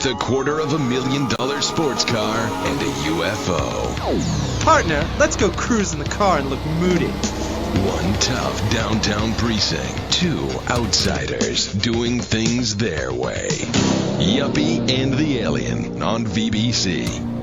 with a $250,000 sports car and a UFO. Partner, let's go cruise in the car and look moody. One tough downtown precinct, two outsiders doing things their way. Yuppie and the Alien on VBC.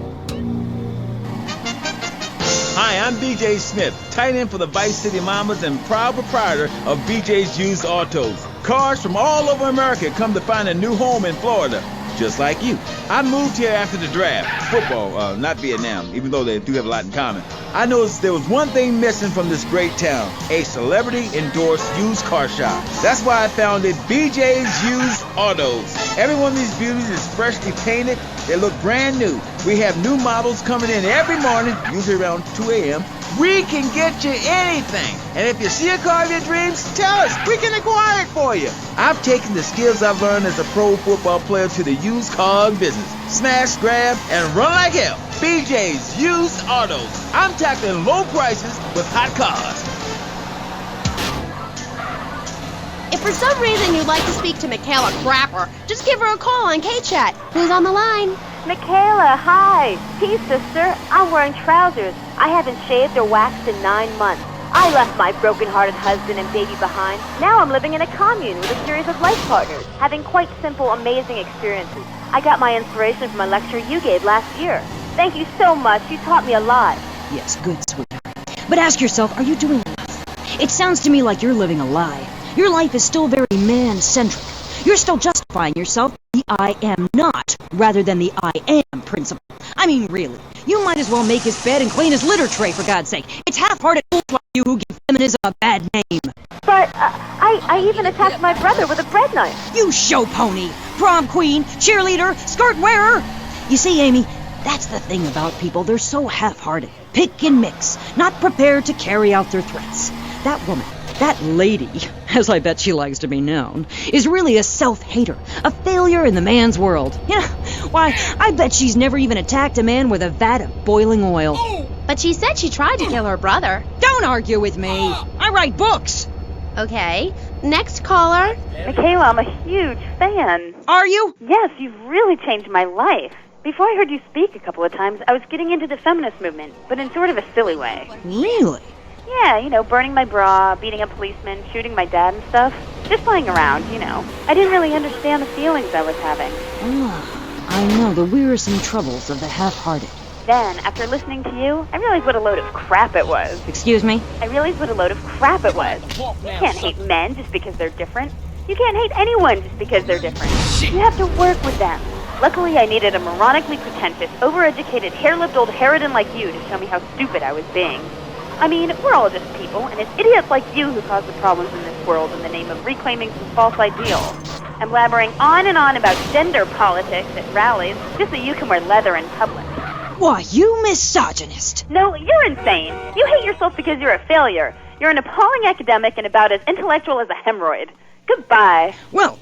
Hi, I'm BJ Smith, tight end for the Vice City Mamas and proud proprietor of BJ's Used Autos. Cars from all over America come to find a new home in Florida, just like you. I moved here after the draft, football, not Vietnam, even though they do have a lot in common. I noticed there was one thing missing from this great town, a celebrity-endorsed used car shop. That's why I founded BJ's Used Autos. Every one of these beauties is freshly painted. They look brand new. We have new models coming in every morning, usually around 2 a.m. We can get you anything. And if you see a car of your dreams, tell us. We can acquire it for you. I've taken the skills I've learned as a pro football player to the used car business. Smash, grab, and run like hell. BJ's Used Autos. I'm tackling low prices with hot cars. If for some reason you'd like to speak to Michaela Crapper, just give her a call on K-Chat. Who's on the line? Michaela, hi. Hey, sister. I'm wearing trousers. I haven't shaved or waxed in 9 months. I left my broken-hearted husband and baby behind. Now I'm living in a commune with a series of life partners, having quite simple, amazing experiences. I got my inspiration from a lecture you gave last year. Thank you so much. You taught me a lot. Yes, good, sweetheart. But ask yourself, are you doing enough? It sounds to me like you're living a lie. Your life is still very man-centric. You're still justifying yourself the I am not, rather than the I am principle. I mean, really, you might as well make his bed and clean his litter tray, for God's sake. It's half-hearted fools like you who give feminism a bad name. But I even attacked my brother with a bread knife. You show pony, prom queen, cheerleader, skirt wearer. You see, Amy, that's the thing about people. They're so half-hearted. Pick and mix, not prepared to carry out their threats. That woman, that lady, as I bet she likes to be known, is really a self-hater, a failure in the man's world. Yeah, why, I bet she's never even attacked a man with a vat of boiling oil. But she said she tried to kill her brother. Don't argue with me. I write books. Okay, next caller. Michaela, I'm a huge fan. Are you? Yes, you've really changed my life. Before I heard you speak a couple of times, I was getting into the feminist movement, but in sort of a silly way. Really? Yeah, burning my bra, beating a policeman, shooting my dad and stuff. Just playing around, I didn't really understand the feelings I was having. I know, the wearisome troubles of the half-hearted. Then, after listening to you, I realized what a load of crap it was. Excuse me? I realized what a load of crap it was. You can't hate men just because they're different. You can't hate anyone just because they're different. You have to work with them. Luckily, I needed a moronically pretentious, overeducated, hair-lipped old harridan like you to show me how stupid I was being. I mean, we're all just people, and it's idiots like you who cause the problems in this world in the name of reclaiming some false ideal. I'm blabbering on and on about gender politics at rallies just so you can wear leather in public. Why, you misogynist! No, you're insane. You hate yourself because you're a failure. You're an appalling academic and about as intellectual as a hemorrhoid. Goodbye. Well,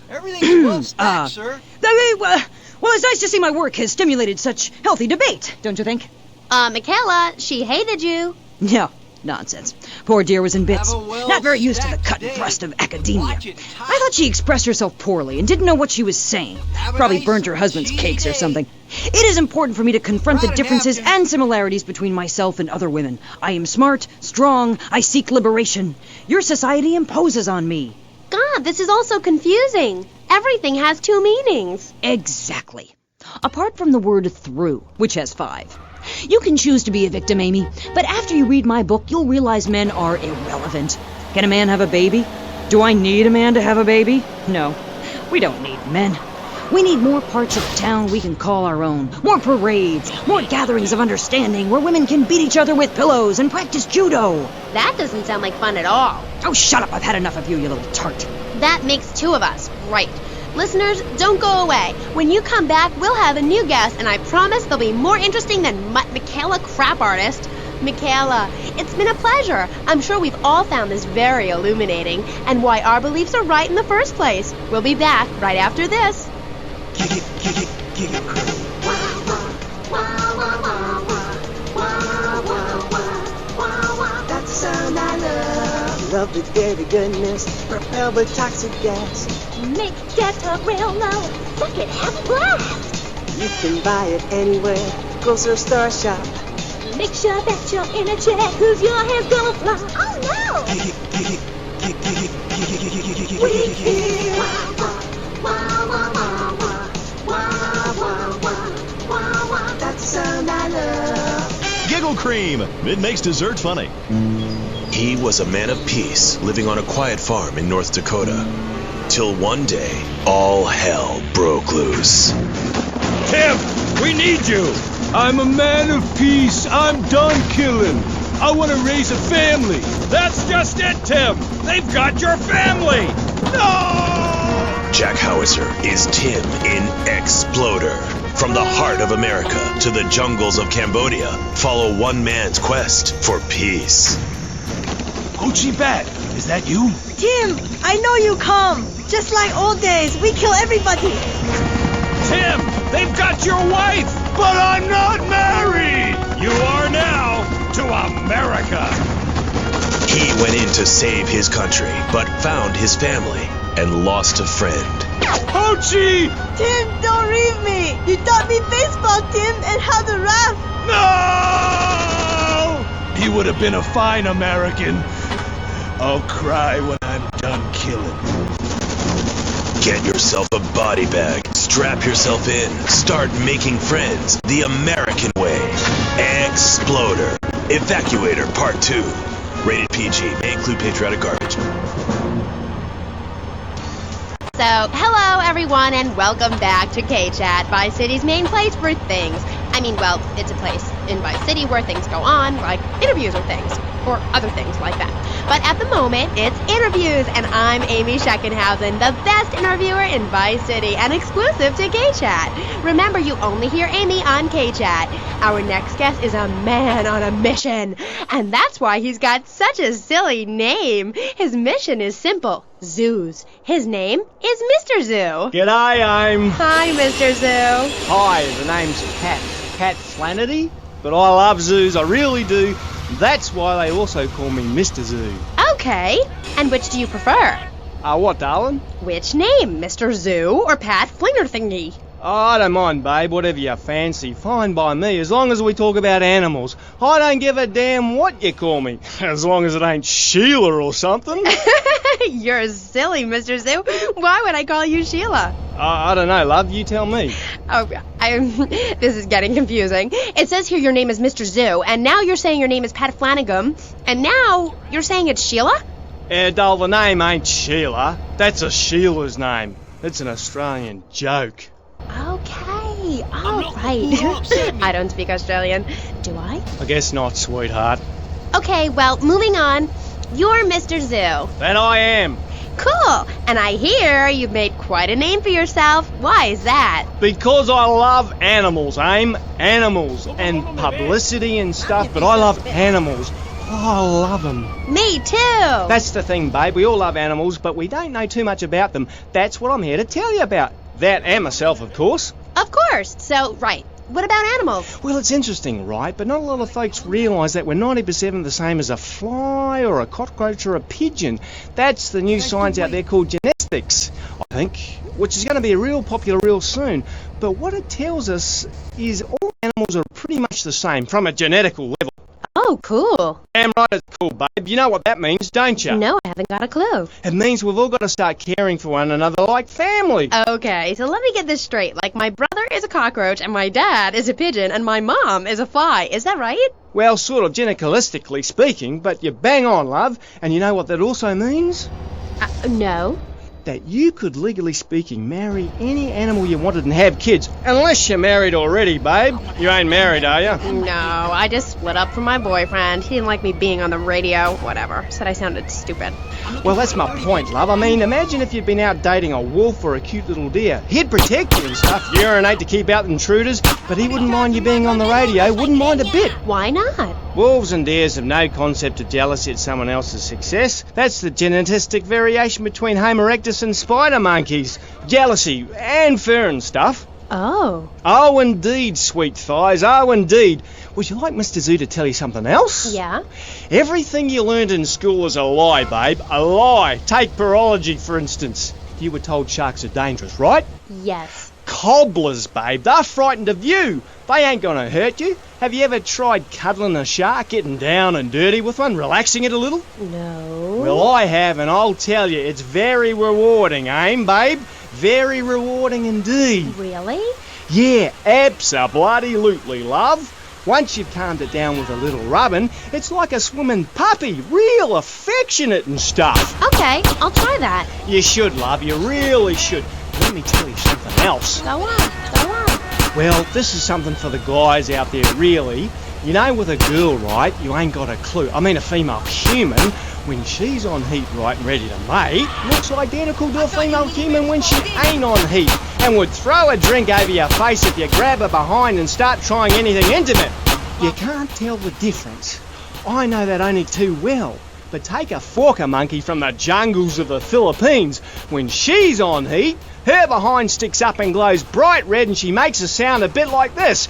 Everything's well stacked, sir. Well, it's nice to see my work has stimulated such healthy debate, don't you think? Michaela, she hated you. No, nonsense. Poor dear was in bits. Have a well Not very used to the stacked cut and day. thrust of academia. Watch it tight. I thought she expressed herself poorly and didn't know what she was saying. Have a Probably nice burned her husband's cheesy cakes or day. something. It is important for me to confront the Brought a differences napkin. and similarities between myself and other women. I am smart, strong, I seek liberation. Your society imposes on me. God, this is all so confusing. Everything has two meanings. Exactly. Apart from the word through, which has 5. You can choose to be a victim, Amy, but after you read my book, you'll realize men are irrelevant. Can a man have a baby? Do I need a man to have a baby? No, we don't need men. We need more parts of town we can call our own, more parades, more gatherings of understanding where women can beat each other with pillows and practice judo. That doesn't sound like fun at all. Oh, shut up, I've had enough of you, you little tart. That makes 2 of us. Right. Listeners, don't go away. When you come back, we'll have a new guest, and I promise they'll be more interesting than Michaela Crap Artist. Michaela, it's been a pleasure. I'm sure we've all found this very illuminating, and why our beliefs are right in the first place. We'll be back right after this. That's the sound I love. Love with very goodness, propelled with toxic gas. Make data real low. Suck it, have a blast. You can buy it anywhere. Grocery store shop. Make sure that you're in a chair, cause your hair's gonna fly. Oh no! That's the sound I love. Giggle Cream. It makes dessert funny. He was a man of peace, living on a quiet farm in North Dakota. Till one day, all hell broke loose. Tim, we need you. I'm a man of peace. I'm done killing. I want to raise a family. That's just it, Tim. They've got your family. No! Jack Howitzer is Tim in Exploder. From the heart of America to the jungles of Cambodia, follow one man's quest for peace. Hoochie Bat, is that you? Tim, I know you come. Just like old days, we kill everybody. Tim, they've got your wife, but I'm not married. You are now to America. He went in to save his country, but found his family and lost a friend. Hoochie! Tim, don't leave me. You taught me baseball, Tim, and how to rap. No! He would have been a fine American. I'll cry when I'm done killing. Get yourself a body bag, strap yourself in, start making friends the American way. Exploder. Evacuator Part 2. Rated PG. May include patriotic garbage. So, hello everyone and welcome back to K-Chat, Vice City's main place for things. I mean, well, it's a place in Vice City where things go on, like interviews or things, or other things like that. But at the moment, it's interviews, and I'm Amy Scheckenhausen, the best interviewer in Vice City, and exclusive to K-Chat. Remember, you only hear Amy on K-Chat. Our next guest is a man on a mission, and that's why he's got such a silly name. His mission is simple. Zoos. His name is Mr. Zoo. G'day, Hi, Mr. Zoo. Hi, the name's Pat Flannery, but I love zoos, I really do. That's why they also call me Mr. Zoo. Okay, and which do you prefer? What, darling? Which name, Mr. Zoo or Pat Flinger Thingy? Oh, I don't mind, babe, whatever you fancy. Fine by me, as long as we talk about animals. I don't give a damn what you call me, as long as it ain't Sheila or something. You're silly, Mr. Zoo. Why would I call you Sheila? I don't know, love, you tell me. Oh, this is getting confusing. It says here your name is Mr. Zoo, and now you're saying your name is Pat Flanagan, and now you're saying it's Sheila? Doll, the name ain't Sheila. That's a Sheila's name. It's an Australian joke. Okay, alright. I don't speak Australian. Do I? I guess not, sweetheart. Okay, well, moving on. You're Mr. Zoo. That I am. Cool. And I hear you've made quite a name for yourself. Why is that? Because I love animals, Aim. Animals and publicity and stuff, but I love animals. I love them. Me too. That's the thing, babe. We all love animals, but we don't know too much about them. That's what I'm here to tell you about. That and myself, of course. Of course. So, right. What about animals? Well, it's interesting, right? But not a lot of folks realise that we're 90% the same as a fly or a cockroach or a pigeon. That's the new science out there called genetics, I think, which is going to be real popular real soon. But what it tells us is all animals are pretty much the same from a genetical level. Oh, cool. Damn right it's cool, babe. You know what that means, don't you? No, I haven't got a clue. It means we've all got to start caring for one another like family. Okay, so let me get this straight. Like, my brother is a cockroach, and my dad is a pigeon, and my mom is a fly. Is that right? Well, sort of genetically speaking, but you're bang on, love. And you know what that also means? No. That you could, legally speaking, marry any animal you wanted and have kids. Unless you're married already, babe. You ain't married, are you? No, I just split up from my boyfriend. He didn't like me being on the radio. Whatever. Said I sounded stupid. Well, that's my point, love. I mean, imagine if you'd been out dating a wolf or a cute little deer. He'd protect you and stuff, urinate to keep out intruders, but he wouldn't mind you being on the radio, wouldn't mind a bit. Why not? Wolves and deers have no concept of jealousy at someone else's success. That's the genetic variation between Homo erectus and spider monkeys. Jealousy and fur and stuff. Oh. Oh, indeed, sweet thighs. Oh, indeed. Would you like Mr. Zoo to tell you something else? Yeah? Everything you learned in school is a lie, babe. A lie. Take virology, for instance. you were told sharks are dangerous, right? Yes. Cobblers, babe. They're frightened of you. They ain't gonna hurt you. Have you ever tried cuddling a shark, getting down and dirty with one, relaxing it a little? No. Well, I have, and I'll tell you, it's very rewarding, babe? Very rewarding indeed. Really? Yeah, abso-bloody-lutely, love. Once you've calmed it down with a little rubbing, it's like a swimming puppy, real affectionate and stuff. Okay, I'll try that. You should, love, you really should. Let me tell you something else. Go on. Well, this is something for the guys out there, really. You know, with a girl, right, you ain't got a clue. I mean, a female human, when she's on heat, right, and ready to mate, looks identical to a female human when she ain't on heat, and would throw a drink over your face if you grab her behind and start trying anything intimate. You can't tell the difference. I know that only too well. But take a forker monkey from the jungles of the Philippines. When she's on heat, her behind sticks up and glows bright red, and she makes a sound a bit like this.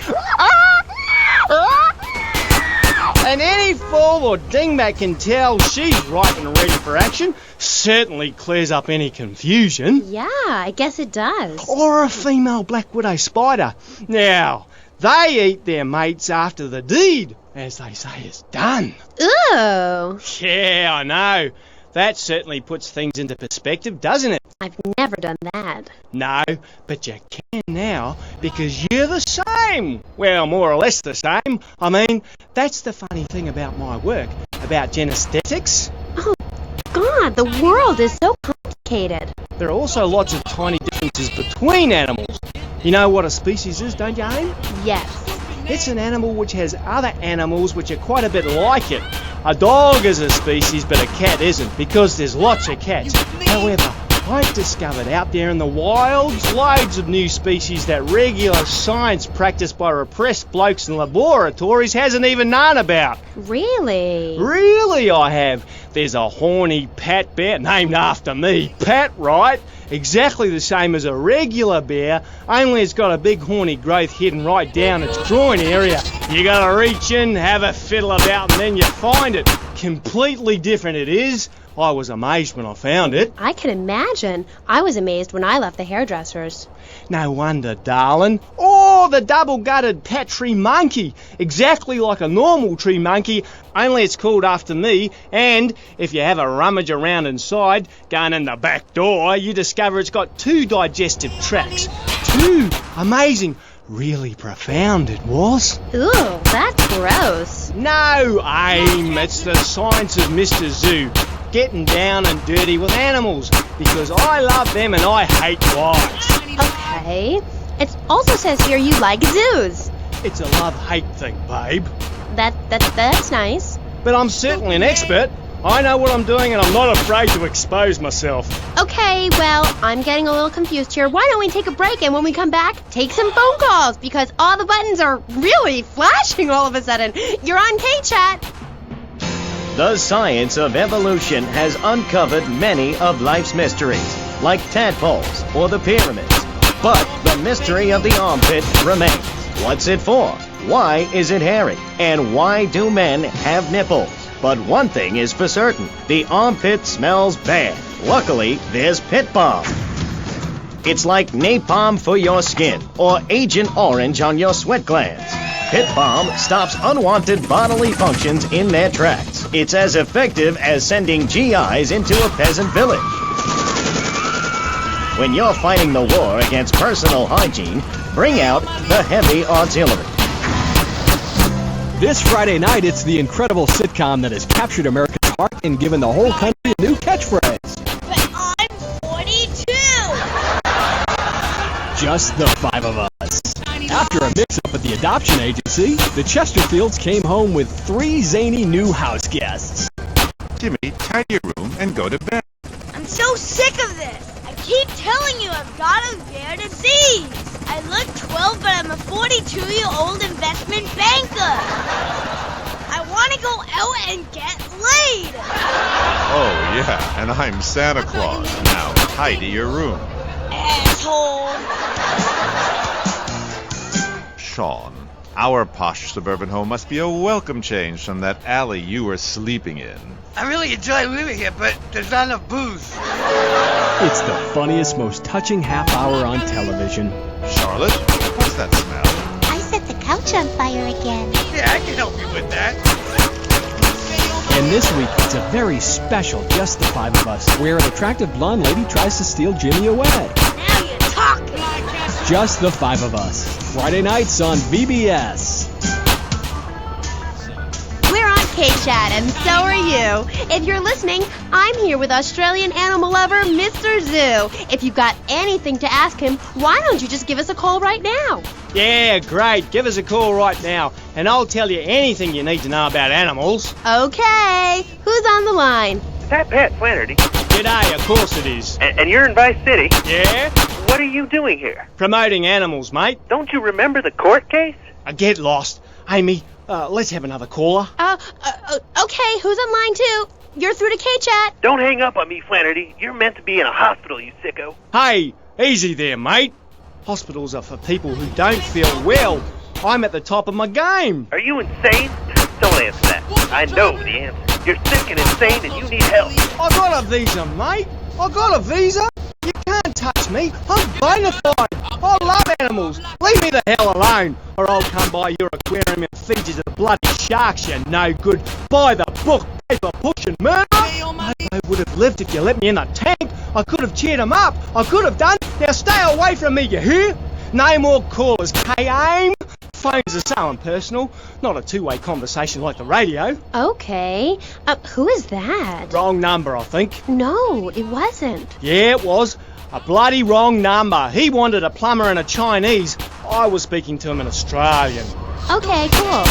And any fool or dingbat can tell she's ripe and ready for action. Certainly clears up any confusion. Yeah, I guess it does. Or a female black widow spider. Now, they eat their mates after the deed, as they say, is done. Ooh. Yeah, I know. That certainly puts things into perspective, doesn't it? I've never done that. No, but you can now, because you're the same. Well, more or less the same. I mean, that's the funny thing about my work, about genesthetics. Oh, God, the world is so complicated. There are also lots of tiny differences between animals. You know what a species is, don't you, Aim? Yes. It's an animal which has other animals which are quite a bit like it. A dog is a species, but a cat isn't, because there's lots of cats. However, I've discovered out there in the wilds loads of new species that regular science practiced by repressed blokes in laboratories hasn't even known about. Really? Really, I have. There's a horny Pat bear, named after me. Pat, right? Exactly the same as a regular bear, only it's got a big horny growth hidden right down its groin area. You gotta reach in, have a fiddle about, and then you find it. Completely different it is. I was amazed when I found it. I can imagine. I was amazed when I left the hairdressers. No wonder, darling. Oh, the double-gutted Pat tree monkey. Exactly like a normal tree monkey, only it's called after me. And if you have a rummage around inside, going in the back door, you discover it's got 2 digestive tracts. 2! Amazing. Really profound it was. Ooh, that's gross. No, Aim. It's the science of Mr. Zoo. Getting down and dirty with animals, because I love them and I hate lies. Okay. It also says here you like zoos. It's a love-hate thing, babe. That's nice. But I'm certainly an expert. I know what I'm doing and I'm not afraid to expose myself. Okay, well, I'm getting a little confused here. Why don't we take a break, and when we come back, take some phone calls, because all the buttons are really flashing all of a sudden. You're on K-Chat. The science of evolution has uncovered many of life's mysteries, like tadpoles or the pyramids. But the mystery of the armpit remains. What's it for? Why is it hairy? And why do men have nipples? But one thing is for certain, the armpit smells bad. Luckily, there's Pit Balm. It's like napalm for your skin, or Agent Orange on your sweat glands. Pit Balm stops unwanted bodily functions in their tracks. It's as effective as sending GIs into a peasant village. When you're fighting the war against personal hygiene, bring out the heavy artillery. This Friday night, it's the incredible sitcom that has captured America's heart and given the whole country a new catchphrase. But I'm 42! Just the 5 of us. After a mix-up at the adoption agency, the Chesterfields came home with 3 zany new house guests. Jimmy, tidy your room and go to bed. I'm so sick of this! I keep telling you I've got a rare disease! I look 12, but I'm a 42-year-old investment banker! I want to go out and get laid! Oh, yeah, and I'm Santa Claus. Now, tidy your room. Asshole! Sean, Our posh suburban home must be a welcome change from that alley you were sleeping in. I really enjoy living here, but there's not enough booze. It's the funniest, most touching half hour on television. Charlotte, what's that smell? I set the couch on fire again. Yeah, I can help you with that. And this week, it's a very special Just the Five of Us, where an attractive blonde lady tries to steal Jimmy away. Now you're talking. Just the Five of Us, Friday nights on VBS. We're on K-Chat, and so are you. If you're listening, I'm here with Australian animal lover, Mr. Zoo. If you've got anything to ask him, why don't you just give us a call right now? Yeah, great. Give us a call right now, and I'll tell you anything you need to know about animals. Okay. Who's on the line? Is that Pat Flannery? G'day, of course it is. And you're in Vice City? Yeah? What are you doing here? Promoting animals, mate. Don't you remember the court case? I get lost. Amy, let's have another caller. Okay, who's on line two? You're through to K-Chat. Don't hang up on me, Flannery. You're meant to be in a hospital, you sicko. Hey, easy there, mate. Hospitals are for people who don't feel well. I'm at the top of my game. Are you insane? Don't answer that. I know the answer. You're sick and insane and you need help. I got a visa, mate. I got a visa. You can't touch me. I'm bona fide. I love animals. Leave me the hell alone, or I'll come by your aquarium and feed you to the bloody sharks, you no good. By the book, paper pushing murderer. I would have lived if you let me in the tank. I could have cheered him up. I could have done. Now stay away from me, you hear? No more callers, K-Aim. Phones are so impersonal. Not a two-way conversation like the radio. Okay. Who is that? Wrong number, I think. No, it wasn't. Yeah, it was. A bloody wrong number. He wanted a plumber and a Chinese. I was speaking to him in Australian. Okay, cool.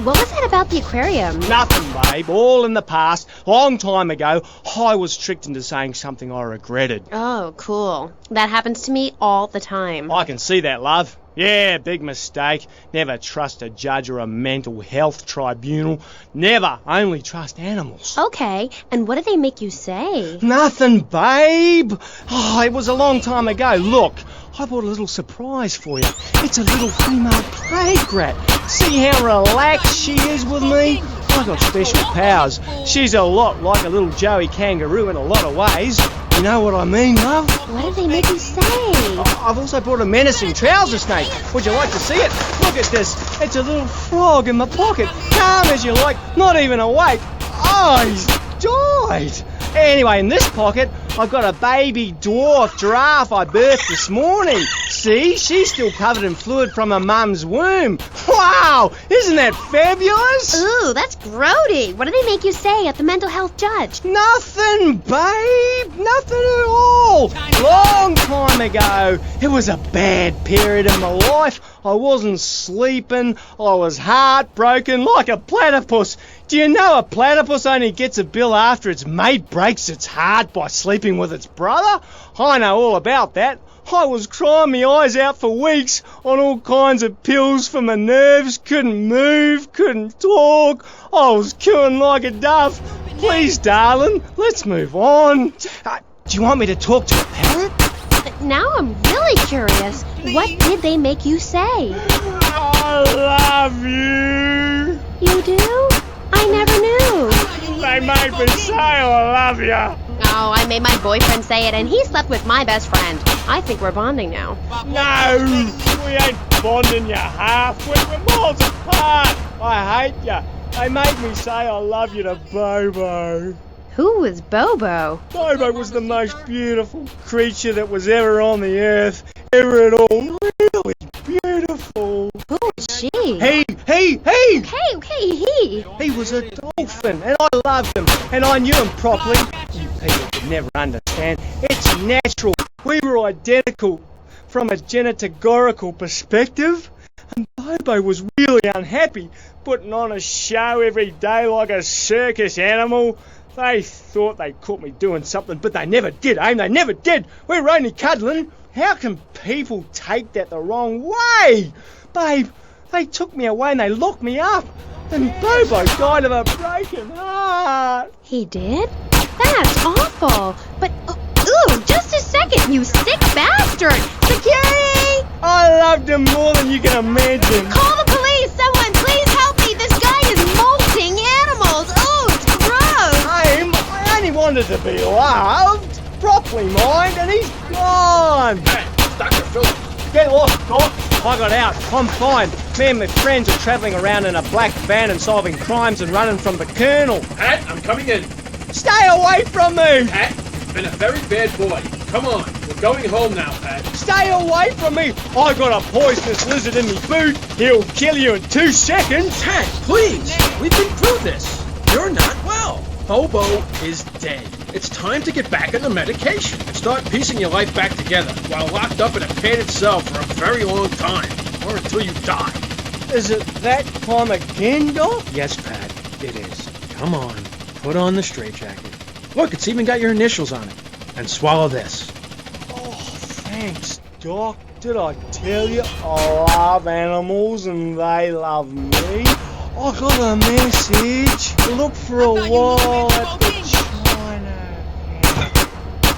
What was that about the aquarium? Nothing, babe. All in the past. Long time ago, I was tricked into saying something I regretted. Oh, cool. That happens to me all the time. I can see that, love. Yeah, big mistake. Never trust a judge or a mental health tribunal. Never. Only trust animals. Okay, and what did they make you say? Nothing, babe. Oh, it was a long time ago. Look, I bought a little surprise for you. It's a little female plague rat. See how relaxed she is with me? I got special powers. She's a lot like a little Joey kangaroo in a lot of ways. You know what I mean, love? What did they make you say? I've also brought a menacing trouser snake. Would you like to see it? Look at this. It's a little frog in my pocket. Calm as you like, not even awake. Oh, he's died. Anyway, in this pocket, I've got a baby dwarf giraffe I birthed this morning. See, she's still covered in fluid from her mum's womb. Wow, isn't that fabulous? Ooh, that's grody. What did they make you say at the mental health judge? Nothing, babe. Nothing at all. Long time ago. It was a bad period in my life. I wasn't sleeping. I was heartbroken like a platypus. Do you know a platypus only gets a bill after its mate breaks its heart by sleeping with its brother? I know all about that. I was crying my eyes out for weeks on all kinds of pills for my nerves, couldn't move, couldn't talk. I was cooing like a dove. Please, darling, let's move on. Do you want me to talk to a parrot? Now I'm really curious. What did they make you say? I love you. You do? I never knew. They made me say I love you. Oh, I made my boyfriend say it, and he slept with my best friend. I think we're bonding now. No, we ain't bonding, you half-wit. We're miles apart. I hate you. They made me say I love you to Bobo. Who was Bobo? Bobo was the most beautiful creature that was ever on the earth. Ever at all. Really beautiful. Who was she? He. Okay, he. He was a dolphin, and I loved him, and I knew him properly. You people could never understand. It's natural. We were identical from a genetagorical perspective. And Bobo was really unhappy, putting on a show every day like a circus animal. They thought they caught me doing something, but they never did, Aim. They never did. We were only cuddling. How can people take that the wrong way? Babe, they took me away and they locked me up. And Bobo died of a broken heart. He did? That's awful. But, just a second, you sick bastard. Security! I loved him more than you can imagine. Call the police! wanted to be loved, properly mind, and he's gone. Hey, Dr. Phillips. Get lost, Doc. I got out. I'm fine. Me and my friends are travelling around in a black van and solving crimes and running from the Colonel. Pat, I'm coming in. Stay away from me! Pat, you've been a very bad boy. Come on, we're going home now, Pat. Stay away from me! I got a poisonous lizard in me boot. He'll kill you in 2 seconds. Pat, please. We've been through this. You're not well. Bobo is dead. It's time to get back on the medication and start piecing your life back together while locked up in a padded cell for a very long time, or until you die. Is it that time again, Doc? Yes, Pat, it is. Come on, put on the straitjacket. Look, it's even got your initials on it. And swallow this. Oh, thanks, Doc. Did I tell you I love animals and they love me? I got a message. Look for a while at the China.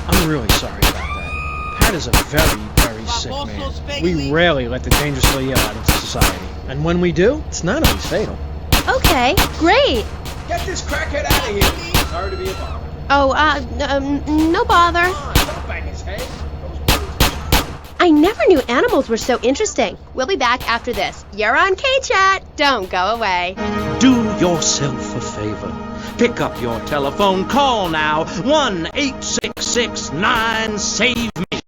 I'm really sorry about that. Pat is a very, very sick man. We rarely let the dangerously ill out into society. And when we do, it's not always fatal. Okay, great. Get this crackhead out of here. Sorry to be a bother. Oh, no bother. Come on, don't bang his head. I never knew animals were so interesting. We'll be back after this. You're on K-Chat. Don't go away. Do yourself a favor. Pick up your telephone. Call now. 1-866-9-SAVE-ME.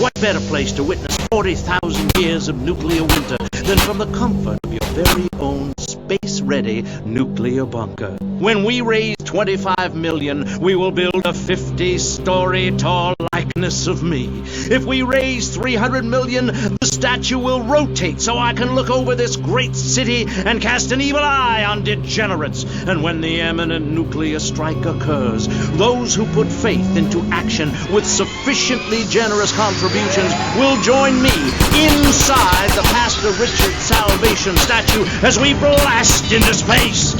What better place to witness 40,000 years of nuclear winter than from the comfort of your very own space-ready nuclear bunker? When we raise 25 million, we will build a 50-story tall likeness of me. If we raise 300 million, the statue will rotate so I can look over this great city and cast an evil eye on degenerates. And when the imminent nuclear strike occurs, those who put faith into action with sufficiently generous contributions will join me inside the Pastor Richard Salvation statue as we blast into space.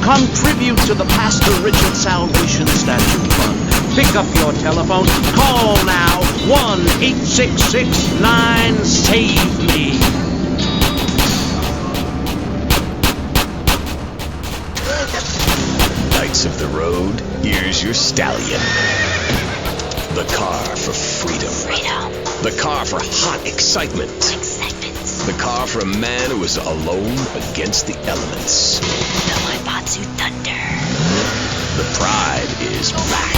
Contribute to the Pastor Richard Salvation Statue Fund. Pick up your telephone. Call now. 1-866-9-SAVE-ME. Knights of the road, here's your stallion. The car for freedom. The car for hot excitement. The car for a man who is alone against the elements. The Maibatsu Thunder. The pride is back.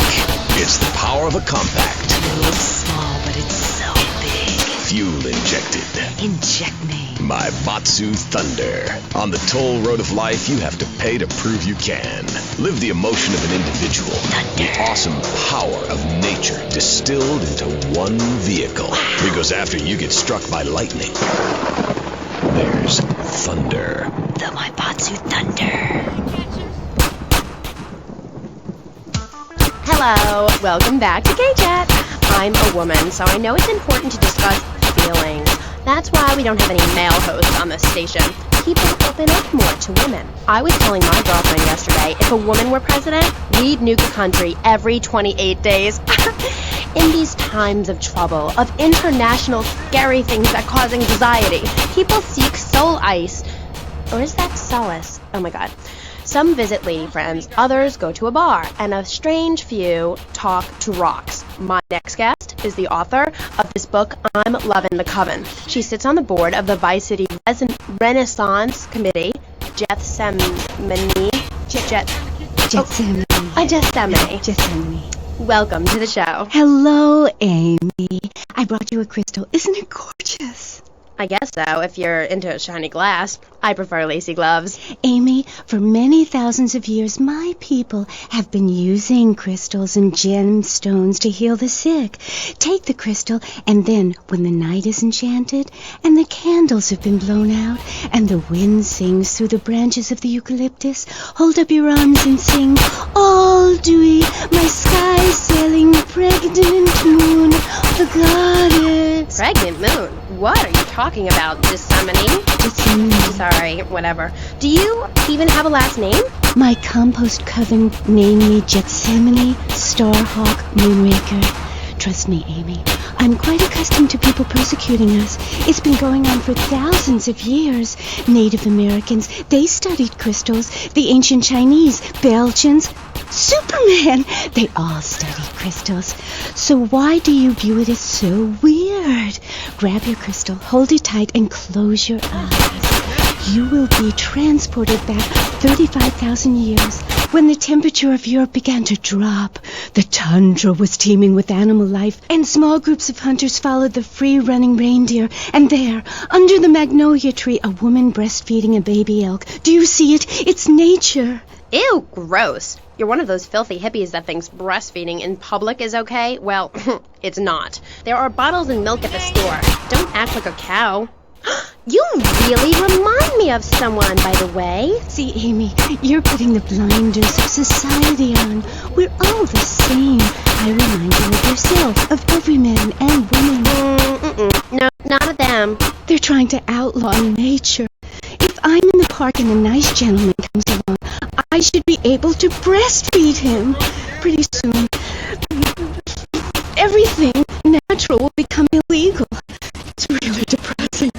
It's the power of a compact. It looks small, but it's so big. Fuel injected. Inject me. Maibatsu Thunder. On the toll road of life, you have to pay to prove you can. Live the emotion of an individual. Thunder. The awesome power of nature distilled into one vehicle. Wow. Because after you get struck by lightning, there's thunder. The Maibatsu Thunder. Hello, welcome back to K-Chat. I'm a woman, so I know it's important to discuss feelings. That's why we don't have any male hosts on this station. People open up more to women. I was telling my girlfriend yesterday, if a woman were president, we'd nuke a country every 28 days. In these times of trouble, of international scary things that cause anxiety, people seek soul ice. Or is that solace? Oh my god. Some visit lady friends, others go to a bar, and a strange few talk to rocks. My next guest is the author of this book, I'm Lovin' the Coven. She sits on the board of the Vice City Renaissance Committee, Gethsemane. Gethsemane. Welcome to the show. Hello, Amy. I brought you a crystal. Isn't it gorgeous? I guess so, if you're into shiny glass. I prefer lacy gloves. Amy, for many thousands of years, my people have been using crystals and gemstones to heal the sick. Take the crystal, and then, when the night is enchanted, and the candles have been blown out, and the wind sings through the branches of the eucalyptus, hold up your arms and sing, all dewy, my sky-sailing pregnant moon, the goddess. Pregnant moon? What are you talking about, Gethsemane? Sorry, whatever. Do you even have a last name? My compost coven named me Gethsemane Starhawk Moonraker. Trust me, Amy. I'm quite accustomed to people persecuting us. It's been going on for thousands of years. Native Americans, they studied crystals. The ancient Chinese, Belgians, Superman, they all studied crystals. So why do you view it as so weird? Grab your crystal, hold it tight, and close your eyes. You will be transported back 35,000 years when the temperature of Europe began to drop. The tundra was teeming with animal life, and small groups of hunters followed the free-running reindeer. And there, under the magnolia tree, a woman breastfeeding a baby elk. Do you see it? It's nature. Ew, gross. You're one of those filthy hippies that thinks breastfeeding in public is okay? Well, it's not. There are bottles and milk at the store. Don't act like a cow. You really remind me of someone, by the way. See, Amy, you're putting the blinders of society on. We're all the same. I remind you of yourself, of every man and woman. No, none of them. They're trying to outlaw nature. If I'm in the park and a nice gentleman comes along, I should be able to breastfeed him. Pretty soon, everything natural will become illegal. It's really depressing.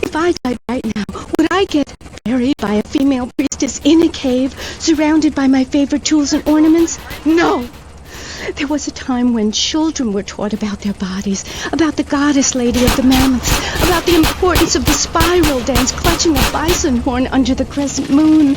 If I died right now, would I get buried by a female priestess in a cave, surrounded by my favorite tools and ornaments? No! There was a time when children were taught about their bodies, about the goddess lady of the mammoths, about the importance of the spiral dance clutching a bison horn under the crescent moon.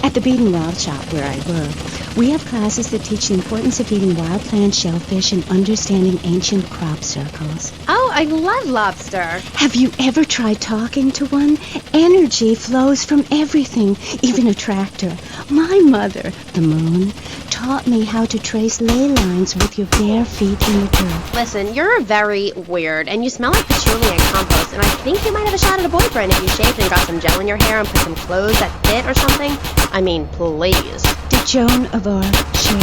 At the Beet and Wild Shop where I work, we have classes that teach the importance of eating wild plant shellfish and understanding ancient crop circles. Oh, I love lobster. Have you ever tried talking to one? Energy flows from everything, even a tractor. My mother, the moon, taught me how to trace ley lines with your bare feet in the dirt. Listen, you're very weird, and you smell like patchouli and compost, and I think you might have a shot at a boyfriend if you shaved and got some gel in your hair and put some clothes that fit or something. I mean, please. To Joan of Arc, Shane,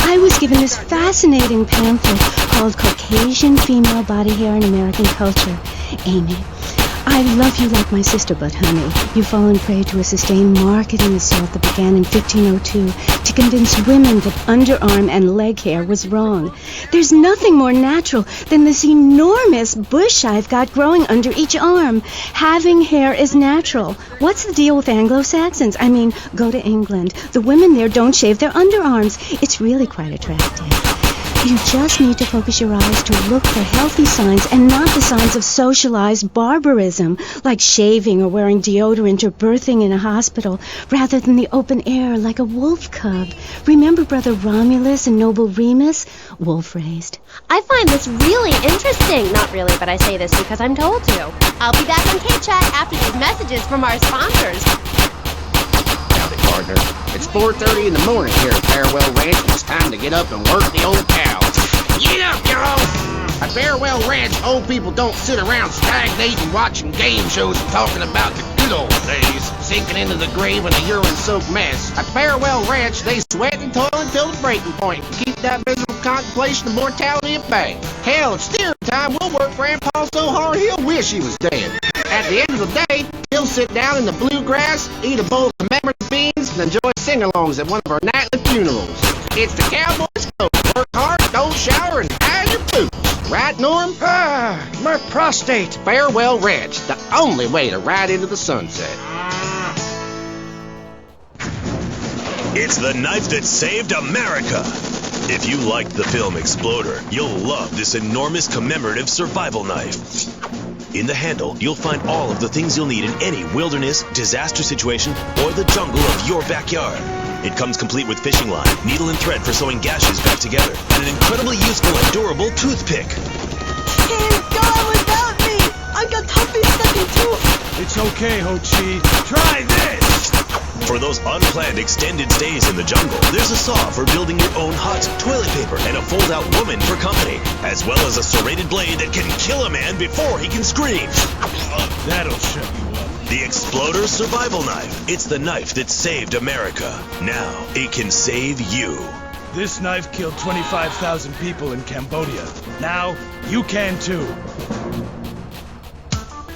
I was given this fascinating pamphlet called Caucasian Female Body Hair in American Culture. Amy, I love you like my sister, but honey, you've fallen prey to a sustained marketing assault that began in 1502 to convince women that underarm and leg hair was wrong. There's nothing more natural than this enormous bush I've got growing under each arm. Having hair is natural. What's the deal with Anglo-Saxons? I mean, go to England. The women there don't shave their underarms. It's really quite attractive. You just need to focus your eyes to look for healthy signs and not the signs of socialized barbarism, like shaving or wearing deodorant or birthing in a hospital, rather than the open air like a wolf cub. Remember Brother Romulus and Noble Remus? Wolf-raised. I find this really interesting. Not really, but I say this because I'm told to. I'll be back on K-Chat after these messages from our sponsors. Howdy, partner. It's 4:30 in the morning here at Farewell Ranch, and it's time to get up and work the old cow. Get up, y'all! At Farewell Ranch, old people don't sit around stagnating, watching game shows and talking about the good old days, sinking into the grave in a urine-soaked mess. At Farewell Ranch, they sweat and toil until the breaking point to keep that miserable contemplation of mortality at bay. Hell, it's dinner time. We'll work Grandpa so hard he'll wish he was dead. At the end of the day, he'll sit down in the bluegrass, eat a bowl of commemorative beans, and enjoy sing-alongs at one of our nightly funerals. It's the Cowboys Code. Work hard, don't shower, and hide your boots. Right, Norm? My prostate. Farewell Ranch, the only way to ride into the sunset. It's the knife that saved America. If you liked the film Exploder, you'll love this enormous commemorative survival knife. In the handle, you'll find all of the things you'll need in any wilderness, disaster situation, or the jungle of your backyard. It comes complete with fishing line, needle and thread for sewing gashes back together, and an incredibly useful and durable toothpick. Can't go without me! I've got toffee stuck in tooth! It's okay, Ho-Chi. Try this! For those unplanned extended stays in the jungle, there's a saw for building your own hut, toilet paper, and a fold-out woman for company, as well as a serrated blade that can kill a man before he can scream. That'll shut you up. The Exploder Survival Knife. It's the knife that saved America. Now, it can save you. This knife killed 25,000 people in Cambodia. Now, you can too.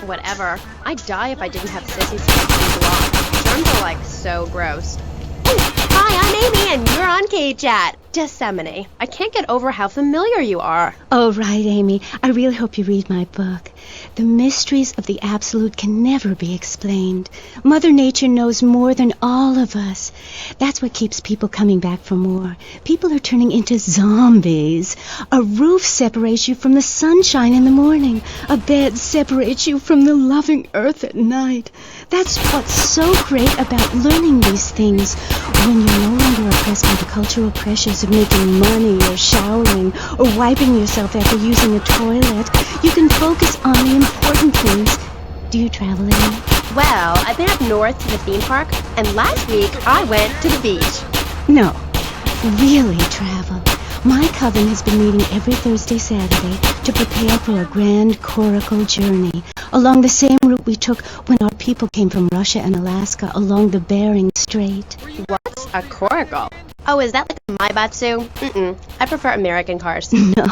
Whatever. I'd die if I didn't have sissies to block. Germs are like so gross. Ooh, hi, Hi, I'm Amy, and you're on K-Chat. Dissemine. I can't get over how familiar you are. Oh, right, Amy. I really hope you read my book. The mysteries of the absolute can never be explained. Mother Nature knows more than all of us. That's what keeps people coming back for more. People are turning into zombies. A roof separates you from the sunshine in the morning. A bed separates you from the loving earth at night. That's what's so great about learning these things. When you're no longer oppressed by the cultural pressures of making money or showering or wiping yourself after using a toilet, you can focus on the important things. Do you travel, Amy? Well, I've been up north to the theme park, and last week I went to the beach. No, really travel. My coven has been meeting every Thursday, Saturday to prepare for a grand coracle journey along the same route we took when our people came from Russia and Alaska along the Bering Strait. What's a coracle? Oh, is that like a Maibatsu? I prefer American cars. No.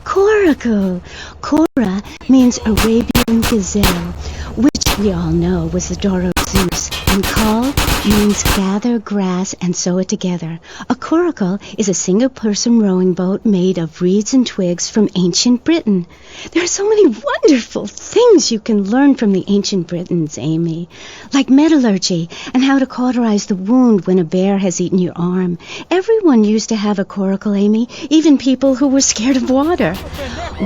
Coracle. Cora means Arabian gazelle, which we all know was the daughter of Zeus, and Kal means gather grass and sew it together. A coracle is a single-person rowing boat made of reeds and twigs from ancient Britain. There are so many wonderful things you can learn from the ancient Britons, Amy, like metallurgy and how to cauterize the wound when a bear has eaten your arm. Everyone used to have a coracle, Amy, even people who were scared of water.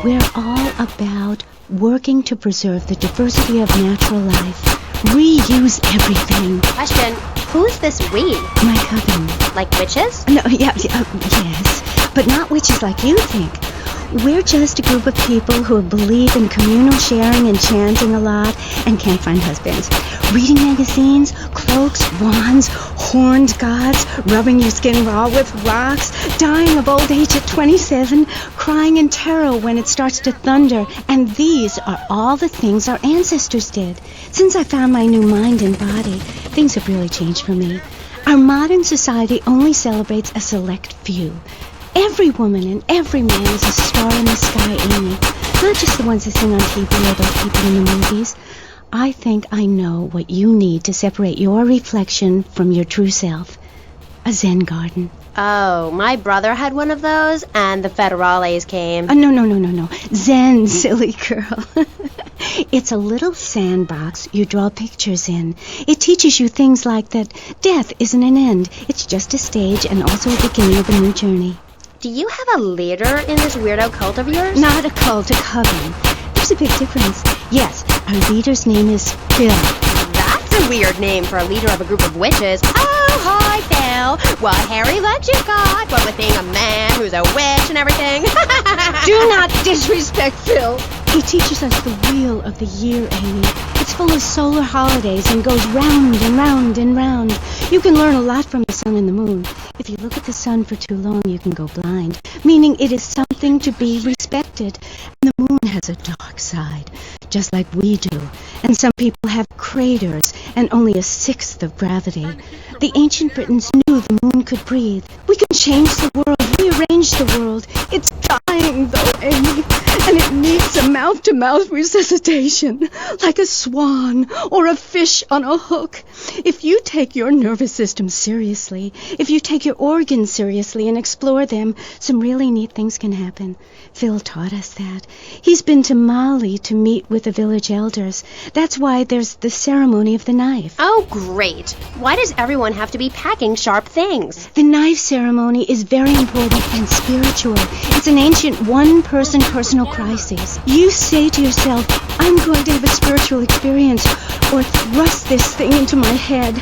We're all about working to preserve the diversity of natural life. Reuse everything. Question, who's this we? My coven. Like witches? No, yes, but not witches like you think. We're just a group of people who believe in communal sharing and chanting a lot and can't find husbands. Reading magazines, cloaks, wands, horned gods, rubbing your skin raw with rocks, dying of old age at 27, crying in terror when it starts to thunder. And these are all the things our ancestors did. Since I found my new mind and body, things have really changed for me. Our modern society only celebrates a select few. Every woman and every man is a star in the sky, Amy. Not just the ones that sing on TV or those people in the movies. I think I know what you need to separate your reflection from your true self. A Zen garden. Oh, my brother had one of those, and the federales came. No. Zen, silly girl. It's a little sandbox you draw pictures in. It teaches you things like that death isn't an end. It's just a stage and also a beginning of a new journey. Do you have a leader in this weirdo cult of yours? Not a cult, a coven. There's a big difference. Yes, our leader's name is Phil. That's a weird name for a leader of a group of witches. Oh, hi, Phil. What hairy legs you got? What with being a man who's a witch and everything? Do not disrespect Phil. He teaches us the wheel of the year, Amy. It's full of solar holidays and goes round and round and round. You can learn a lot from the sun and the moon. If you look at the sun for too long, you can go blind, meaning it is something to be respected. And the moon has a dark side, just like we do. And some people have craters and only a sixth of gravity. The ancient Britons knew the moon could breathe. We can change the world, rearrange the world. It's dying, though, Amy, and it needs a mouth-to-mouth resuscitation, like a swan or a fish on a hook. If you take your nervous system seriously, if you take your organs seriously and explore them, some really neat things can happen. Phil taught us that. He's been to Mali to meet with the village elders. That's why there's the ceremony of the knife. Oh, great. Why does everyone have to be packing sharp things? The knife ceremony is very important and spiritual. It's an ancient one-person personal crisis. You say to yourself, I'm going to have a spiritual experience, or thrust this thing into my head.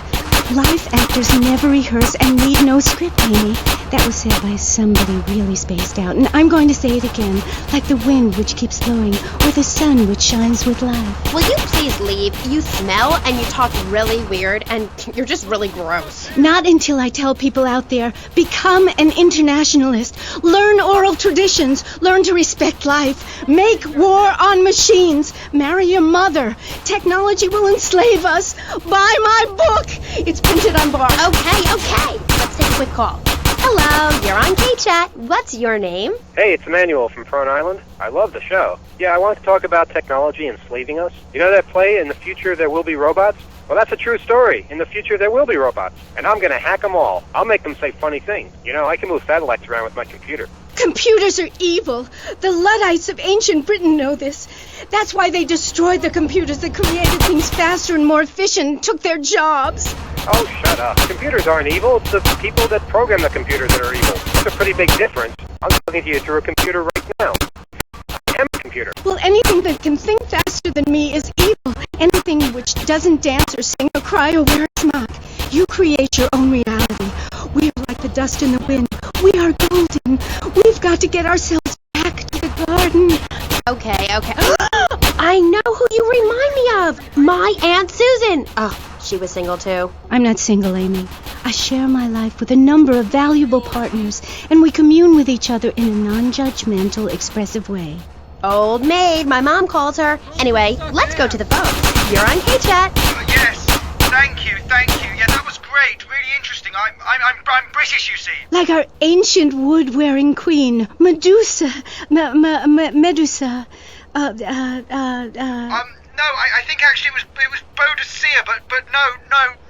Life actors never rehearse and need no script, Amy. That was said by somebody really spaced out, and I'm going to say it again, like the wind which keeps blowing, or the sun which shines with life. Will you please leave? You smell and you talk really weird, and you're just really gross. Not until I tell people out there, become an internationalist. Learn oral traditions. Learn to respect life. Make war on machines. Marry your mother. Technology will enslave us. Buy my book. It's printed on bar. Okay. Let's take a quick call. Hello, you're on K-Chat. What's your name? Hey, it's Emmanuel from Throne Island. I love the show. Yeah, I want to talk about technology enslaving us. You know that play, In the Future There Will Be Robots? Well, that's a true story. In the future, there will be robots, and I'm going to hack them all. I'll make them say funny things. You know, I can move satellites around with my computer. Computers are evil. The Luddites of ancient Britain know this. That's why they destroyed the computers that created things faster and more efficient and took their jobs. Oh, shut up. Computers aren't evil. It's the people that program the computers that are evil. That's a pretty big difference. I'm talking to you through a computer right now. I am a computer. Well, anything that can think faster than me is evil. Anything which doesn't dance or sing or cry or wear a smock. You create your own reality. We are like the dust in the wind. We are golden. We've got to get ourselves back to the garden. Okay. I know who you remind me of. My Aunt Susan. Oh, she was single too. I'm not single, Amy. I share my life with a number of valuable partners, and we commune with each other in a non-judgmental, expressive way. Old maid, my mom calls her. Anyway, let's go to the phone. You're on K-Chat. Yes, thank you. Yeah, that was great. Really interesting. I'm British, you see. Like our ancient wood-wearing queen, Medusa. Medusa. No, I think actually it was Boadicea, but no,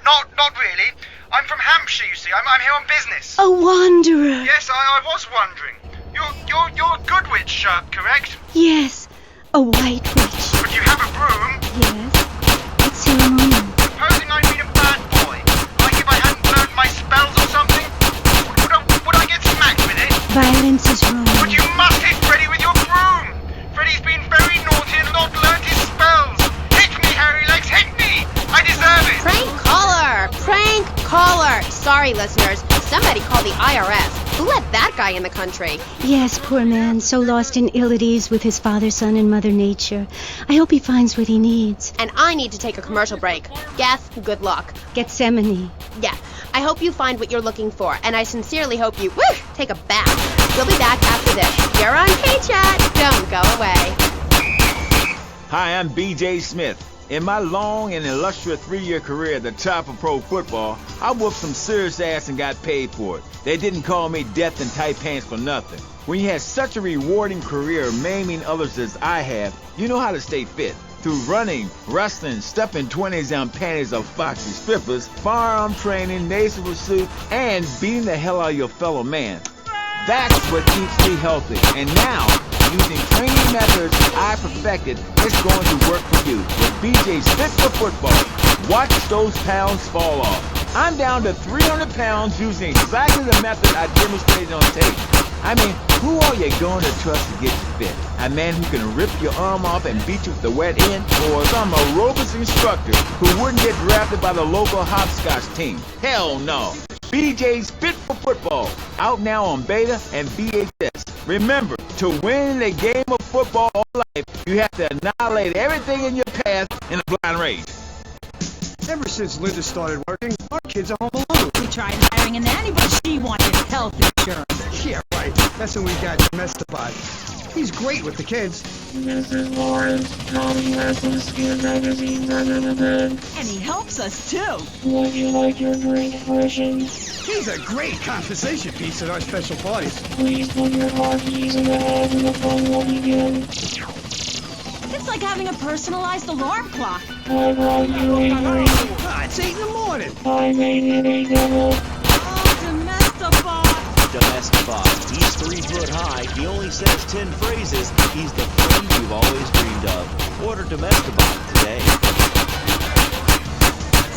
not really. I'm from Hampshire, you see. I'm here on business. A wanderer. Yes, I was wondering. You're a good witch, correct? Yes, a white witch. But you have a broom? Yes. It's ceremonial. Supposing I'd been a bad boy, like if I hadn't learned my spells or something, would I get smacked with it? Violence is wrong. But you must hit Freddy with your broom. Freddy's been very naughty and not learned his spells. Hit me, hairy legs, hit me! I deserve it! Prank caller! Sorry, listeners. Somebody call the IRS. Who let that guy in the country? Yes, poor man, so lost in ill at ease with his father, son, and Mother Nature. I hope he finds what he needs. And I need to take a commercial break. Guess, good luck. Gethsemane. Yeah, I hope you find what you're looking for, and I sincerely hope you, take a bath. We'll be back after this. You're on K-Chat. Don't go away. Hi, I'm BJ Smith. In my long and illustrious 3-year career at the top of pro football, I whooped some serious ass and got paid for it. They didn't call me Death in Tight Pants for nothing. When you have such a rewarding career maiming others as I have, you know how to stay fit. Through running, wrestling, stuffing 20s down panties of foxy strippers, firearm training, nasal pursuit, and beating the hell out of your fellow man. That's what keeps me healthy. And now, using training methods I perfected, it's going to work for you. With BJ's Fit for Football, watch those pounds fall off. I'm down to 300 pounds using exactly the method I demonstrated on tape. I mean, who are you going to trust to get you fit? A man who can rip your arm off and beat you with the wet end? Or some aerobics instructor who wouldn't get drafted by the local hopscotch team? Hell no. BJ's Fit for Football, out now on beta and VHS. Remember, to win the game of football all life, you have to annihilate everything in your path in a blind race. Ever since Linda started working, our kids are home alone. We tried hiring a nanny, but she wanted health insurance. Yeah, right. That's when we got domestified. He's great with the kids. Mrs. Lawrence, Tommy has some skin magazines under the bed. And he helps us, too. Would you like your drink freshened? He's a great conversation piece at our special parties. Please put your car keys in the bag and the fun will begin. It's like having a personalized alarm clock. I brought you a drink. It's 8 in the morning. I made it a double. Domestify. He's 3 foot high. He only says 10 phrases. He's the friend you've always dreamed of. Order Domestify today.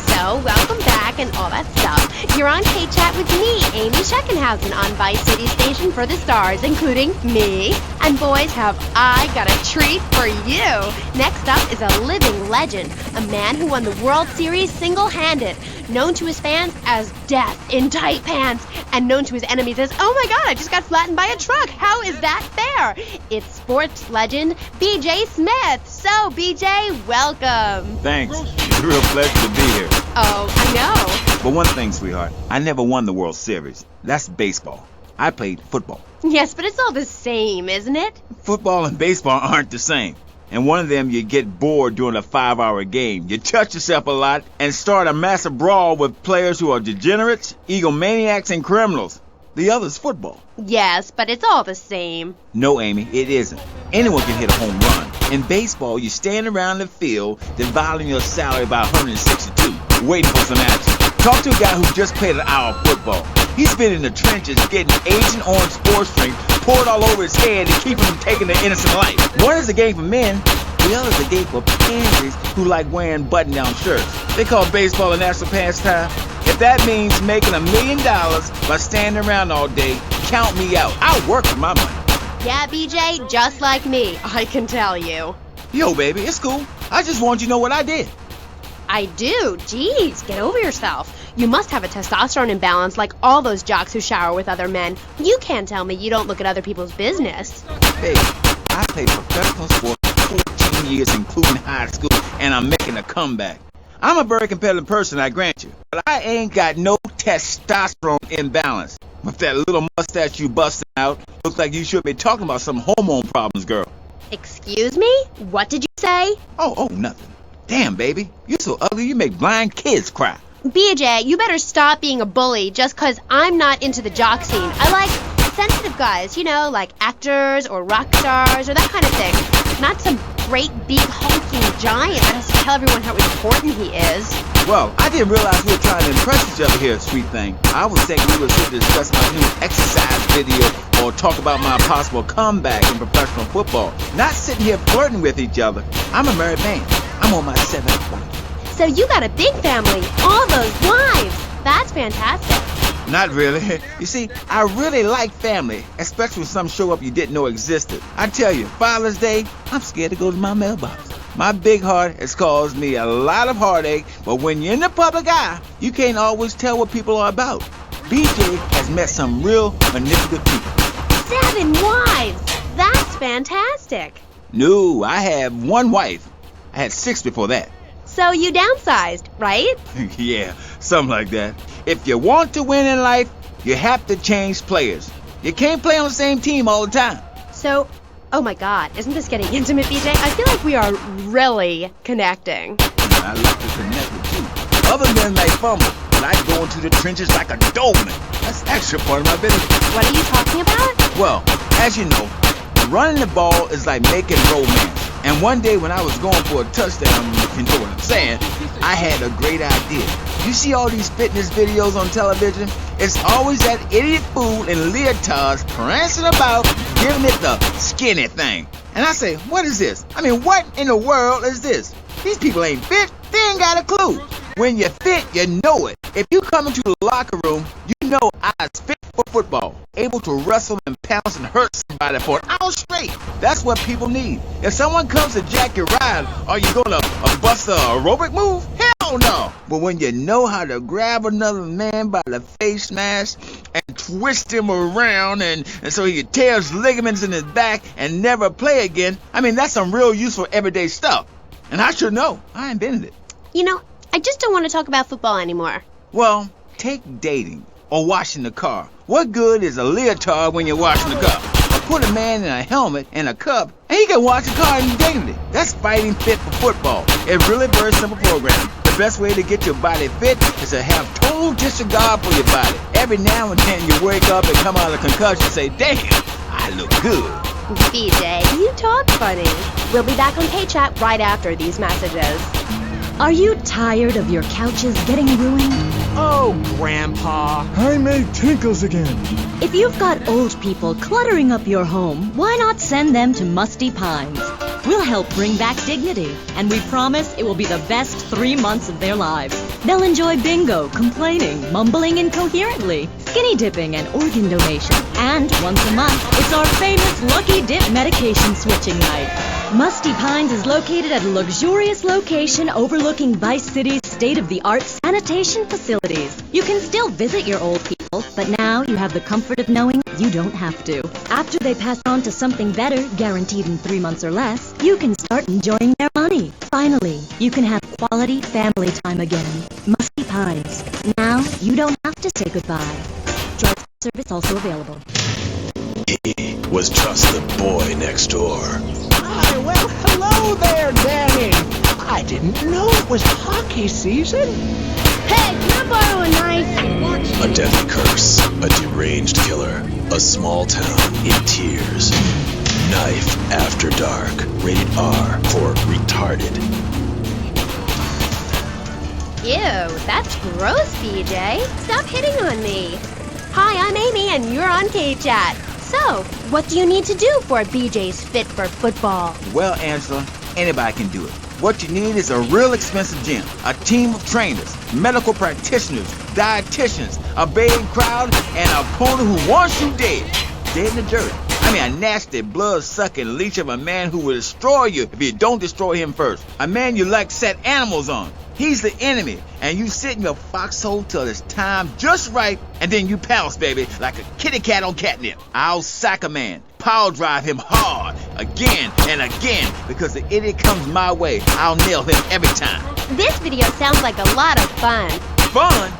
So, welcome back and all that stuff. You're on K-Chat with me, Amy Scheckenhausen, on Vice City Station for the stars, including me. And boys, have I got a treat for you. Next up is a living legend, a man who won the World Series single-handed, known to his fans as Death in Tight Pants, and known to his enemies as, oh my god, I just got flattened by a truck. How is that fair? It's sports legend BJ Smith. So, BJ, welcome. Thanks. It's a real pleasure to be here. Oh, I know. But one thing, sweetheart, I never won the World Series. That's baseball. I played football. Yes, but it's all the same, isn't it? Football and baseball aren't the same. And one of them, you get bored during a 5-hour game. You touch yourself a lot and start a massive brawl with players who are degenerates, egomaniacs, and criminals. The other's football. Yes, but it's all the same. No, Amy, it isn't. Anyone can hit a home run. In baseball, you stand around the field, dividing your salary by 162, waiting for some action. Talk to a guy who just played an hour of football. He's been in the trenches getting Agent Orange sports drink poured all over his head to keep him from taking an innocent life. One is a game for men, the other is a game for pansies who like wearing button-down shirts. They call baseball a national pastime. If that means making $1 million by standing around all day, count me out. I'll work for my money. Yeah, BJ, just like me, I can tell you. Yo, baby, it's cool. I just want you to know what I did. I do. Jeez, get over yourself. You must have a testosterone imbalance like all those jocks who shower with other men. You can't tell me you don't look at other people's business. Baby, I played professional sports for 14 years, including high school, and I'm making a comeback. I'm a very competitive person, I grant you, but I ain't got no testosterone imbalance. With that little mustache you busting out, looks like you should be talking about some hormone problems, girl. Excuse me? What did you say? Oh, nothing. Damn, baby, you're so ugly you make blind kids cry. BJ, you better stop being a bully just 'cause I'm not into the jock scene. I like sensitive guys, you know, like actors or rock stars or that kind of thing. Not some great big hulking giant that has to tell everyone how important he is. Well, I didn't realize we were trying to impress each other here, sweet thing. I was thinking we were here to discuss my new exercise video or talk about my possible comeback in professional football. Not sitting here flirting with each other. I'm a married man. I'm on my 7th wife. So you got a big family, all those wives. That's fantastic. Not really. You see, I really like family, especially when some show up you didn't know existed. I tell you, Father's Day, I'm scared to go to my mailbox. My big heart has caused me a lot of heartache, but when you're in the public eye, you can't always tell what people are about. BJ has met some real manipulative people. 7 wives. That's fantastic. No, I have 1 wife. I had 6 before that. So you downsized, right? Yeah, something like that. If you want to win in life, you have to change players. You can't play on the same team all the time. So, oh my God, isn't this getting intimate, BJ? I feel like we are really connecting. I like to connect with you. Other men may fumble, but I go into the trenches like a doorman. That's actually part of my business. What are you talking about? Well, as you know, running the ball is like making romance. And one day when I was going for a touchdown, you know what I'm saying, I had a great idea. You see all these fitness videos on television? It's always that idiot fool in leotards prancing about, giving it the skinny thing. And I say, what is this? I mean, what in the world is this? These people ain't fit. They ain't got a clue. When you're fit, you know it. If you come into the locker room, you know I was fit for football, able to wrestle and pounce and hurt somebody for an hour straight. That's what people need. If someone comes to jack your ride, are you gonna bust a aerobic move? Hell no. But when you know how to grab another man by the face mask and twist him around and so he tears ligaments in his back and never play again, I mean, that's some real useful everyday stuff. And I should know. I invented it. You know, I just don't want to talk about football anymore. Well, take dating or washing the car. What good is a leotard when you're washing the car? Put a man in a helmet and a cup, and he can wash the car indefinitely. That's fighting fit for football. It's really very simple program. The best way to get your body fit is to have total disregard for your body. Every now and then you wake up and come out of concussion and say, damn, I look good. BJ, you talk funny. We'll be back on K-Chat right after these messages. Are you tired of your couches getting ruined? Oh, Grandpa. I made tinkles again. If you've got old people cluttering up your home, why not send them to Musty Pines? We'll help bring back dignity, and we promise it will be the best 3 months of their lives. They'll enjoy bingo, complaining, mumbling incoherently, skinny dipping, and organ donation. And once a month, it's our famous Lucky Dip medication switching night. Musty Pines is located at a luxurious location overlooking Vice City's state-of-the-art sanitation facilities. You can still visit your old people, but now you have the comfort of knowing you don't have to. After they pass on to something better, guaranteed in 3 months or less, you can start enjoying their money. Finally, you can have quality family time again. Musty Pines. Now, you don't have to say goodbye. Drive service also available. He was just the boy next door. Hi, well, hello there, Danny. I didn't know it was hockey season. Hey, can I borrow a knife? A deadly curse, a deranged killer, a small town in tears. Knife After Dark. Rated R for retarded. Ew, that's gross, BJ. Stop hitting on me. Hi, I'm Amy, and you're on K-Chat. So, what do you need to do for BJ's fit for football? Well, Angela, anybody can do it. What you need is a real expensive gym, a team of trainers, medical practitioners, dietitians, a baying crowd, and an opponent who wants you dead. Dead in the dirt. I mean, a nasty, blood-sucking leech of a man who will destroy you if you don't destroy him first. A man you like set animals on. He's the enemy, and you sit in your foxhole till it's time just right, and then you pounce, baby, like a kitty cat on catnip. I'll sack a man, power drive him hard, again and again, because the idiot comes my way. I'll nail him every time. This video sounds like a lot of fun. Fun?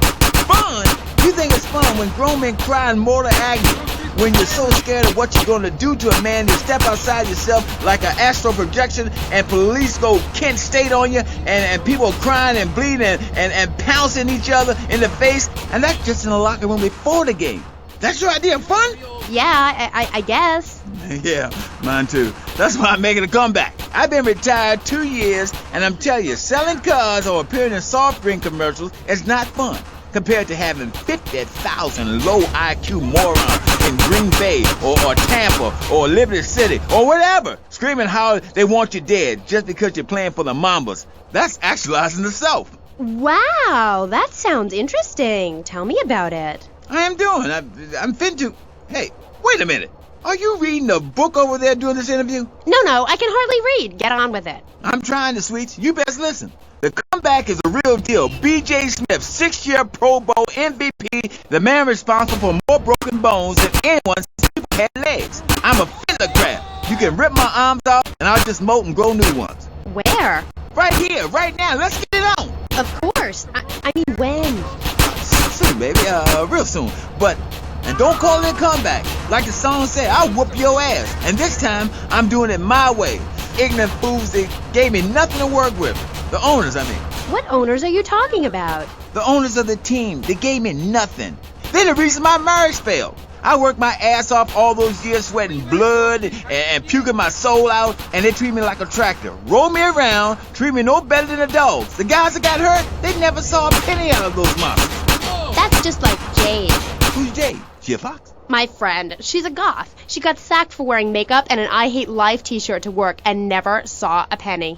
Fun? You think it's fun when grown men cry in mortal agony? When you're so scared of what you're going to do to a man, you step outside yourself like an astral projection, and police go Kent State on you, and people crying and bleeding and pouncing each other in the face, and that's just in the locker room before the game. That's your idea of fun? Yeah, I guess. Yeah, mine too. That's why I'm making a comeback. I've been retired 2 years, and I'm telling you, selling cars or appearing in soft drink commercials is not fun compared to having 50,000 low IQ morons in Green Bay or Tampa or Liberty City or whatever, screaming how they want you dead just because you're playing for the Mambas. That's actualizing the South. Wow, that sounds interesting. Tell me about it. I am doing. I'm fin to... Hey, wait a minute. Are you reading a book over there during this interview? No, I can hardly read. Get on with it. I'm trying to, sweets. You best listen. The comeback is a real deal. B.J. Smith, 6-year Pro Bowl MVP, the man responsible for more broken bones than anyone since people had legs. I'm a fender crab. You can rip my arms off, and I'll just molt and grow new ones. Where? Right here, right now. Let's get it on. Of course. I mean, when? Soon, baby. Real soon. And don't call it a comeback. Like the song said, I'll whoop your ass. And this time, I'm doing it my way. Ignorant fools that gave me nothing to work with. The owners, I mean. What owners are you talking about? The owners of the team. They gave me nothing. They're the reason my marriage failed. I worked my ass off all those years sweating blood and puking my soul out, and they treat me like a tractor. Roll me around, treat me no better than the dogs. The guys that got hurt, they never saw a penny out of those monsters. That's just like Jade. Who's Jade? She a fox? My friend. She's a goth. She got sacked for wearing makeup and an I Hate Life t-shirt to work and never saw a penny.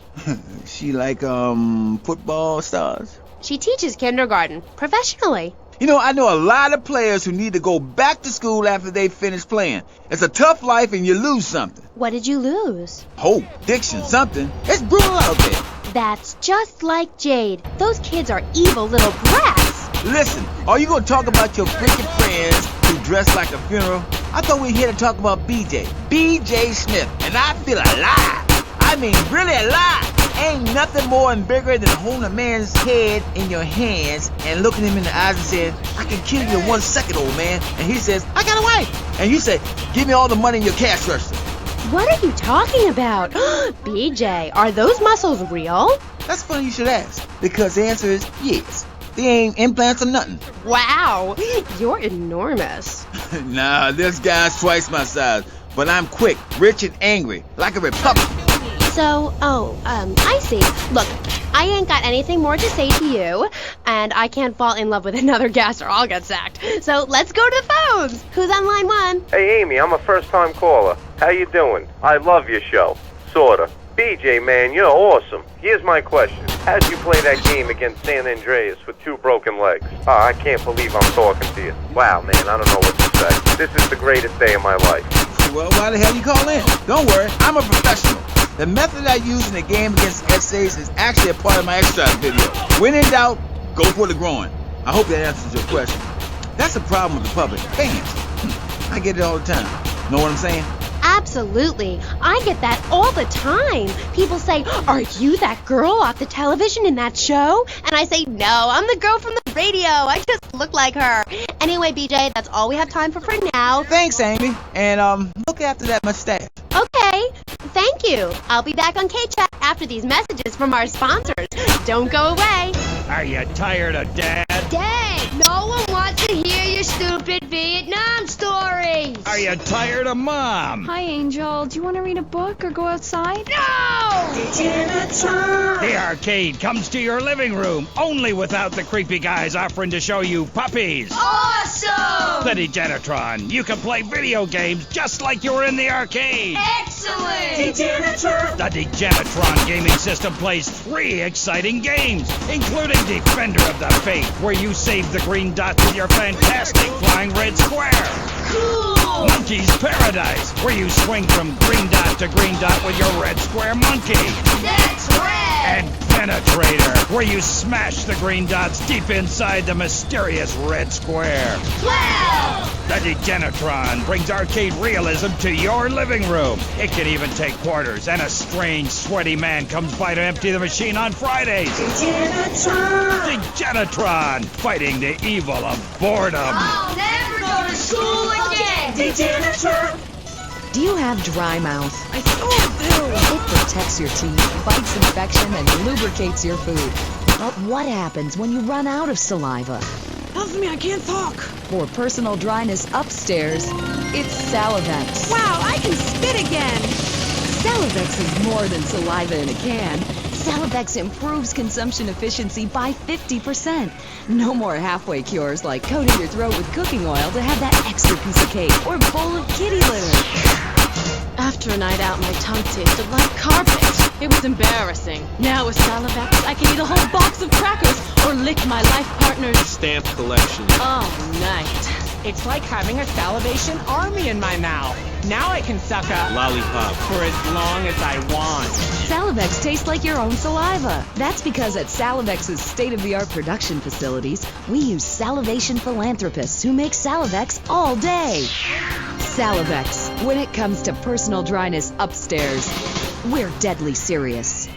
She like, football stars? She teaches kindergarten. Professionally. You know, I know a lot of players who need to go back to school after they finish playing. It's a tough life and you lose something. What did you lose? Hope, diction, something. It's brutal out there. That's just like Jade. Those kids are evil little brats. Listen, are you going to talk about your freaking friends who dress like a funeral? I thought we were here to talk about BJ Smith, and I feel alive. I mean, really alive. Ain't nothing more and bigger than holding a man's head in your hands and looking him in the eyes and saying, I can kill you in 1 second, old man. And he says, I got a wife. And you say, give me all the money in your cash register. What are you talking about? BJ, are those muscles real? That's funny you should ask, because the answer is yes. They ain't implants or nothing. Wow, you're enormous. Nah, this guy's twice my size, but I'm quick, rich, and angry, like a Republican. So, I see. Look, I ain't got anything more to say to you, and I can't fall in love with another guest or I'll get sacked. So let's go to the phones. Who's on line 1? Hey, Amy, I'm a first-time caller. How you doing? I love your show. Sorta. BJ, man, you're awesome. Here's my question. How'd you play that game against San Andreas with 2 broken legs? Oh, I can't believe I'm talking to you. Wow, man, I don't know what to say. This is the greatest day of my life. Well, why the hell you call in? Don't worry, I'm a professional. The method I use in the game against essays is actually a part of my exercise video. When in doubt, go for the groin. I hope that answers your question. That's the problem with the public. Fans. I get it all the time. Know what I'm saying? Absolutely. I get that all the time. People say, are you that girl off the television in that show? And I say, no, I'm the girl from the radio. I just look like her. Anyway, BJ, that's all we have time for now. Thanks, Amy. And look after that mustache. Okay. Thank you. I'll be back on K-Chat after these messages from our sponsors. Don't go away. Are you tired of Dad? Dad, no one wants to hear your stupid Vietnam stories. Are you tired of Mom? Hi, Angel. Do you want to read a book or go outside? No! The arcade comes to your living room, only without the creepy guys offering to show you puppies. Awesome! The Degenitron. You can play video games just like you were in the arcade. Excellent! The Degenitron gaming system plays 3 exciting games, including Defender of the Faith, where you save the green dots with your fantastic flying red square. Cool! Monkey's Paradise, where you swing from green dot to green dot with your red square monkey. That's red! And Penetrator, where you smash the green dots deep inside the mysterious red square. 12! The Degenitron brings arcade realism to your living room. It can even take quarters, and a strange, sweaty man comes by to empty the machine on Fridays. Degenitron, fighting the evil of boredom. I'll never go to school again! Do you have dry mouth? I sure do! It protects your teeth, fights infection, and lubricates your food. But what happens when you run out of saliva? Help me, I can't talk. For personal dryness upstairs, it's Salivex. Wow, I can spit again. Salivex is more than saliva in a can. Salivex improves consumption efficiency by 50%. No more halfway cures like coating your throat with cooking oil to have that extra piece of cake or bowl of kitty litter. After a night out, my tongue tasted like carpet. It was embarrassing. Now with Salivex, I can eat a whole box of crackers or lick my life partner's stamp collection. all night. It's like having a salivation army in my mouth. Now I can suck a lollipop for as long as I want. Salivex tastes like your own saliva. That's because at Salivex's state-of-the-art production facilities, we use salivation philanthropists who make Salivex all day. Salivex, when it comes to personal dryness upstairs, we're deadly serious.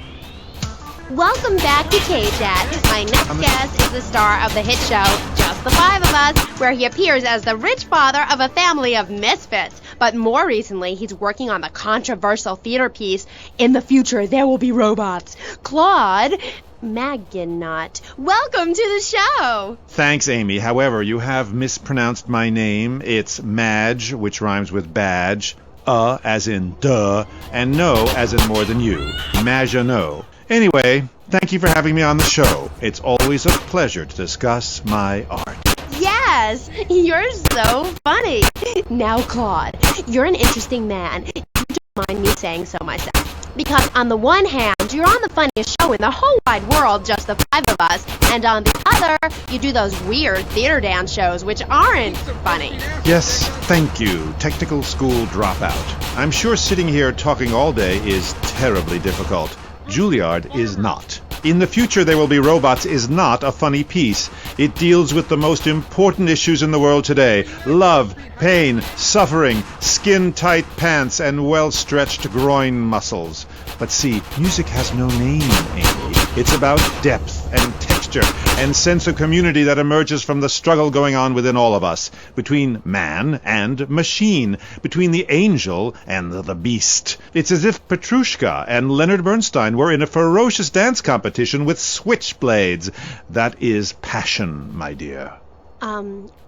Welcome back to K-Chat. My next guest is the star of the hit show, Just the Five of Us, where he appears as the rich father of a family of misfits. But more recently, he's working on the controversial theater piece, In the Future, There Will Be Robots. Claude Maginot, welcome to the show. Thanks, Amy. However, you have mispronounced my name. It's Madge, which rhymes with badge, as in duh, and no as in more than you. Maginot. Anyway, thank you for having me on the show. It's always a pleasure to discuss my art. Yes, you're so funny. Now, Claude, you're an interesting man. You don't mind me saying so myself. Because on the one hand, you're on the funniest show in the whole wide world, Just the Five of Us, and on the other, you do those weird theater dance shows which aren't funny. Yes, thank you, technical school dropout. I'm sure sitting here talking all day is terribly difficult. Juilliard is not. In the Future There Will Be Robots is not a funny piece. It deals with the most important issues in the world today. Love, pain, suffering, skin-tight pants, and well-stretched groin muscles. But see, music has no name, Amy. It's about depth and texture and sense of community that emerges from the struggle going on within all of us, between man and machine, between the angel and the beast. It's as if Petrushka and Leonard Bernstein were in a ferocious dance competition with switchblades. That is passion, my dear.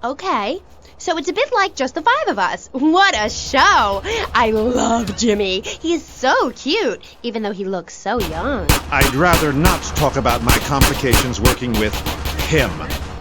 Okay. So it's a bit like Just the Five of Us. What a show! I love Jimmy. He's so cute, even though he looks so young. I'd rather not talk about my complications working with him.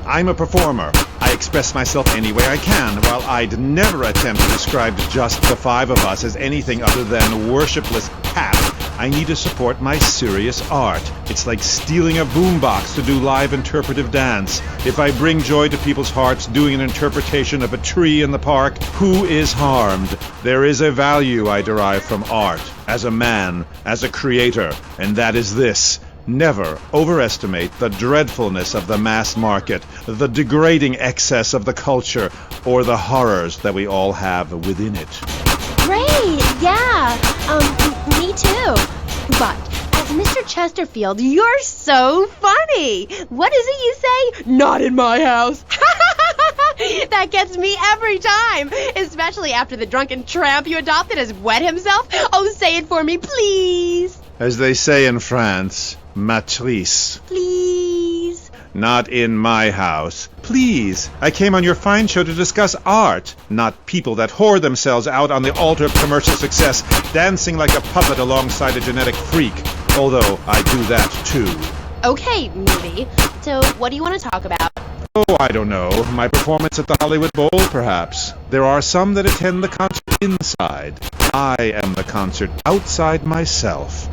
I'm a performer. I express myself any way I can, while I'd never attempt to describe Just the Five of Us as anything other than worshipless pap. I need to support my serious art. It's like stealing a boombox to do live interpretive dance. If I bring joy to people's hearts doing an interpretation of a tree in the park, who is harmed? There is a value I derive from art, as a man, as a creator, and that is this. Never overestimate the dreadfulness of the mass market, the degrading excess of the culture, or the horrors that we all have within it. Great, yeah. Me too. But as Mr. Chesterfield, you're so funny. What is it you say? Not in my house. That gets me every time, especially after the drunken tramp you adopted has wet himself. Oh, say it for me, please. As they say in France, matrice. Please. Not in my house. Please, I came on your fine show to discuss art, not people that whore themselves out on the altar of commercial success, dancing like a puppet alongside a genetic freak, although I do that too. Okay, movie. So, what do you want to talk about? Oh, I don't know. My performance at the Hollywood Bowl, perhaps. There are some that attend the concert inside. I am the concert outside myself.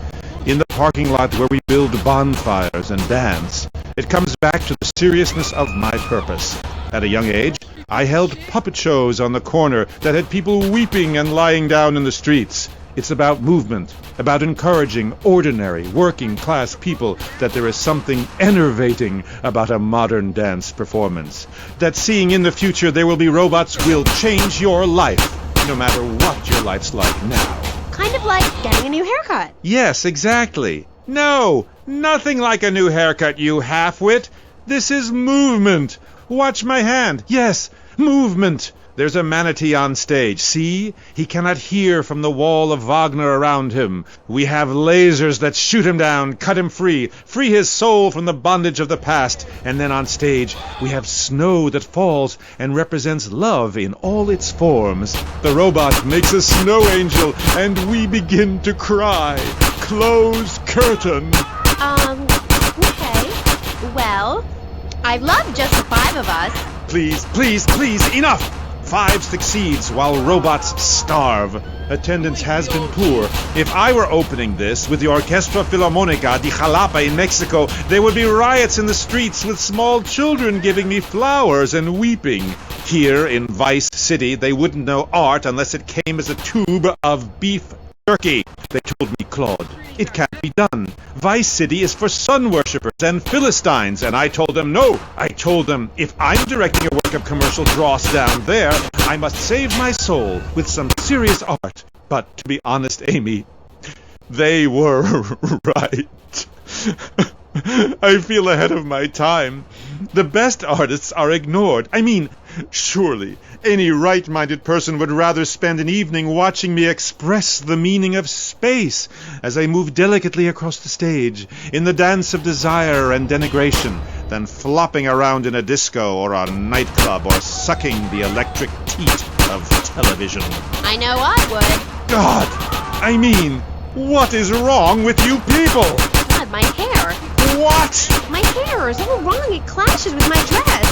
In the parking lot where we build bonfires and dance. It comes back to the seriousness of my purpose. At a young age, I held puppet shows on the corner that had people weeping and lying down in the streets. It's about movement, about encouraging ordinary, working-class people that there is something enervating about a modern dance performance. That seeing in the future there will be robots will change your life, no matter what your life's like now. Kind of like getting a new haircut. Yes, exactly. No, nothing like a new haircut, you half-wit. This is movement. Watch my hand. Yes, movement. There's a manatee on stage. See? He cannot hear from the wall of Wagner around him. We have lasers that shoot him down, cut him free his soul from the bondage of the past. And then on stage, we have snow that falls and represents love in all its forms. The robot makes a snow angel, and we begin to cry. Close curtain. Okay. Well, I'd love just the 5 of us. Please, please, please, enough! 5 succeeds while robots starve. Attendance has been poor. If I were opening this with the Orquestra Filarmónica de Jalapa in Mexico, there would be riots in the streets with small children giving me flowers and weeping. Here in Vice City, they wouldn't know art unless it came as a tube of beef jerky. They told me, Claude, it can't be done. Vice City is for sun worshippers and Philistines, and I told them no. I told them if I'm directing a work of commercial dross down there, I must save my soul with some serious art. But to be honest, Amy, they were right. I feel ahead of my time. The best artists are ignored. I mean, surely any right-minded person would rather spend an evening watching me express the meaning of space as I move delicately across the stage in the dance of desire and denigration than flopping around in a disco or a nightclub or sucking the electric teat of television. I know I would. God! I mean, what is wrong with you people? God, my hair. What? My hair is all wrong. It clashes with my dress.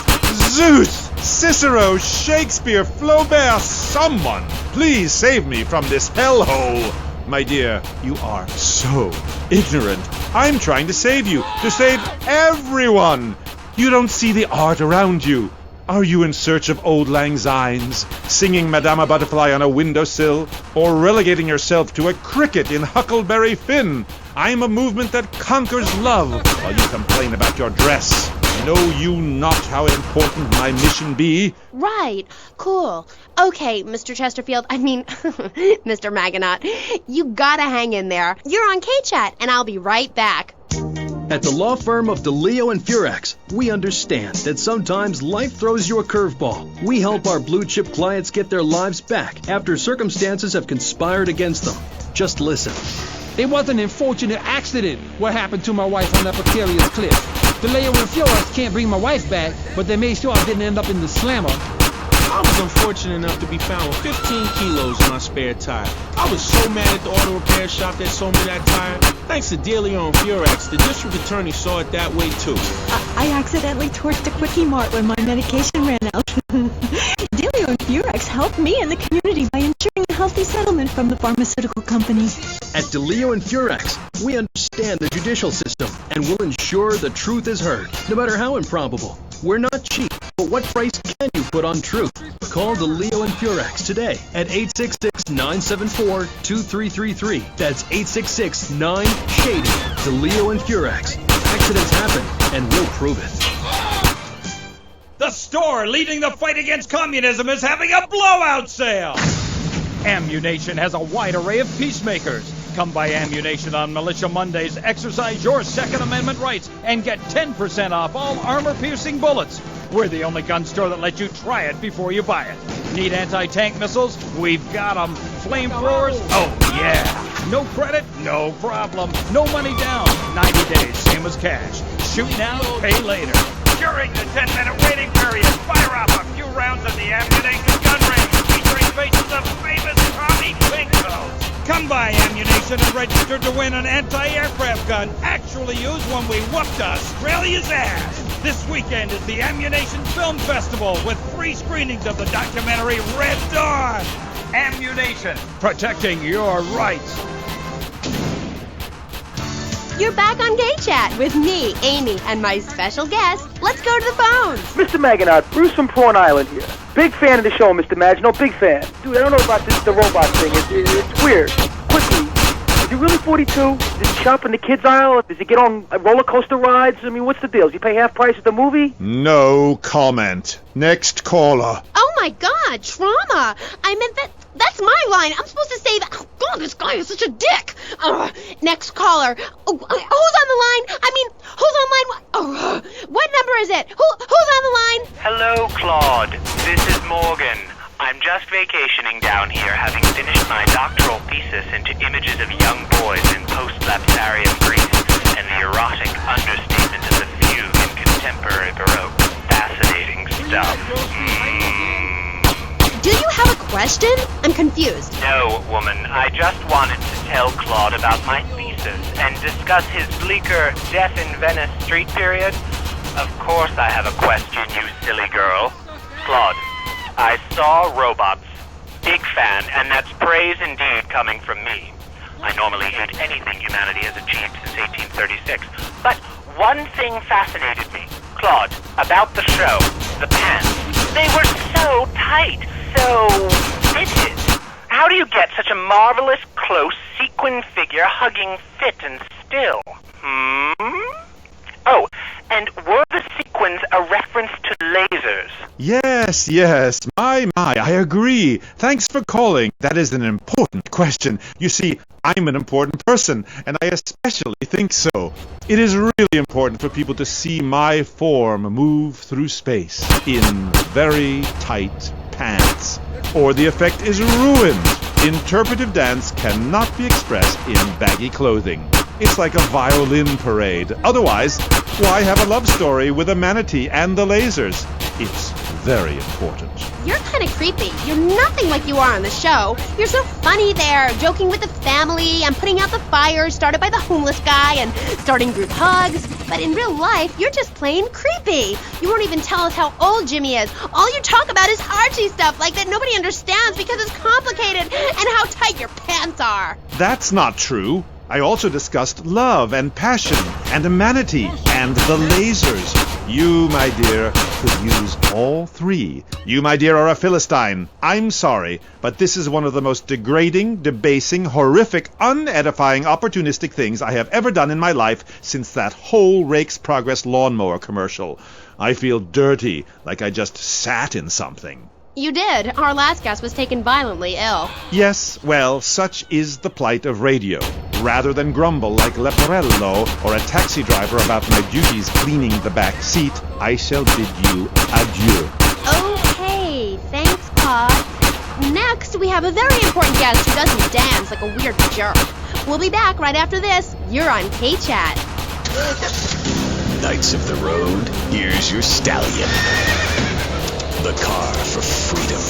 Zeus! Cicero! Shakespeare! Flaubert! Someone! Please save me from this hellhole! My dear, you are so ignorant. I'm trying to save you. To save everyone! You don't see the art around you. Are you in search of Auld Lang Synes, singing Madama Butterfly on a windowsill, or relegating yourself to a cricket in Huckleberry Finn? I'm a movement that conquers love, while you complain about your dress. Know you not how important my mission be? Right. Cool. Okay, Mr. Chesterfield. I mean, Mr. Magonaut. You gotta hang in there. You're on K-Chat, and I'll be right back. At the law firm of DeLeo and Furex, we understand that sometimes life throws you a curveball. We help our blue-chip clients get their lives back after circumstances have conspired against them. Just listen. It was an unfortunate accident what happened to my wife on that precarious cliff. DeLeo and Furex can't bring my wife back, but they made sure I didn't end up in the slammer. I was unfortunate enough to be found with 15 kilos in my spare tire. I was so mad at the auto repair shop that sold me that tire. Thanks to DeLeo and Furex, the district attorney saw it that way too. I accidentally torched a Quickie Mart when my medication ran out. DeLeo and Furex helped me and the community by ensuring a healthy settlement from the pharmaceutical company. At DeLeo and Furex, we understand the judicial system and will ensure the truth is heard, no matter how improbable. We're not cheap, but what price can you put on truth? Call DeLeo and Furex today at 866-974-2333. That's 866-9-SHADY. DeLeo and Furex. Accidents happen, and we'll prove it. The store leading the fight against communism is having a blowout sale! Ammunition has a wide array of peacemakers. Come by Ammunition on Militia Mondays, exercise your Second Amendment rights, and get 10% off all armor-piercing bullets. We're the only gun store that lets you try it before you buy it. Need anti-tank missiles? We've got them. Flamethrowers? Oh, yeah. No credit? No problem. No money down. 90 days, same as cash. Shoot now, pay later. During the 10-minute waiting period, fire up a few rounds of the ammunition gun range featuring faces of famous Tommy Pinkos. Come by Ammunition and register to win an anti-aircraft gun actually used when we whooped Australia's ass. This weekend is the Ammunition Film Festival with free screenings of the documentary Red Dawn. Ammunition, protecting your rights. You're back on Gay Chat with me, Amy, and my special guest. Let's go to the phones. Mr. Maginot, Bruce from Prawn Island here. Big fan of the show, Mr. Maginot, big fan. Dude, I don't know about the robot thing. It's weird. Quickly, is he really 42? Does he shop in the kids aisle? Does he get on roller coaster rides? I mean, what's the deal? Does he pay half price at the movie? No comment. Next caller. Oh my God, trauma. I meant that's my line. I'm supposed to say that. Oh God, this guy is such a dick. Next caller. Oh, who's on the line? I mean, who's online? What number is it? Who's on the line? Hello, Claude. This is Morgan. I'm just vacationing down here, having finished my doctoral thesis into images of young boys in post-lapsarian Greece and the erotic understatement of the fugue in contemporary Baroque. Fascinating stuff. Do you have a question? I'm confused. No, woman. I just wanted to tell Claude about my thesis and discuss his bleaker Death in Venice street period. Of course I have a question, you silly girl. Claude, I saw Robots. Big fan, and that's praise indeed coming from me. I normally hate anything humanity has achieved since 1836. But one thing fascinated me. Claude, about the show, the pants. They were so tight, so fitted. How do you get such a marvelous, close, sequin figure hugging fit and still? Oh, and were the sequins a reference to lasers? Yes. My, I agree. Thanks for calling. That is an important question. You see, I'm an important person, and I especially think so. It is really important for people to see my form move through space in very tight pants, or the effect is ruined. Interpretive dance cannot be expressed in baggy clothing. It's like a violin parade. Otherwise, why have a love story with a manatee and the lasers? It's very important. You're kind of creepy. You're nothing like you are on the show. You're so funny there, joking with the family and putting out the fires started by the homeless guy and starting group hugs. But in real life, you're just plain creepy. You won't even tell us how old Jimmy is. All you talk about is Archie stuff like that nobody understands because it's complicated and how tight your pants are. That's not true. I also discussed love and passion and a manatee and the lasers. You, my dear, could use all three. You, my dear, are a Philistine. I'm sorry, but this is one of the most degrading, debasing, horrific, unedifying, opportunistic things I have ever done in my life since that whole Rake's Progress lawnmower commercial. I feel dirty, like I just sat in something. You did. Our last guest was taken violently ill. Yes, well, such is the plight of radio. Rather than grumble like Leporello or a taxi driver about my duties cleaning the back seat, I shall bid you adieu. Okay, thanks, Claude. Next, we have a very important guest who doesn't dance like a weird jerk. We'll be back right after this. You're on K-Chat. Knights of the Road, here's your stallion. The car for freedom.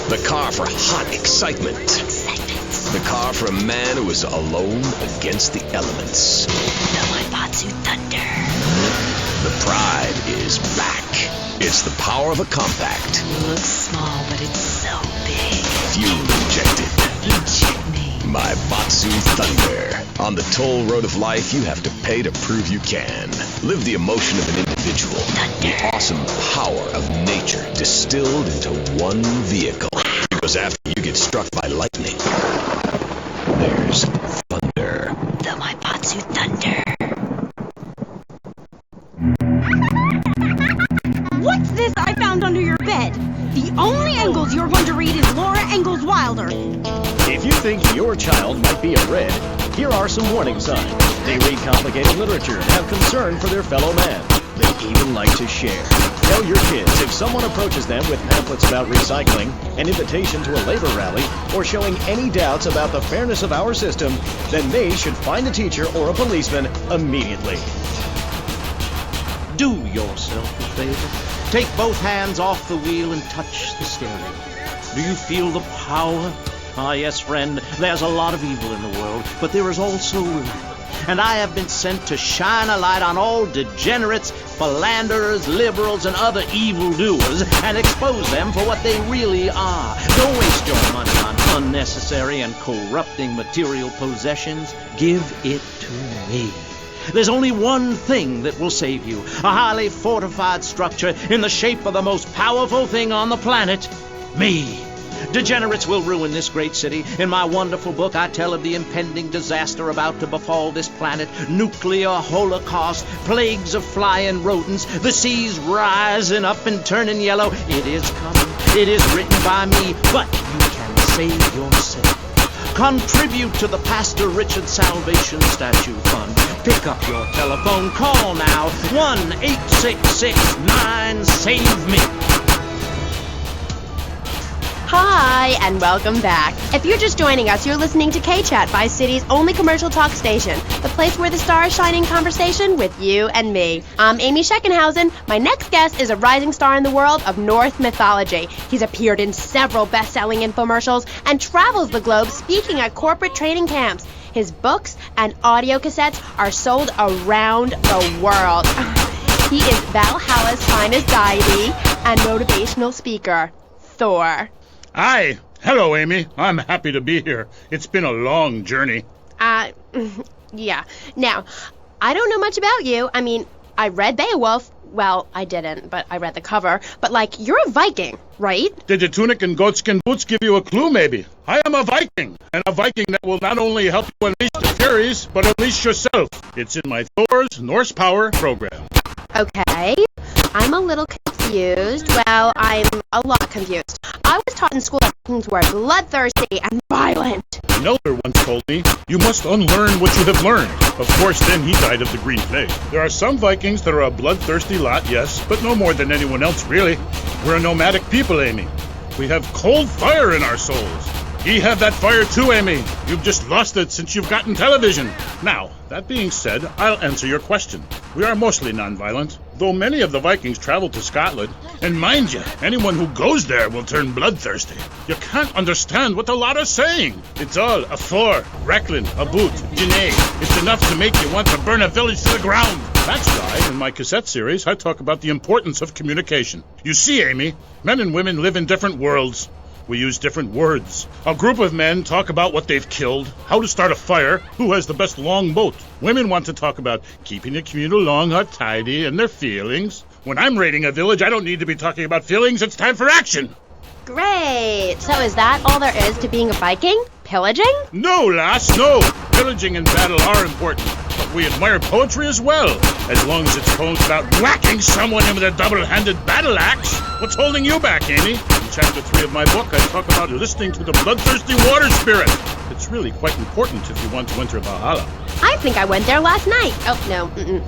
The car for hot excitement. The car for a man who is alone against the elements. The Waibatsu Thunder. The pride is back. It's the power of a compact. Looks small, but it's so big. Fuel injected. Inject me. My Batsu Thunder. On the toll road of life, you have to pay to prove you can. Live the emotion of an individual. The awesome power of nature distilled into one vehicle. Because after you get struck by lightning, there's thunder. The Waibatsu Thunder. What's this I found under your bed? The only Engels you're going to read is Laura Ingalls Wilder. If you think your child might be a red, here are some warning signs. They read complicated literature and have concern for their fellow man. They even like to share. Tell your kids if someone approaches them with pamphlets about recycling, an invitation to a labor rally, or showing any doubts about the fairness of our system, then they should find a teacher or a policeman immediately. Do yourself a favor. Take both hands off the wheel and touch the steering. Do you feel the power? Ah, yes, friend, there's a lot of evil in the world, but there is also good. And I have been sent to shine a light on all degenerates, philanderers, liberals, and other evildoers, and expose them for what they really are. Don't waste your money on unnecessary and corrupting material possessions. Give it to me. There's only one thing that will save you, a highly fortified structure in the shape of the most powerful thing on the planet, me. Degenerates will ruin this great city. In my wonderful book, I tell of the impending disaster about to befall this planet. Nuclear holocaust, plagues of flying rodents, the seas rising up and turning yellow. It is coming. It is written by me, but you can save yourself. Contribute to the Pastor Richard Salvation Statue Fund. Pick up your telephone. Call now. 1-866-9-SAVE-ME. Hi, and welcome back. If you're just joining us, you're listening to K-Chat, Vice City's only commercial talk station, the place where the stars shine in conversation with you and me. I'm Amy Scheckenhausen. My next guest is a rising star in the world of Norse mythology. He's appeared in several best-selling infomercials and travels the globe speaking at corporate training camps. His books and audio cassettes are sold around the world. He is Valhalla's finest deity and motivational speaker, Thor. Hi. Hello, Amy. I'm happy to be here. It's been a long journey. Yeah. Now, I don't know much about you. I mean, I read Beowulf. Well, I didn't, but I read the cover. But, you're a Viking, right? Did the tunic and goatskin boots give you a clue, maybe? I am a Viking, and a Viking that will not only help you unleash the fairies, but unleash yourself. It's in my Thor's Norse Power program. Okay. I'm a little confused. Well, I'm a lot confused. I was taught in school that Vikings were bloodthirsty and violent. An elder once told me, you must unlearn what you have learned. Of course, then he died of the green plague. There are some Vikings that are a bloodthirsty lot, yes, but no more than anyone else, really. We're a nomadic people, Amy. We have cold fire in our souls. Ye have that fire too, Amy. You've just lost it since you've gotten television. Now, that being said, I'll answer your question. We are mostly non-violent, though many of the Vikings traveled to Scotland. And mind you, anyone who goes there will turn bloodthirsty. You can't understand what the lot are saying. It's all a for, Recklin, a boot, Janae. It's enough to make you want to burn a village to the ground. That's why, in my cassette series, I talk about the importance of communication. You see, Amy, men and women live in different worlds. We use different words. A group of men talk about what they've killed, how to start a fire, who has the best longboat. Women want to talk about keeping the communal long hut tidy and their feelings. When I'm raiding a village, I don't need to be talking about feelings. It's time for action. Great. So is that all there is to being a Viking? Pillaging? No, lass, no. Pillaging and battle are important, but we admire poetry as well, as long as it's poems about whacking someone with a double-handed battle axe. What's holding you back, Amy? In Chapter 3 of my book, I talk about listening to the bloodthirsty water spirit. It's really quite important if you want to enter Valhalla. I think I went there last night. Oh, no,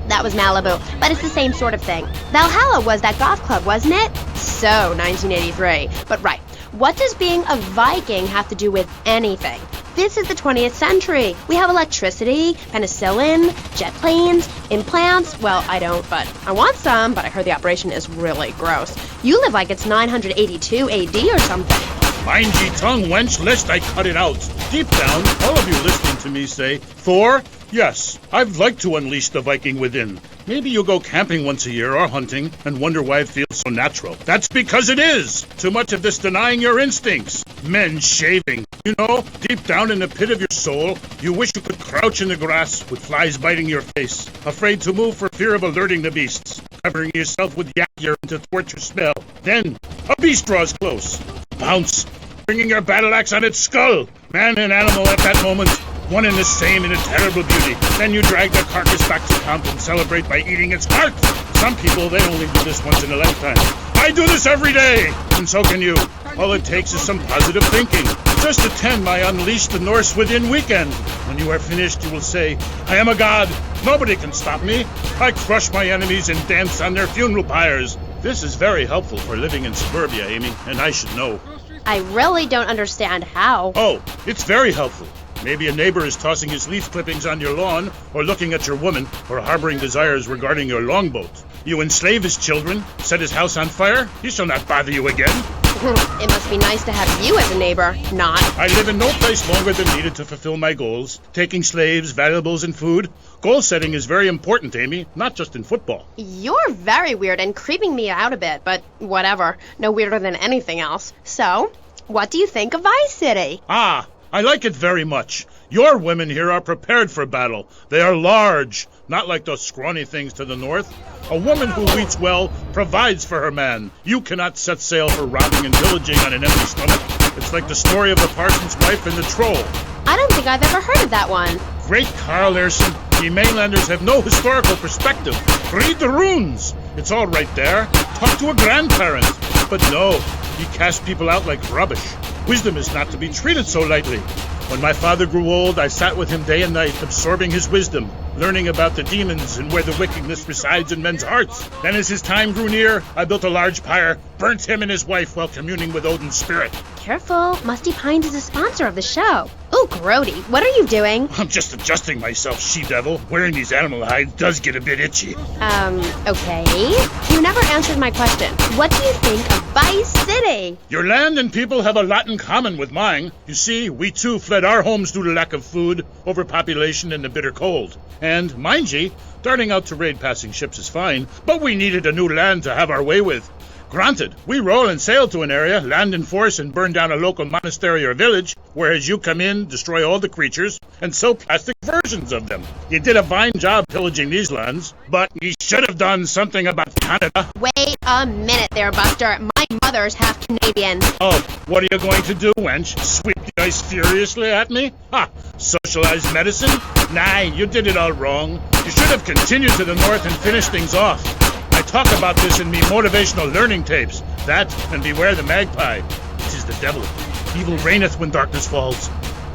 that was Malibu. But it's the same sort of thing. Valhalla was that golf club, wasn't it? So, 1983. But right, what does being a Viking have to do with anything? This is the 20th century. We have electricity, penicillin, jet planes, implants. Well, I don't, but I want some, but I heard the operation is really gross. You live like it's 982 AD or something. Mind ye tongue, wench, lest I cut it out. Deep down, all of you listening to me say, Thor, yes, I'd like to unleash the Viking within. Maybe you go camping once a year or hunting and wonder why it feels so natural. That's because it is. Too much of this denying your instincts. Men shaving. You know, deep down in the pit of your soul, you wish you could crouch in the grass with flies biting your face, afraid to move for fear of alerting the beasts, covering yourself with yak urine to thwart your smell. Then, a beast draws close. Pounce, bringing your battle axe on its skull. Man and animal at that moment, one and the same in a terrible beauty. Then you drag the carcass back to camp and celebrate by eating its heart. Some people, they only do this once in a lifetime. I do this every day, and so can you. All it takes is some positive thinking. Just attend my Unleash the Norse Within weekend. When you are finished, you will say, I am a god. Nobody can stop me. I crush my enemies and dance on their funeral pyres. This is very helpful for living in suburbia, Amy, and I should know. I really don't understand how. Oh, it's very helpful. Maybe a neighbor is tossing his leaf clippings on your lawn, or looking at your woman, or harboring desires regarding your longboat. You enslave his children, set his house on fire. He shall not bother you again. It must be nice to have you as a neighbor. Not. I live in no place longer than needed to fulfill my goals. Taking slaves, valuables, and food. Goal setting is very important, Amy, not just in football. You're very weird and creeping me out a bit, but whatever. No weirder than anything else. So, what do you think of Vice City? Ah, I like it very much. Your women here are prepared for battle. They are large, not like those scrawny things to the north. A woman who eats well provides for her man. You cannot set sail for robbing and pillaging on an empty stomach. It's like the story of the parson's wife and the troll. I don't think I've ever heard of that one. Great Carl Erson, we mainlanders have no historical perspective. Read the runes. It's all right there. Talk to a grandparent. But no, he cast people out like rubbish. Wisdom is not to be treated so lightly. When my father grew old, I sat with him day and night, absorbing his wisdom, learning about the demons and where the wickedness resides in men's hearts. Then as his time grew near, I built a large pyre, burnt him and his wife while communing with Odin's spirit. Careful, Musty Pines is a sponsor of the show. Ooh, Grody, what are you doing? I'm just adjusting myself, she-devil. Wearing these animal hides does get a bit itchy. Okay. You never answered my question. What do you think of Vice City? Your land and people have a lot in common with mine. You see, we too fled our homes due to lack of food, overpopulation, and the bitter cold. And, mind ye, darting out to raid passing ships is fine, but we needed a new land to have our way with. Granted, we roll and sail to an area, land in force, and burn down a local monastery or village, whereas you come in, destroy all the creatures, and sell plastic versions of them. You did a fine job pillaging these lands, but you should have done something about Canada. Wait a minute there, Buster. My mother's half Canadian. Oh, what are you going to do, wench? Sweep the ice furiously at me? Ha! Socialized medicine? Nah, you did it all wrong. You should have continued to the north and finished things off. I talk about this in me motivational learning tapes. That, and beware the magpie. It is the devil. Evil reigneth when darkness falls.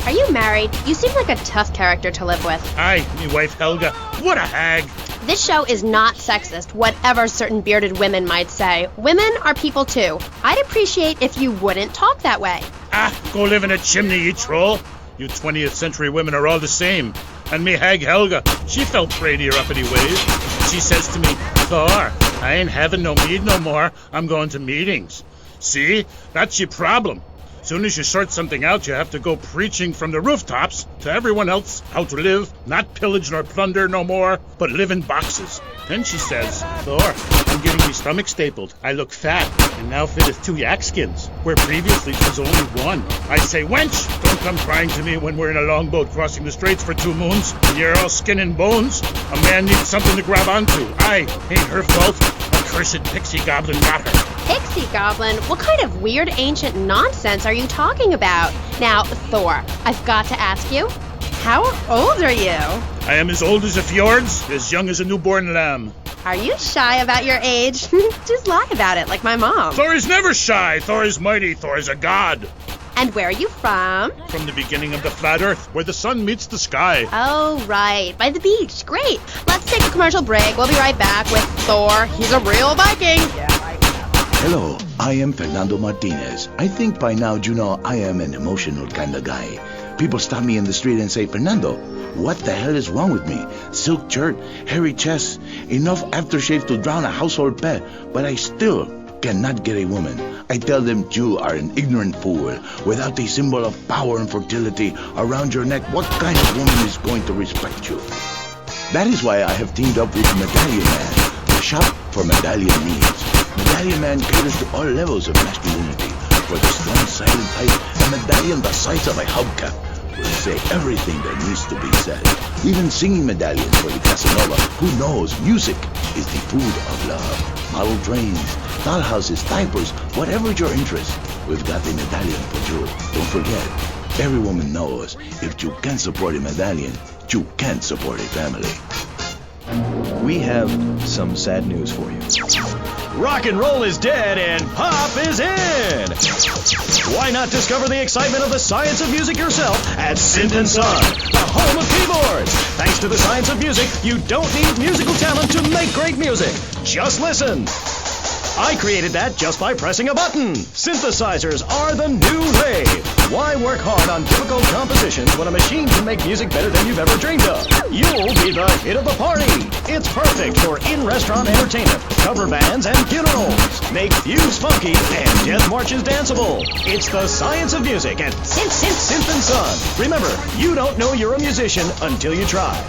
Are you married? You seem like a tough character to live with. Aye, me wife Helga. What a hag. This show is not sexist, whatever certain bearded women might say. Women are people too. I'd appreciate if you wouldn't talk that way. Ah, go live in a chimney, you troll. You 20th century women are all the same. And me hag Helga, she felt prey to your uppity ways. She says to me, Thor, I ain't having no mead no more. I'm going to meetings. See? That's your problem. Soon as you sort something out, you have to go preaching from the rooftops to everyone else how to live, not pillage nor plunder no more, but live in boxes. Then she says, Thor, I'm getting me stomach stapled. I look fat, and now fitteth 2 yak skins, where previously 'twas only 1. I say, wench, don't come crying to me when we're in a longboat crossing the straits for 2 moons, and you're all skin and bones. A man needs something to grab onto. Aye, ain't her fault. A cursed pixie goblin got her. Pixie goblin? What kind of weird ancient nonsense are you talking about? Now, Thor, I've got to ask you, how old are you? I am as old as the fjords, as young as a newborn lamb. Are you shy about your age? Just lie about it, like my mom. Thor is never shy. Thor is mighty. Thor is a god. And where are you from? From the beginning of the flat earth, where the sun meets the sky. Oh, right. By the beach. Great. Let's take a commercial break. We'll be right back with Thor. He's a real Viking. Hello, I am Fernando Martinez. I think by now you know I am an emotional kind of guy. People stop me in the street and say, Fernando, what the hell is wrong with me? Silk shirt, hairy chest, enough aftershave to drown a household pet, but I still cannot get a woman. I tell them you are an ignorant fool. Without a symbol of power and fertility around your neck, what kind of woman is going to respect you? That is why I have teamed up with Medallion Man, the shop for medallion needs. Medallion Man caters to all levels of masculinity. For the strong, silent type, a medallion the size of a hubcap will say everything that needs to be said. Even singing medallions for the Casanova, who knows music is the food of love. Model trains, dollhouses, diapers, whatever your interest, we've got a medallion for you. Don't forget, every woman knows if you can't support a medallion, you can't support a family. We have some sad news for you. Rock and roll is dead and pop is in! Why not discover the excitement of the science of music yourself at Synth & Son, the home of keyboards? Thanks to the science of music, you don't need musical talent to make great music. Just listen. I created that just by pressing a button. Synthesizers are the new wave. Why work hard on difficult compositions when a machine can make music better than you've ever dreamed of? You'll be the hit of the party. It's perfect for in-restaurant entertainment, cover bands, and funerals. Make fuse funky and death marches danceable. It's the science of music at Synth and Son. Remember, you don't know you're a musician until you try.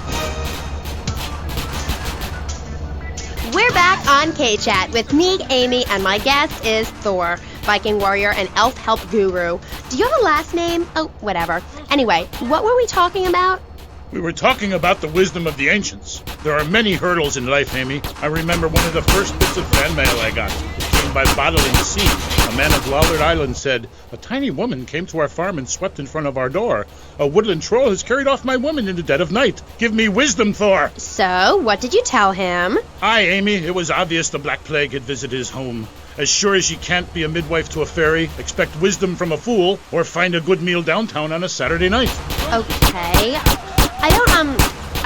We're back on K-Chat with me, Amy, and my guest is Thor, Viking warrior and elf help guru. Do you have a last name? Oh, whatever. Anyway, what were we talking about? We were talking about the wisdom of the ancients. There are many hurdles in life, Amy. I remember one of the first bits of fan mail I got. It came by bottling the sea. A man of Lollard Island said, "A tiny woman came to our farm and swept in front of our door. A woodland troll has carried off my woman in the dead of night. Give me wisdom, Thor." So, what did you tell him? Aye, Amy, it was obvious the Black Plague had visited his home. As sure as you can't be a midwife to a fairy, expect wisdom from a fool, or find a good meal downtown on a Saturday night. Okay.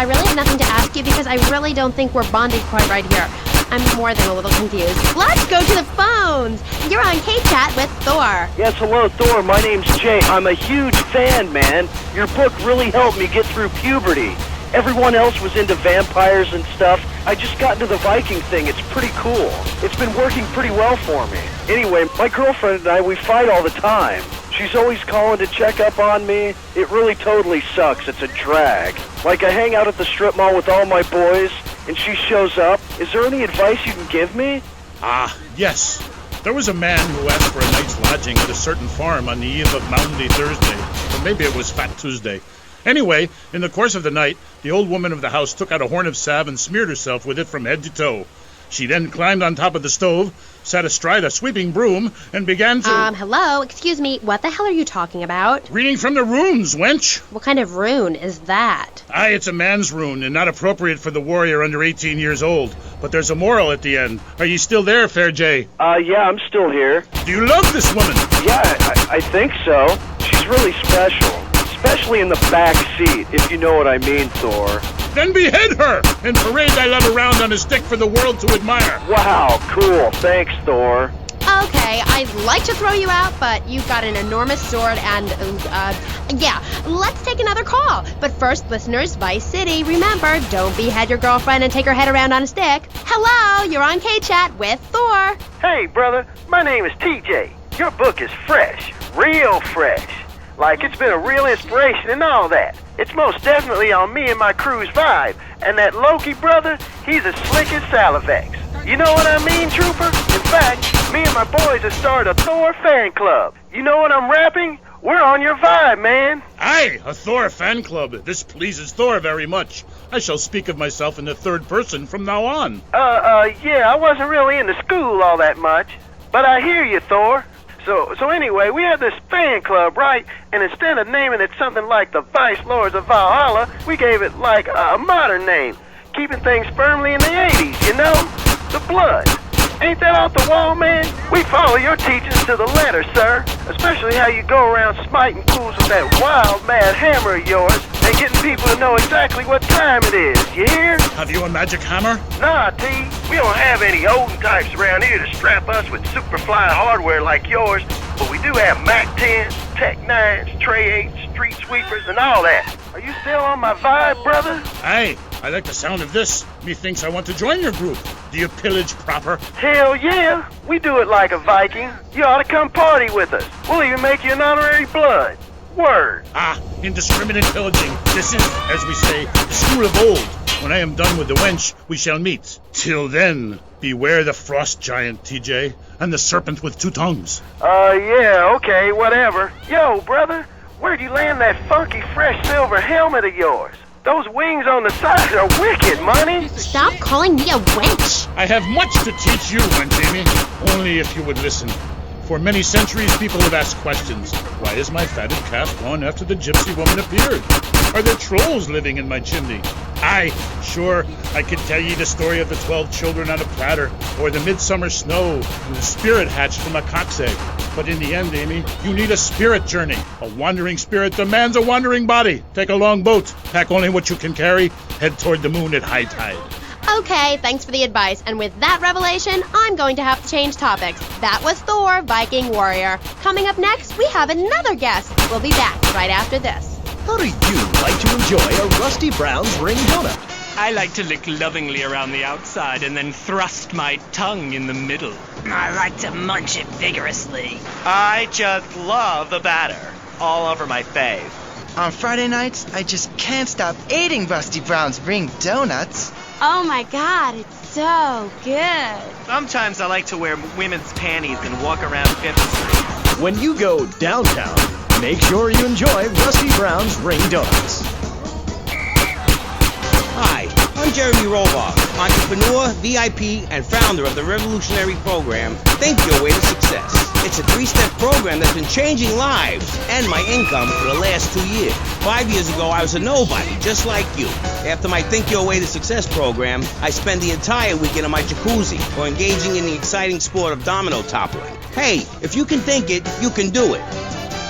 I really have nothing to ask you because I really don't think we're bonded quite right here. I'm more than a little confused. Let's go to the phones. You're on K-Chat with Thor. Yes, hello, Thor. My name's Jay. I'm a huge fan, man. Your book really helped me get through puberty. Everyone else was into vampires and stuff. I just got into the Viking thing. It's pretty cool. It's been working pretty well for me. Anyway, my girlfriend and I, we fight all the time. She's always calling to check up on me. It really totally sucks. It's a drag. Like, I hang out at the strip mall with all my boys, and she shows up. Is there any advice you can give me? Yes. There was a man who asked for a night's lodging at a certain farm on the eve of Maundy Thursday. Or maybe it was Fat Tuesday. Anyway, in the course of the night, the old woman of the house took out a horn of salve and smeared herself with it from head to toe. She then climbed on top of the stove, sat astride a sweeping broom, and began to... Hello, excuse me, what the hell are you talking about? Reading from the runes, wench. What kind of rune is that? It's a man's rune, and not appropriate for the warrior under 18 years old. But there's a moral at the end. Are you still there, Fair Jay? Yeah, I'm still here. Do you love this woman? Yeah, I think so. She's really special. Especially in the back seat, if you know what I mean, Thor. Then behead her and parade thy love around on a stick for the world to admire. Wow, cool. Thanks, Thor. Okay, I'd like to throw you out, but you've got an enormous sword and, yeah, let's take another call. But first, listeners, Vice City, remember, don't behead your girlfriend and take her head around on a stick. Hello, you're on K-Chat with Thor. Hey, brother, my name is TJ. Your book is fresh, real fresh. Like, it's been a real inspiration and all that. It's most definitely on me and my crew's vibe. And that Loki brother, he's as slick as Salivex. You know what I mean, Trooper? In fact, me and my boys have started a Thor fan club. You know what I'm rapping? We're on your vibe, man. Aye, a Thor fan club. This pleases Thor very much. I shall speak of myself in the third person from now on. Yeah, I wasn't really into school all that much. But I hear you, Thor. So anyway, we had this fan club, right? And instead of naming it something like the Vice Lords of Valhalla, we gave it like a modern name, keeping things firmly in the 80s, you know? The Blood. Ain't that off the wall, man? We follow your teachings to the letter, sir. Especially how you go around smiting fools with that wild, mad hammer of yours and getting people to know exactly what time it is. You hear? Have you a magic hammer? Nah, T. We don't have any olden types around here to strap us with superfly hardware like yours, but we do have Mac 10s, Tech 9s, Tray 8s, Street Sweepers, and all that. Are you still on my vibe, brother? Aye, I like the sound of this. Methinks I want to join your group. Do you pillage proper? Hell yeah! We do it like a Viking. You ought to come party with us. We'll even make you an honorary blood. Word. Indiscriminate pillaging. This is, as we say, the school of old. When I am done with the wench, we shall meet. Till then, beware the frost giant, TJ, and the serpent with two tongues. Yeah, okay, whatever. Yo, brother, where'd you land that funky fresh silver helmet of yours? Those wings on the side are wicked, money. Stop calling me a wench. I have much to teach you, wench Amy. Only if you would listen. For many centuries, people have asked questions. Why is my fatted calf gone after the gypsy woman appeared? Are there trolls living in my chimney? Aye, sure, I could tell ye the story of the 12 children on a platter, or the midsummer snow, and the spirit hatched from a cock's egg. But in the end, Amy, you need a spirit journey. A wandering spirit demands a wandering body. Take a long boat, pack only what you can carry, head toward the moon at high tide. Okay, thanks for the advice. And with that revelation, I'm going to have to change topics. That was Thor, Viking Warrior. Coming up next, we have another guest. We'll be back right after this. How do you like to enjoy a Rusty Brown's ring donut? I like to lick lovingly around the outside and then thrust my tongue in the middle. I like to munch it vigorously. I just love the batter all over my face. On Friday nights, I just can't stop eating Rusty Brown's ring donuts. Oh my God, it's so good. Sometimes I like to wear women's panties and walk around Fifth Street. When you go downtown, make sure you enjoy Rusty Brown's ring donuts. Hi, I'm Jeremy Robar, entrepreneur, VIP, and founder of the revolutionary program, Think Your Way to Success. It's a 3-step program that's been changing lives and my income for the last 2 years. 5 years ago, I was a nobody, just like you. After my Think Your Way to Success program, I spend the entire weekend in my jacuzzi or engaging in the exciting sport of domino toppling. Hey, if you can think it, you can do it.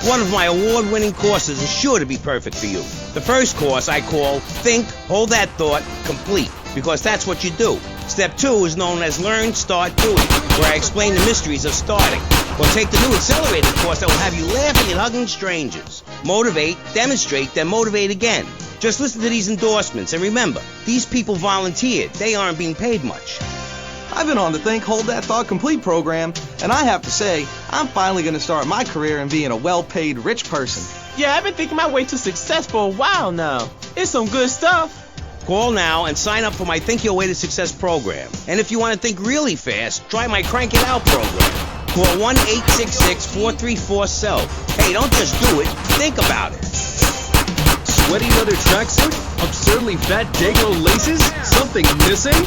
One of my award-winning courses is sure to be perfect for you. The first course I call Think, Hold That Thought, Complete, because that's what you do. Step 2 is known as Learn, Start, Doing, where I explain the mysteries of starting. Or take the new accelerated course that will have you laughing and hugging strangers. Motivate, demonstrate, then motivate again. Just listen to these endorsements, and remember, these people volunteered. They aren't being paid much. I've been on the Think, Hold That Thought Complete program, and I have to say, I'm finally going to start my career in being a well-paid rich person. Yeah, I've been thinking my way to success for a while now. It's some good stuff. Call now and sign up for my Think Your Way to Success program. And if you want to think really fast, try my Crank It Out program. Call 1-866-434-SELF. Hey, don't just do it. Think about it. Sweaty leather tracksuit? Absurdly fat Dago laces? Something missing?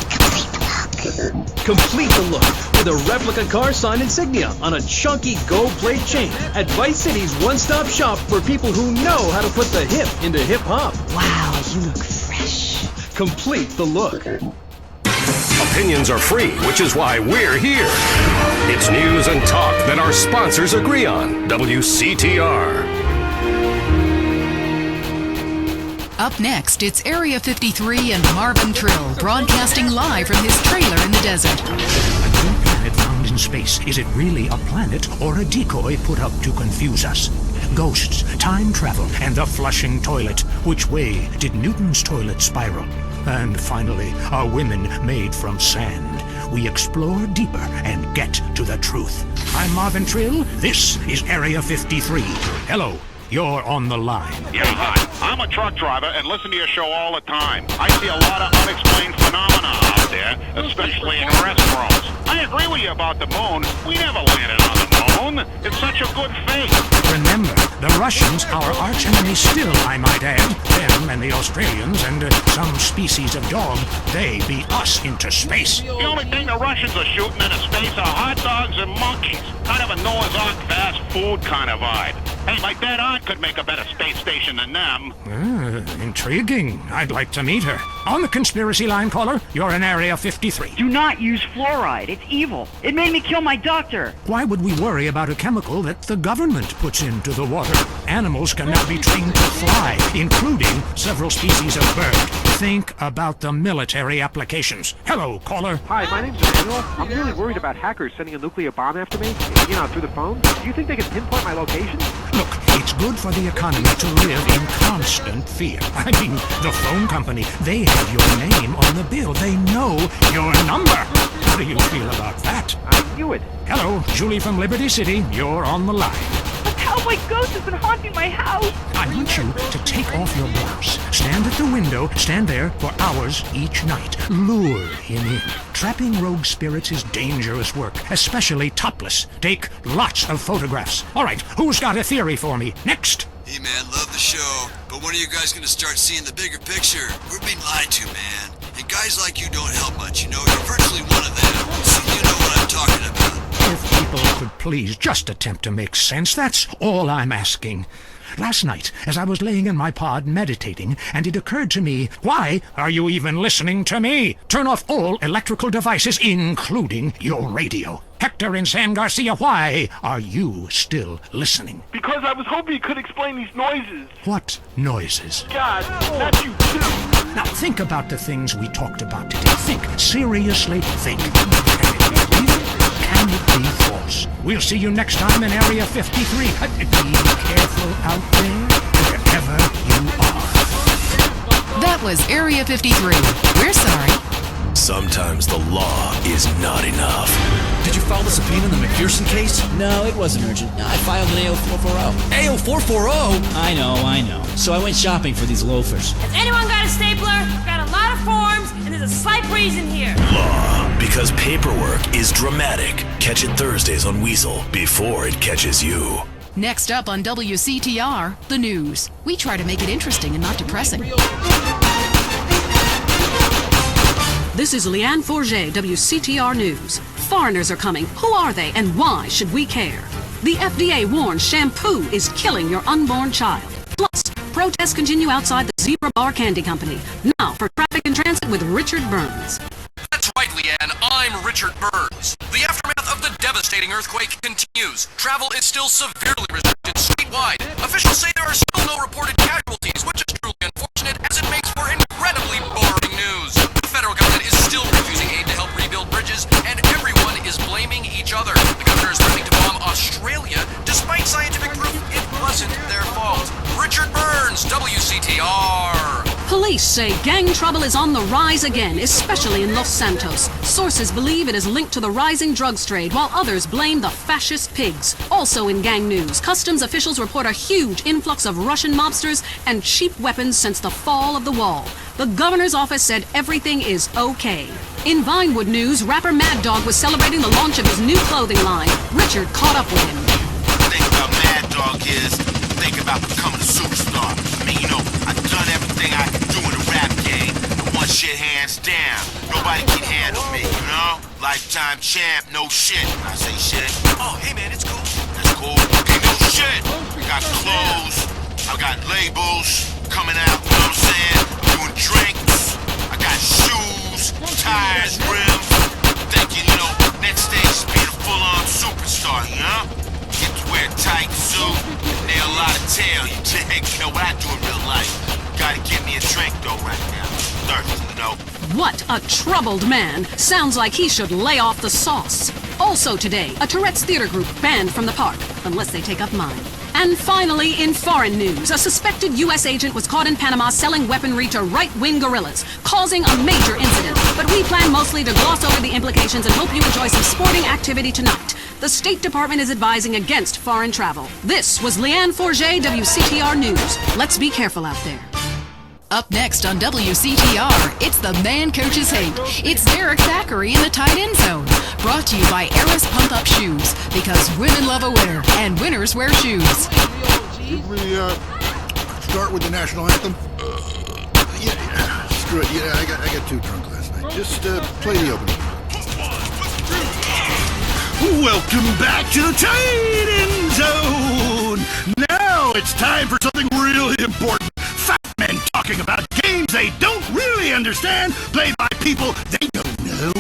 Complete the look with a replica car sign insignia on a chunky gold plate chain at Vice City's one-stop shop for people who know how to put the hip into hip-hop. Wow, you look fresh. Complete the look. Opinions are free, which is why we're here. It's news and talk that our sponsors agree on. WCTR. Up next, it's Area 53 and Marvin Trill broadcasting live from his trailer in the desert. A new planet found in space. Is it really a planet or a decoy put up to confuse us? Ghosts, time travel, and the flushing toilet. Which way did Newton's toilet spiral? And finally, are women made from sand? We explore deeper and get to the truth. I'm Marvin Trill. This is Area 53. Hello. You're on the line. Yeah, hi. I'm a truck driver and listen to your show all the time. I see a lot of unexplained phenomena out there, especially in restaurants. I agree with you about the moon. We never landed on the moon. It's such a good fake. Remember, the Russians, our arch enemy still, I might add, them and the Australians and some species of dog, they beat us into space. The only thing the Russians are shooting into space are hot dogs and monkeys. Kind of a Noah's Ark fast food kind of vibe. Hey, my dead aunt could make a better space station than them. Intriguing. I'd like to meet her. On the conspiracy line, caller, you're in Area 53. Do not use fluoride. It's evil. It made me kill my doctor. Why would we worry about a chemical that the government puts into the water? Animals can now be trained to fly, including several species of bird. Think about the military applications. Hello, caller. Hi, my name's Daniel. I'm really worried about hackers sending a nuclear bomb after me, through the phone. Do you think they can pinpoint my location? Look, it's good for the economy to live in constant fear. I mean, the phone company, they have your name on the bill. They know your number. How do you feel about that? I knew it. Hello, Julie from Liberty City. You're on the line. A cowboy ghost has been haunting my house. I want you to take off your blouse. Stand at the window. Stand there for hours each night. Lure him in. Trapping rogue spirits is dangerous work, especially topless. Take lots of photographs. All right, who's got a theory for me? Next. Hey, man, love the show, but when are you guys going to start seeing the bigger picture? We're being lied to, man. And guys like you don't help much, You're virtually one of them. So you know what I'm talking about. If people could please just attempt to make sense, that's all I'm asking. Last night, as I was laying in my pod meditating, and it occurred to me, why are you even listening to me? Turn off all electrical devices, including your radio. Hector in San Garcia, why are you still listening? Because I was hoping you could explain these noises. What noises? God, not you too. Now think about the things we talked about today. Think. Seriously, think. Can it be real? Can it be false? We'll see you next time in Area 53. Be careful out there, wherever you are. That was Area 53. We're sorry. Sometimes the law is not enough. Did you file the subpoena in the McPherson case? No, it wasn't urgent. I filed an AO440. AO440? I know. So I went shopping for these loafers. Has anyone got a stapler? I've got a lot of forms, and there's a slight breeze in here. Law, because paperwork is dramatic. Catch it Thursdays on Weasel before it catches you. Next up on WCTR, the news. We try to make it interesting and not depressing. This is Leanne Forget, WCTR News. Foreigners are coming. Who are they and why should we care? The FDA warns shampoo is killing your unborn child. Plus, protests continue outside the Zebra Bar Candy Company. Now for Traffic and Transit with Richard Burns. That's right, Leanne. I'm Richard Burns. The aftermath of the devastating earthquake continues. Travel is still severely restricted statewide. Officials say there are still no reported casualties, which is truly unfortunate as it makes for incredibly boring news. The federal government is still refusing aid to help rebuild bridges, and everyone is blaming each other. The governor is threatening to bomb Australia, despite scientific proof it wasn't their fault. Richard Burns, WCTR. Police say gang trouble is on the rise again, especially in Los Santos. Sources believe it is linked to the rising drugs trade, while others blame the fascist pigs. Also in gang news, customs officials report a huge influx of Russian mobsters and cheap weapons since the fall of the wall. The governor's office said everything is okay. In Vinewood news, rapper Mad Dog was celebrating the launch of his new clothing line. Richard caught up with him. The thing about Mad Dog is, think about becoming a superstar. I mean, I've done everything I can do in the rap game. I want shit hands down. Nobody can handle me, you know? Lifetime champ, no shit. I say shit. Oh, hey man, it's cool. That's cool. Okay, no shit. I got clothes. I got labels coming out, you know what I'm saying? I'm doing drinks. I got shoes, tires, rims. Thinking, next stage is being a full-on superstar, you know? Get to wear a tight suit, nail a lot of tail, you dig? You know what I do in real life? Gotta get me a drink though right now. Thirsty, What a troubled man. Sounds like he should lay off the sauce. Also today, a Tourette's theater group banned from the park, unless they take up mine. And finally, in foreign news, a suspected U.S. agent was caught in Panama selling weaponry to right-wing guerrillas, causing a major incident. But we plan mostly to gloss over the implications and hope you enjoy some sporting activity tonight. The State Department is advising against foreign travel. This was Leanne Forget, WCTR News. Let's be careful out there. Up next on WCTR, it's the Man Coaches Hate. It's Derek Thackeray in the tight end zone. Brought to you by Eris Pump Up Shoes, because women love a winner, and winners wear shoes. Should we start with the national anthem? Yeah, screw it. Yeah, I got too drunk last night. Just play the opening. Welcome back to the tight end zone. Now it's time for something really important. Fat men talking about games they don't really understand, played by people they don't know.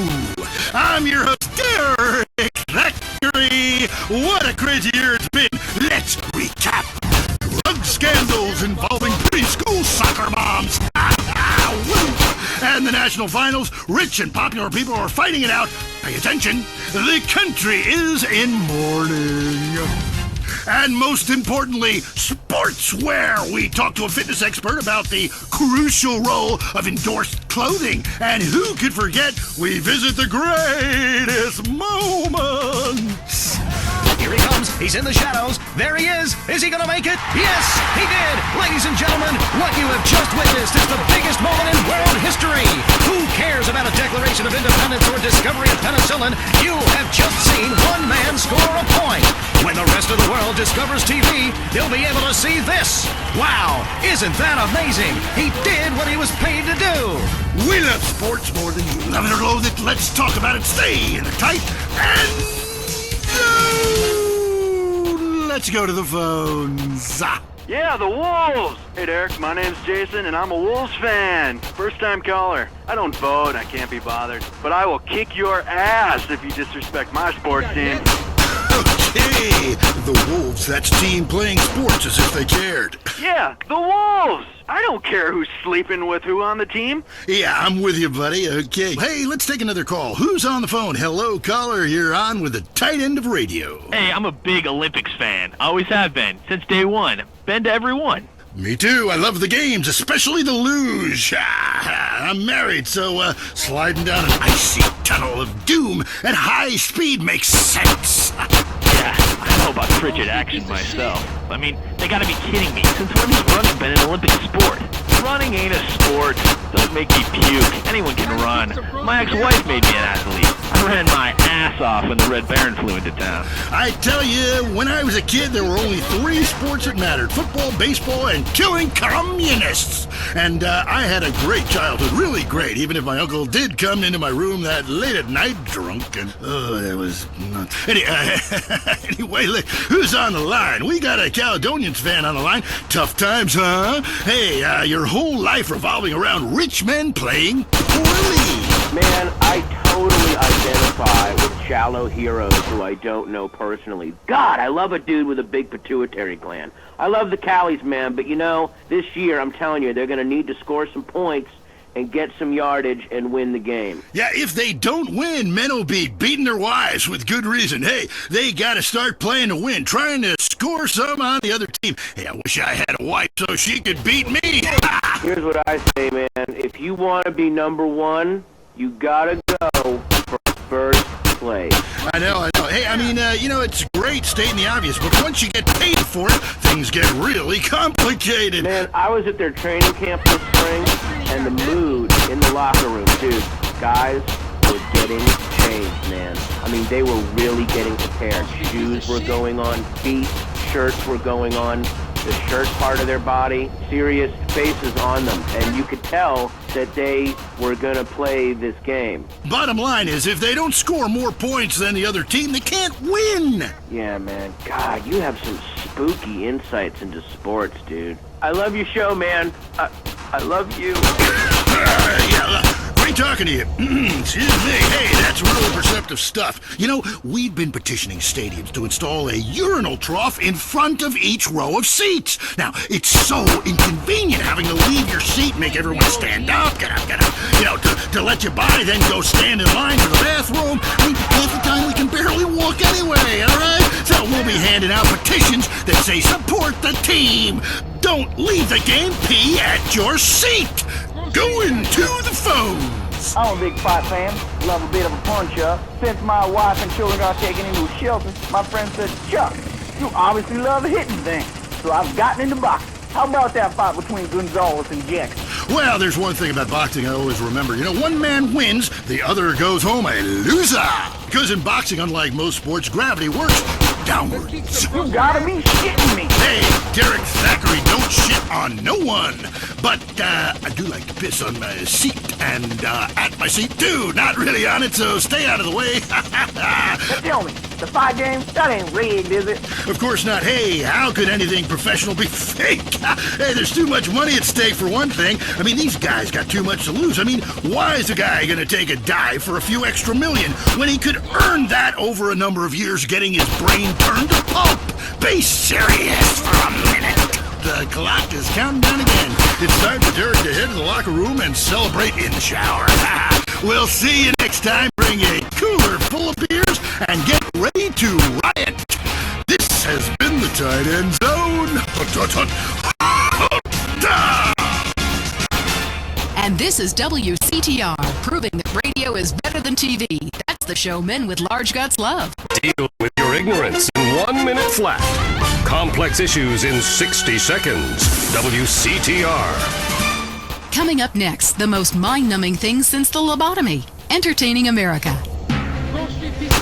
I'm your host, Derek Thackeray. What a crazy year it's been. Let's recap. Drug scandals involving preschool soccer moms. And the national finals, rich and popular people are fighting it out. Pay attention, the country is in mourning. And most importantly, sportswear. We talked to a fitness expert about the crucial role of endorsed clothing. And who could forget, we visit the greatest moments. Here he comes. He's in the shadows. There he is. Is he going to make it? Yes, he did. Ladies and gentlemen, what you have just witnessed is the biggest moment in world history. Who cares about a Declaration of Independence or discovery of penicillin? You have just seen one man score a point. When the rest of the world discovers TV, they'll be able to see this. Wow, isn't that amazing? He did what he was paid to do. We love sports more than you. Love it or loathe it, let's talk about it. Stay in the tight and... let's go to the phones. Yeah, the Wolves! Hey, Derek, my name's Jason, and I'm a Wolves fan. First-time caller. I don't vote, I can't be bothered. But I will kick your ass if you disrespect my sports team. Hey, the Wolves, that's team playing sports as if they cared. Yeah, the Wolves! I don't care who's sleeping with who on the team. Yeah, I'm with you, buddy. Okay. Hey, let's take another call. Who's on the phone? Hello, caller. You're on with the tight end of radio. Hey, I'm a big Olympics fan. Always have been, since day one. Been to every one. Me too. I love the games, especially the luge. I'm married, so sliding down an icy tunnel of doom at high speed makes sense. Yeah, I know about frigid action myself. I mean, they gotta be kidding me. Since when has running been an Olympic sport? Running ain't a sport. Don't make me puke. Anyone can run. My ex-wife made me an athlete. I ran my ass off when the Red Baron flew into town. I tell you, when I was a kid, there were only 3 sports that mattered. Football, baseball, and killing communists. And I had a great childhood, really great, even if my uncle did come into my room that late at night drunk. And, that was nuts. Anyway, look, who's on the line? We got a Caledonians fan on the line. Tough times, huh? Hey, your whole life revolving around rich men playing poorly. Man, I totally identify with shallow heroes who I don't know personally. God, I love a dude with a big pituitary gland. I love the Callies, man, but you know, this year, I'm telling you, they're going to need to score some points and get some yardage and win the game. Yeah, if they don't win, men will be beating their wives with good reason. Hey, they got to start playing to win, trying to score some on the other team. Hey, I wish I had a wife so she could beat me. Here's what I say, man. If you want to be number one, you got to go for first place. I know. Hey, I mean, it's great stating the obvious, but once you get paid for it, things get really complicated. Man, I was at their training camp this spring, and the mood in the locker room, dude, guys were getting changed, man. I mean, they were really getting prepared. Shoes were going on, feet, shirts were going on, the shirt part of their body, serious faces on them, and you could tell that they were going to play this game. Bottom line is, if they don't score more points than the other team, they can't win. Yeah, man. God, you have some spooky insights into sports, dude. I love your show, man. I love you. Great talking to you. Excuse me. Hey, that's really perceptive stuff. You know, we've been petitioning stadiums to install a urinal trough in front of each row of seats. Now, it's so inconvenient having to leave your seat and make everyone stand up, get up, to let you by, then go stand in line for the bathroom. I mean, half the time we can barely walk anyway, all right? So we'll be handing out petitions that say support the team. Don't leave the game pee at your seat. Going to the phones. I'm a big fight fan. Love a bit of a punch-up. Since my wife and children got taken into a shelter, my friend said, Chuck, you obviously love hitting things. So I've gotten into boxing. How about that fight between Gonzalez and Jackson? Well, there's one thing about boxing I always remember. You know, one man wins, the other goes home a loser. Because in boxing, unlike most sports, gravity works downwards. You gotta be shitting me. Hey, Derek Thackeray, don't shit on no one. But I do like to piss on my seat and at my seat too. Not really on it, so stay out of the way. But tell me, the fight game, that ain't rigged, is it? Of course not. Hey, how could anything professional be fake? Hey, there's too much money at stake for one thing. I mean, these guys got too much to lose. I mean, why is a guy gonna take a dive for a few extra million when he could earn that over a number of years getting his brain turned to pulp? Be serious for a minute. The clock is counting down again. It's time for Derek to head to the locker room and celebrate in the shower. We'll see you next time. Bring a cooler full of beers and get ready to riot. This has been the Tight End Zone. And this is WCTR, proving that radio is better than TV. That's the show men with large guts love. Deal with your ignorance in 1 minute flat. Complex issues in 60 seconds. WCTR. Coming up next, the most mind-numbing thing since the lobotomy. Entertaining America.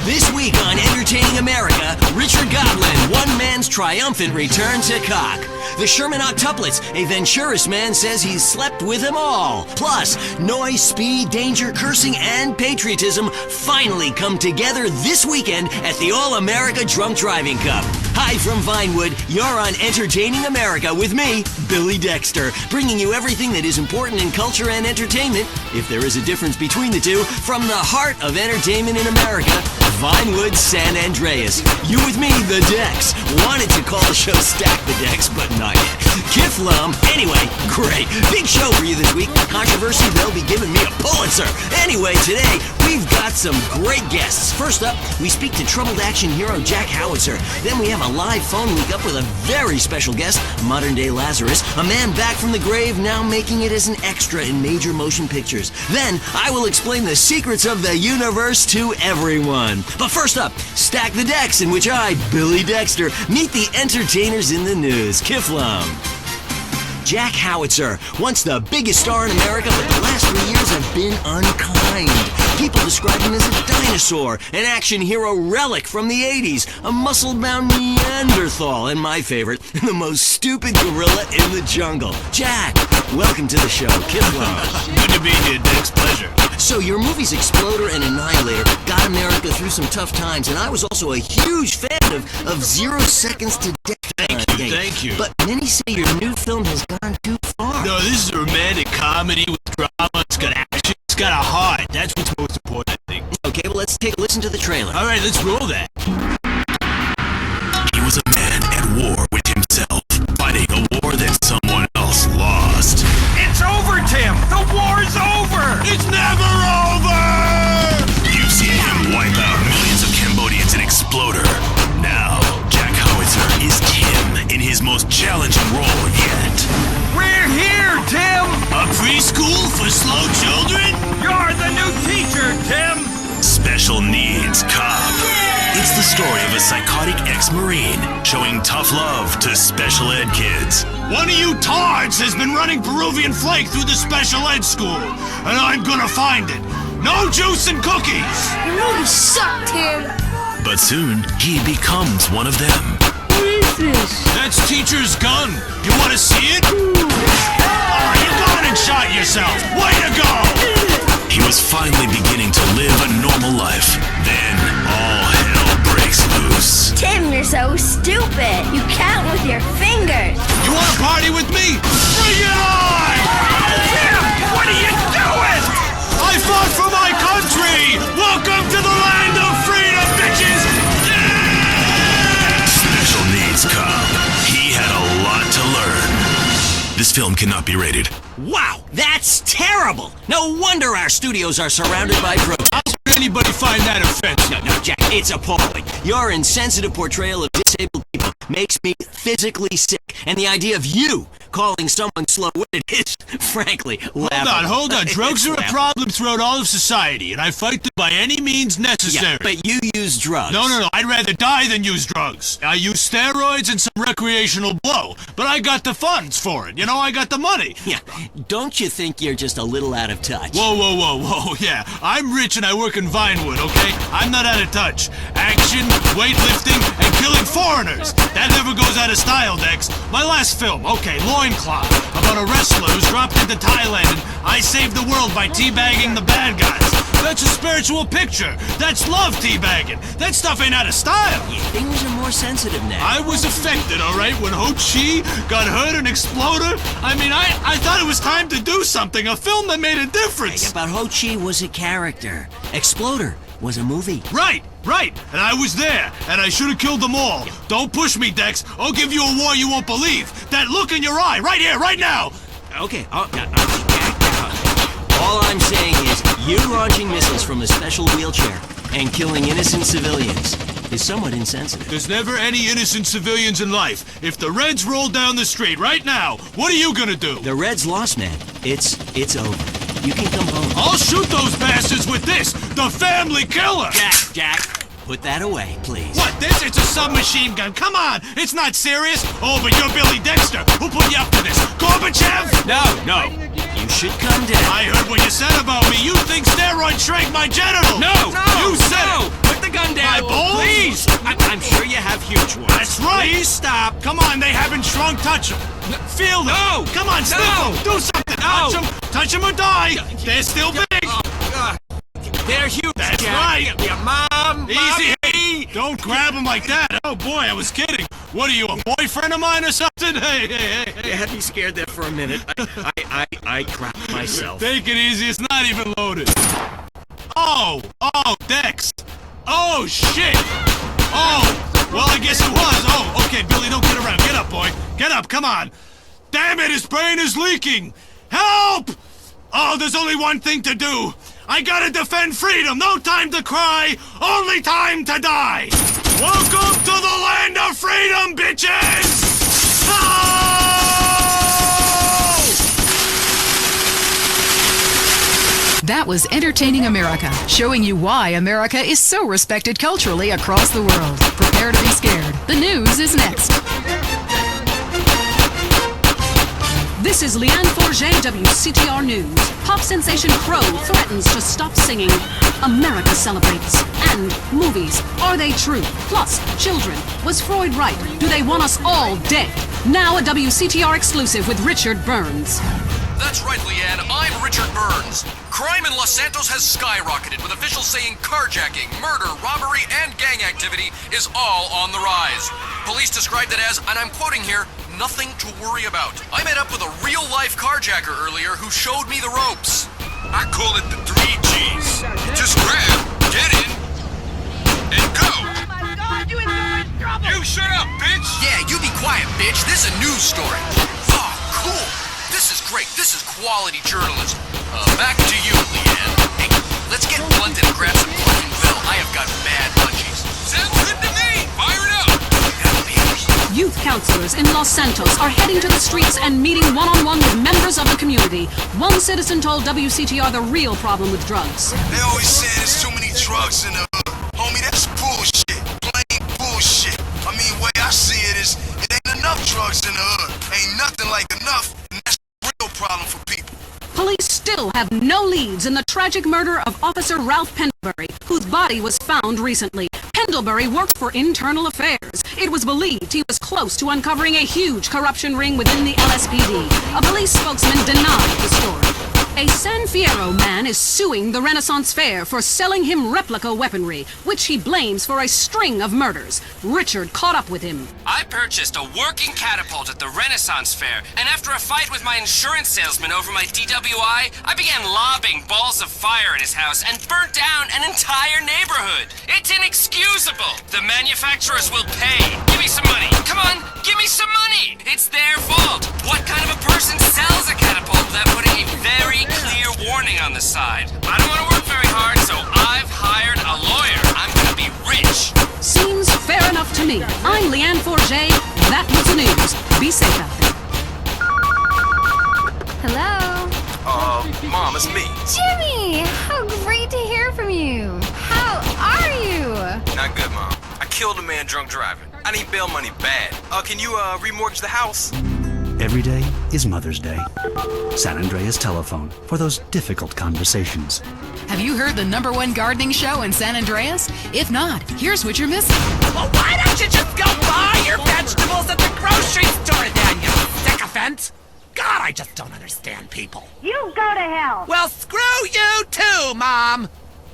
This week on Entertaining America, Richard Godlin, one man's triumphant return to cock. The Sherman octuplets, a Venturis man says he's slept with them all. Plus, noise, speed, danger, cursing, and patriotism finally come together this weekend at the All-America Drunk Driving Cup. Hi from Vinewood. You're on Entertaining America with me, Billy Dexter, bringing you everything that is important in culture and entertainment, if there is a difference between the two, from the heart of entertainment in America, Vinewood, San Andreas. You with me, the Dex. Wanted to call the show Stack the Dex, but not yet. Kiflum. Anyway, great. Big show for you this week. Controversy, they'll be giving me a Pulitzer. Anyway, today, we've got some great guests. First up, we speak to troubled action hero Jack Howitzer. Then we have a live phone link up with a very special guest, modern-day Lazarus, a man back from the grave now making it as an extra in major motion pictures. Then, I will explain the secrets of the universe to everyone. But first up, Stack the Dex, in which I, Billy Dexter, meet the entertainers in the news. Kiflum. Jack Howitzer, once the biggest star in America, but the last 3 years have been unkind. People describe him as a dinosaur, an action hero relic from the 80s, a muscle-bound Neanderthal, and my favorite, the most stupid gorilla in the jungle. Jack, welcome to the show. Kiflum. Good to be here, Dex. Pleasure. So your movies Exploder and Annihilator got America through some tough times, and I was also a huge fan of 0 Seconds to Death. Thank you. But many say your new film has gone too far. No, this is a romantic comedy with drama. It's got action. It's got a heart. That's what's most important, I think. Okay, well, let's take a listen to the trailer. All right, let's roll that. He was a man at war with himself, fighting a war that someone else lost. It's over, Tim! The war's over! It's never over! You've seen him wipe out millions of Cambodians in Exploder. Now, Jack Howitzer is Tim in his most challenging role yet. We're here, Tim! A preschool for slow children? You're the new teacher, Tim! Special Needs Cop. It's the story of a psychotic ex-Marine showing tough love to special ed kids. One of you tards has been running Peruvian flake through the special ed school, and I'm gonna find it. No juice and cookies! You know you suck, Tim! But soon, he becomes one of them. What is this? That's Teacher's gun. You wanna see it? Oh, you gone and shot yourself. Way to go! He was finally beginning to live a normal life. Then, all hell breaks loose. Tim, you're so stupid. You count with your fingers. You wanna party with me? Bring it on! Tim, what are you doing? I fought for my country! Welcome to the land of freedom, bitches! Yeah! Special Needs Cop. He had a lot to learn. This film cannot be rated. Wow, that's terrible! No wonder our studios are surrounded by protesters. How could anybody find that offensive? No, Jack, it's appalling. Your insensitive portrayal of disabled people makes me physically sick, and the idea of you calling someone slow-witted is, frankly, laughable. Hold on. Drugs are a problem throughout all of society, and I fight them by any means necessary. Yeah, but you use drugs. No. I'd rather die than use drugs. I use steroids and some recreational blow, but I got the funds for it. You know, I got the money. Yeah, don't you think you're just a little out of touch? Whoa. Yeah, I'm rich and I work in Vinewood, okay? I'm not out of touch. Action, weightlifting, and killing foreigners. That never goes out of style, Dex. My last film, okay, Loincloth, about a wrestler who's dropped into Thailand and I saved the world by teabagging the bad guys. That's a spiritual picture. That's love teabagging. That stuff ain't out of style. Yeah, things are more sensitive now. I was affected, all right, when Ho Chi got hurt in Exploder. I mean, I thought it was time to do something, a film that made a difference. Yeah, but Ho Chi was a character. Exploder was a movie. Right. And I was there, and I should have killed them all. Don't push me, Dex. I'll give you a war you won't believe. That look in your eye, right here, right now. Okay. All I'm saying is, you launching missiles from a special wheelchair and killing innocent civilians is somewhat insensitive. There's never any innocent civilians in life. If the Reds roll down the street right now, what are you gonna do? The Reds lost, man. It's over. You can come home. I'll shoot those bastards with this, the family killer! Jack, put that away, please. What, this? It's a submachine gun. Come on, it's not serious. Oh, but you're Billy Dexter. Who put you up to this? Gorbachev? No. You should come down. I heard what you said about me. You think steroids shrank my genitals. No! You said it. Put the gun down. My balls? Please! I'm sure you have huge ones. That's right. Please stop. Come on, they haven't shrunk. Touch them. Feel them. No! Come on, sniff them. Do something. No! Touch them or die. They're still big. They're huge. That's Jack. right. Your mom. Easy. Mommy. Don't grab him like that? Oh boy, I was kidding. What are you, a boyfriend of mine or something? Hey. You had me scared there for a minute. I crapped myself. Take it easy, it's not even loaded. Oh, Dex. Oh, shit. Oh, well, I guess it was. Oh, okay, Billy, don't get around. Get up, boy. Get up, come on. Damn it, his brain is leaking. Help! Oh, there's only one thing to do. I gotta defend freedom. No time to cry, only time to die. Welcome to the land of freedom, bitches! That was Entertaining America, showing you why America is so respected culturally across the world. Prepare to be scared. The news is next. This is Leanne Forget, WCTR News. Pop sensation Crow threatens to stop singing. America celebrates. And movies. Are they true? Plus, children. Was Freud right? Do they want us all dead? Now a WCTR exclusive with Richard Burns. That's right, Leanne. I'm Richard Burns. Crime in Los Santos has skyrocketed, with officials saying carjacking, murder, robbery, and gang activity is all on the rise. Police described it as, and I'm quoting here, nothing to worry about. I met up with a real-life carjacker earlier who showed me the ropes. I call it the 3 Gs. Just grab, get in, and go. You shut up, bitch! Yeah, you be quiet, bitch. This is a news story. Oh, cool. This is great. This is quality journalism. Back to you, Leanne. Hey, let's get blunted and grab some fucking Bill. I have got mad munchies. Sounds good to me. Fire it up. Youth counselors in Los Santos are heading to the streets and meeting one-on-one with members of the community. One citizen told WCTR the real problem with drugs. They always say there's too many drugs in the hood. Homie, that's bullshit. Plain bullshit. I mean, the way I see it is, it ain't enough drugs in the hood. Ain't nothing like enough, and that's the real problem for people. Police still have no leads in the tragic murder of Officer Ralph Pendlebury, whose body was found recently. Pendlebury worked for Internal Affairs. It was believed he was close to uncovering a huge corruption ring within the LSPD. A police spokesman denied the story. A San Fierro man is suing the Renaissance Fair for selling him replica weaponry, which he blames for a string of murders. Richard caught up with him. I purchased a working catapult at the Renaissance Fair, and after a fight with my insurance salesman over my DWI, I began lobbing balls of fire at his house and burnt down an entire neighborhood. It's inexcusable. The manufacturers will pay. Give me some money. Come on, give me some money. It's their fault. What kind of a person sells a catapult without putting a very clear warning on the side? I don't want to work very hard, so I've hired a lawyer. I'm gonna be rich. Seems fair enough to me. I'm Leanne Forget. That was the news. Be safe out there. Hello? Mom, it's me. Jimmy! How great to hear from you. How are you? Not good, Mom. I killed a man drunk driving. I need bail money bad. Can you, remortgage the house? Every day is Mother's Day. San Andreas Telephone for those difficult conversations. Have you heard the #1 gardening show in San Andreas? If not, here's what you're missing. Well, why don't you just go buy your vegetables at the grocery store then, you sycophant? God, I just don't understand people. You go to hell. Well, screw you too, Mom.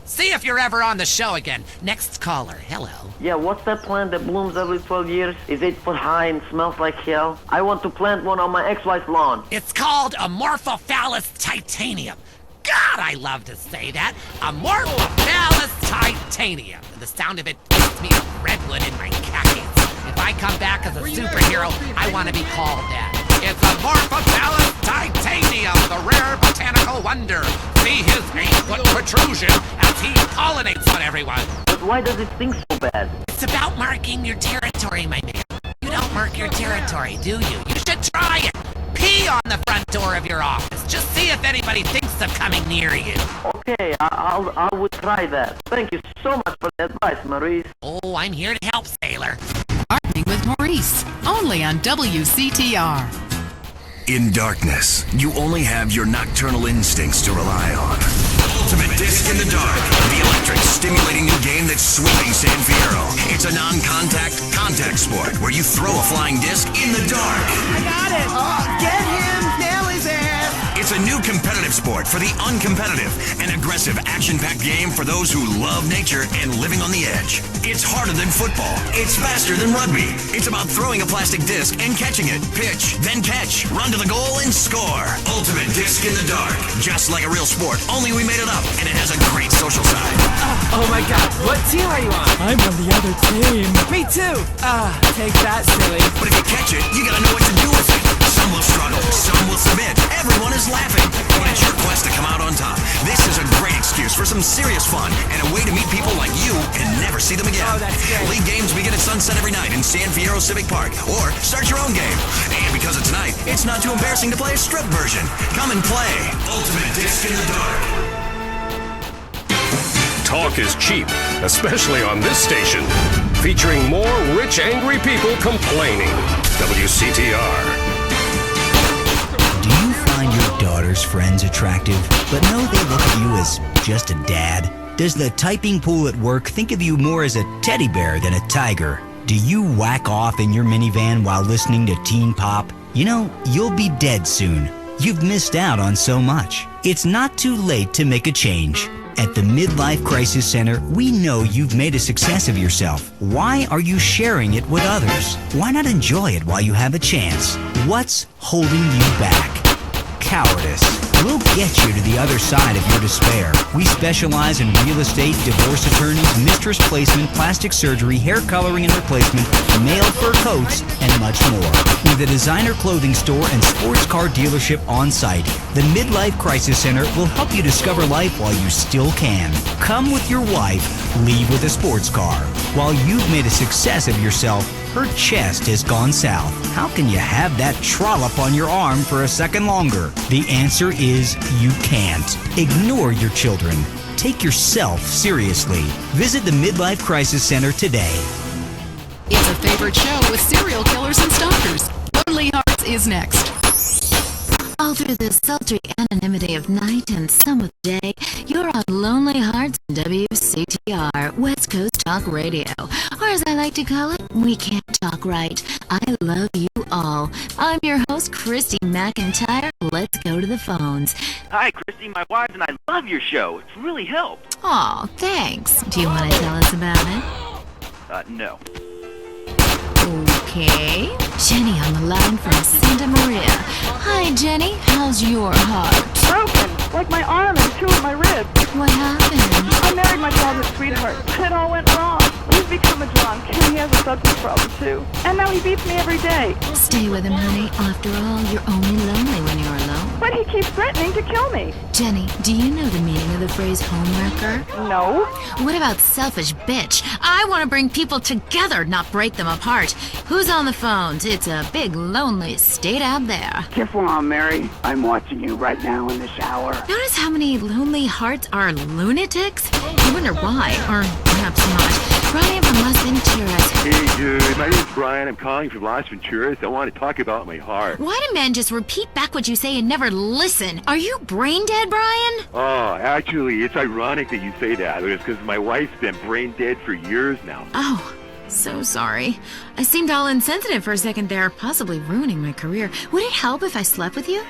See if you're ever on the show again. Next caller, hello. Yeah, what's that plant that blooms every 12 years? Is 8 foot high and smells like hell? I want to plant one on my ex-wife's lawn. It's called Amorphophallus titanium. God, I love to say that. Amorphophallus titanium. And the sound of it gives me a redwood in my khakis. If I come back as a superhero, I want to be called that. It's Amorphophallus titanium, the rare botanical wonder. See his 8-foot protrusion as he pollinates on everyone. But why does it stink so bad? It's about marking your territory, my man. You don't mark your territory, do you? You should try it. Pee on the front door of your office. Just see if anybody thinks of coming near you. Okay, I would try that. Thank you so much for the advice, Maurice. Oh, I'm here to help, Sailor. Gardening with Maurice, only on WCTR. In darkness, you only have your nocturnal instincts to rely on. Ultimate Disc in the Dark, the electric, stimulating new game that's sweeping San Fierro. It's a non-contact, contact sport where you throw a flying disc in the dark. I got it! Get him! Nail his ass! It's a new competitive sport for the uncompetitive, an aggressive, action-packed game for those who love nature and living on the edge. It's harder than football. It's faster than rugby. It's about throwing a plastic disc and catching it. Pitch, then catch, run to the goal and score. Ultimate disc in the dark. Just like a real sport, only we made it up, and it has a great social side. Oh my god, what team are you on? I'm on the other team. Me too! Take that, silly. But if you catch it, you gotta know what to do with it. Some will struggle, some will submit. Everyone is laughing. But it's your quest to come out on top. This is a great excuse for some serious fun and a way to meet people like you and never see them again. Oh, that's great. League games begin at sunset every night in San Fierro Civic Park. Or start your own game. And because of tonight, it's not too embarrassing to play a strip version. Come and play Ultimate Disc in the Dark. Talk is cheap, especially on this station. Featuring more rich, angry people complaining. WCTR. Do you find your daughter's friends attractive, but know they look at you as just a dad? Does the typing pool at work think of you more as a teddy bear than a tiger? Do you whack off in your minivan while listening to teen pop? You know, you'll be dead soon. You've missed out on so much. It's not too late to make a change. At the Midlife Crisis Center, we know you've made a success of yourself. Why are you sharing it with others? Why not enjoy it while you have a chance? What's holding you back? Cowardice. We'll get you to the other side of your despair. We specialize in real estate, divorce attorneys, mistress placement, plastic surgery, hair coloring and replacement, male fur coats, and much more. With a designer clothing store and sports car dealership on site, the Midlife Crisis Center will help you discover life while you still can. Come with your wife, leave with a sports car. While you've made a success of yourself, her chest has gone south. How can you have that trollop on your arm for a second longer? The answer is you can't. Ignore your children. Take yourself seriously. Visit the Midlife Crisis Center today. It's a favorite show with serial killers and stalkers. Lonely Hearts is next. All through the sultry anonymity of night and some of the day, you're on Lonely Hearts on WCTR, West Coast Talk Radio. Or as I like to call it, We Can't Talk Right. I love you all. I'm your host, Christy McIntyre. Let's go to the phones. Hi, Christy. My wife and I love your show. It's really helped. Aw, thanks. Do you want to tell us about it? No. Okay. Jenny on the line from Santa Maria. Hi, Jenny. How's your heart? Broken, like my arm and two of my ribs. What happened? I married my childhood sweetheart. It all went wrong. He's become a drunk, and he has a substance problem too. And now he beats me every day. Stay with him, honey. After all, you're only lonely when you're alone. But he keeps threatening to kill me. Jenny, do you know the meaning of the phrase homewrecker? No. What about selfish bitch? I want to bring people together, not break them apart. Who's on the phones? It's a big, lonely state out there. Careful on, Mary. I'm watching you right now in the shower. Notice how many lonely hearts are lunatics? I wonder why, or perhaps not. Brian from Las Venturas. Hey, dude. My name's Brian. I'm calling from Las Venturas. I want to talk about my heart. Why do men just repeat back what you say and never listen? Are you brain dead, Brian? Oh, actually, it's ironic that you say that. It's because my wife's been brain dead for years now. Oh. So sorry. I seemed all insensitive for a second there, possibly ruining my career. Would it help if I slept with you?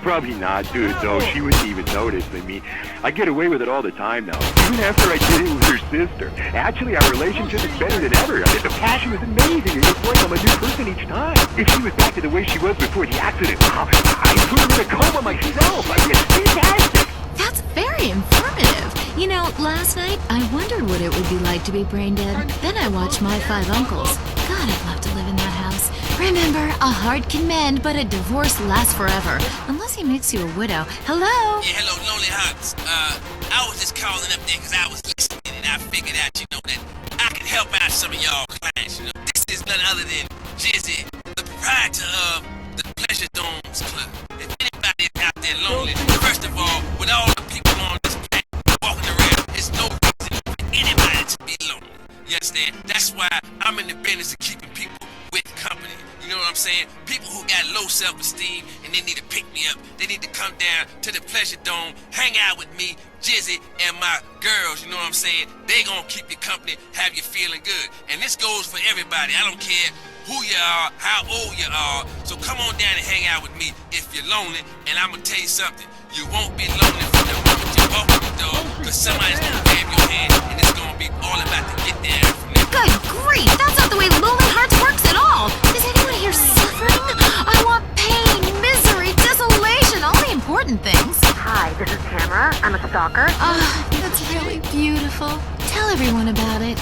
Probably not, dude, though. She wouldn't even notice. I mean, I get away with it all the time now. Even after I did it with her sister. Actually, our relationship is better than ever. I mean, the passion was amazing. It was like I'm a new person each time. If she was back to the way she was before the accident, I put her in a coma myself. I mean, it's fantastic. That's very informative. You know, last night, I wondered what it would be like to be brain dead. Then I watched My Five Uncles. God, I'd love to live in that house. Remember, a heart can mend, but a divorce lasts forever. Unless he makes you a widow. Hello? Yeah, hello, Lonely Hearts. I was just calling up there because I was listening and I figured out, you know, that I could help out some of y'all clients, you know. This is none other than Jizzy, the proprietor of the Pleasure Domes Club. If anybody is out there lonely, first of all, with all the people on this planet walking around, there's no reason for anybody to be lonely. You understand? That's why I'm in the business of keeping people with company. You know what I'm saying? People who got low self-esteem and they need to pick me up. They need to come down to the Pleasure Dome, hang out with me, Jizzy and my girls, you know what I'm saying? They gonna keep you company, have you feeling good. And this goes for everybody. I don't care who you are, how old you are. So come on down and hang out with me if you're lonely. And I'm gonna tell you something. You won't be lonely from the moment you walk in the door, because somebody's gonna grab your hand, and it's gonna be all about to get there from there. Good grief, that's not the way Lonely Hearts works at all. Is anyone here suffering? I want pain, misery, desolation, all the important things. Hi, this is Tamara. I'm a stalker. That's really beautiful. Tell everyone about it.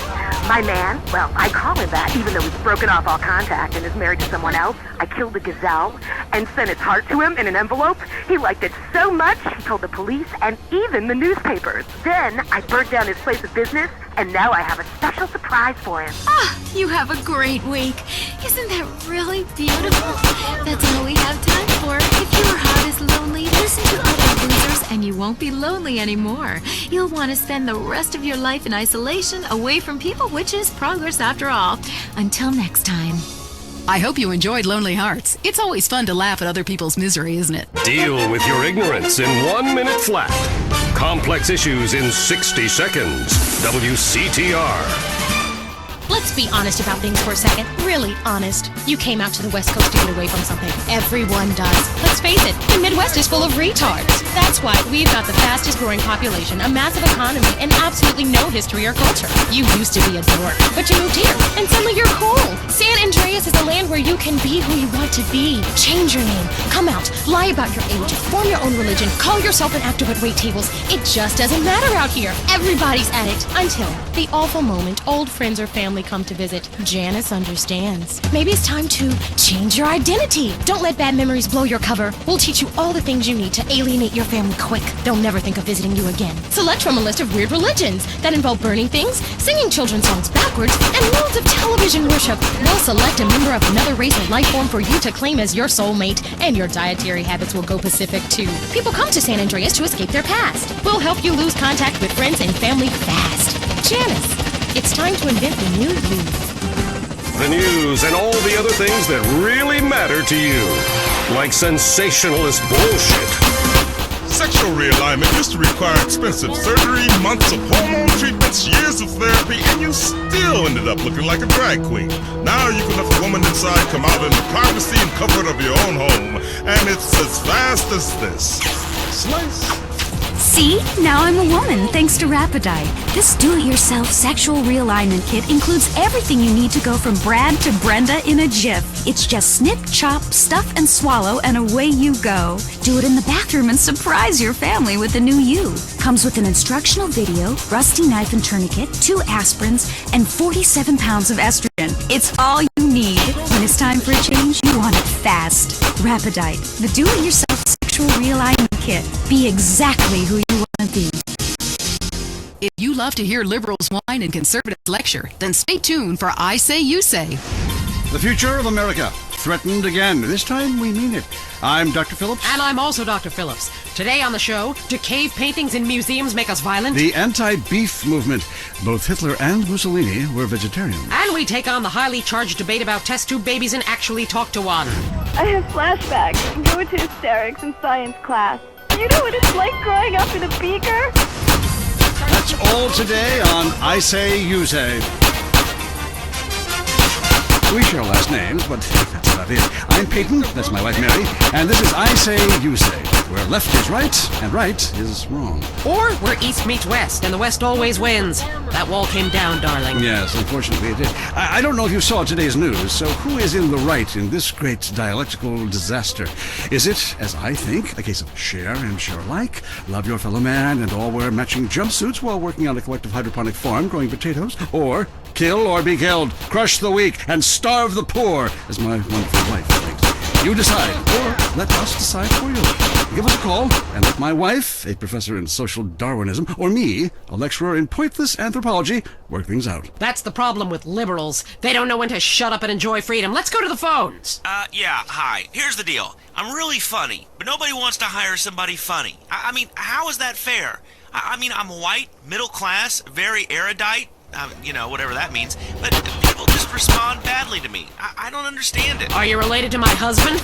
My man, well, I call him that, even though he's broken off all contact and is married to someone else. I killed the gazelle and sent its heart to him in an envelope. He liked it so much, he told the police and even the newspapers. Then I burnt down his place of business, and now I have a special surprise for him. You have a great week. Isn't that really beautiful? That's all we have time for. If your heart is lonely, listen to other losers and you won't be lonely anymore. You'll want to spend the rest of your life in isolation, away from people, which is progress after all. Until next time. I hope you enjoyed Lonely Hearts. It's always fun to laugh at other people's misery, isn't it? Deal with your ignorance in 1 minute flat. Complex issues in 60 seconds. WCTR. Let's be honest about things for a second. Really honest. You came out to the West Coast to get away from something. Everyone does. Let's face it, the Midwest is full of retards. That's why we've got the fastest growing population, a massive economy, and absolutely no history or culture. You used to be a dork, but you moved here, and suddenly you're cool. San Andreas is a land where you can be who you want to be. Change your name, come out, lie about your age, form your own religion, call yourself an actor at wait tables. It just doesn't matter out here. Everybody's at it, until the awful moment old friends or family come to visit. Janice understands. Maybe it's time to change your identity. Don't let bad memories blow your cover. We'll teach you all the things you need to alienate your family quick. They'll never think of visiting you again. Select from a list of weird religions that involve burning things, singing children's songs backwards, and loads of television worship. We'll select a member of another race or life form for you to claim as your soulmate, and your dietary habits will go Pacific too. People come to San Andreas to escape their past. We'll help you lose contact with friends and family fast. Janice, it's time to invent the new you. The news and all the other things that really matter to you. Like sensationalist bullshit. Sexual realignment used to require expensive surgery, months of hormone treatments, years of therapy, and you still ended up looking like a drag queen. Now you can let the woman inside come out in the privacy and comfort of your own home, and it's as fast as this. Slice. See? Now I'm a woman, thanks to Rapidite. This do-it-yourself sexual realignment kit includes everything you need to go from Brad to Brenda in a jiff. It's just snip, chop, stuff, and swallow, and away you go. Do it in the bathroom and surprise your family with the new you. Comes with an instructional video, rusty knife and tourniquet, 2 aspirins, and 47 pounds of estrogen. It's all you need. When it's time for a change, you want it fast. Rapidite, the do-it-yourself sexual realignment kit. Be exactly who you want to be. If you love to hear liberals whine and conservatives lecture, then stay tuned for I Say You Say. The future of America, threatened again. This time we mean it. I'm Dr. Phillips. And I'm also Dr. Phillips. Today on the show, do cave paintings in museums make us violent? The anti-beef movement. Both Hitler and Mussolini were vegetarians. And we take on the highly charged debate about test tube babies and actually talk to one. I have flashbacks and go into hysterics in science class. You know what it's like growing up in a beaker? That's all today on I Say You Say. We share last names, but that's about it. I'm Peyton, that's my wife Mary, and this is I Say You Say, where left is right and right is wrong. Or where East meets West, and the West always wins. That wall came down, darling. Yes, unfortunately it did. I don't know if you saw today's news, so who is in the right in this great dialectical disaster? Is it, as I think, a case of share and share alike, love your fellow man, and all wear matching jumpsuits while working on a collective hydroponic farm growing potatoes? Or kill or be killed, crush the weak, and starve the poor, as my wonderful wife thinks? You decide, or let us decide for you. Give us a call, and let my wife, a professor in social Darwinism, or me, a lecturer in pointless anthropology, work things out. That's the problem with liberals. They don't know when to shut up and enjoy freedom. Let's go to the phones. Yeah, hi. Here's the deal. I'm really funny, but nobody wants to hire somebody funny. I mean, how is that fair? I mean, I'm white, middle class, very erudite, you know, whatever that means, but people just respond badly to me. I don't understand it. Are you related to my husband?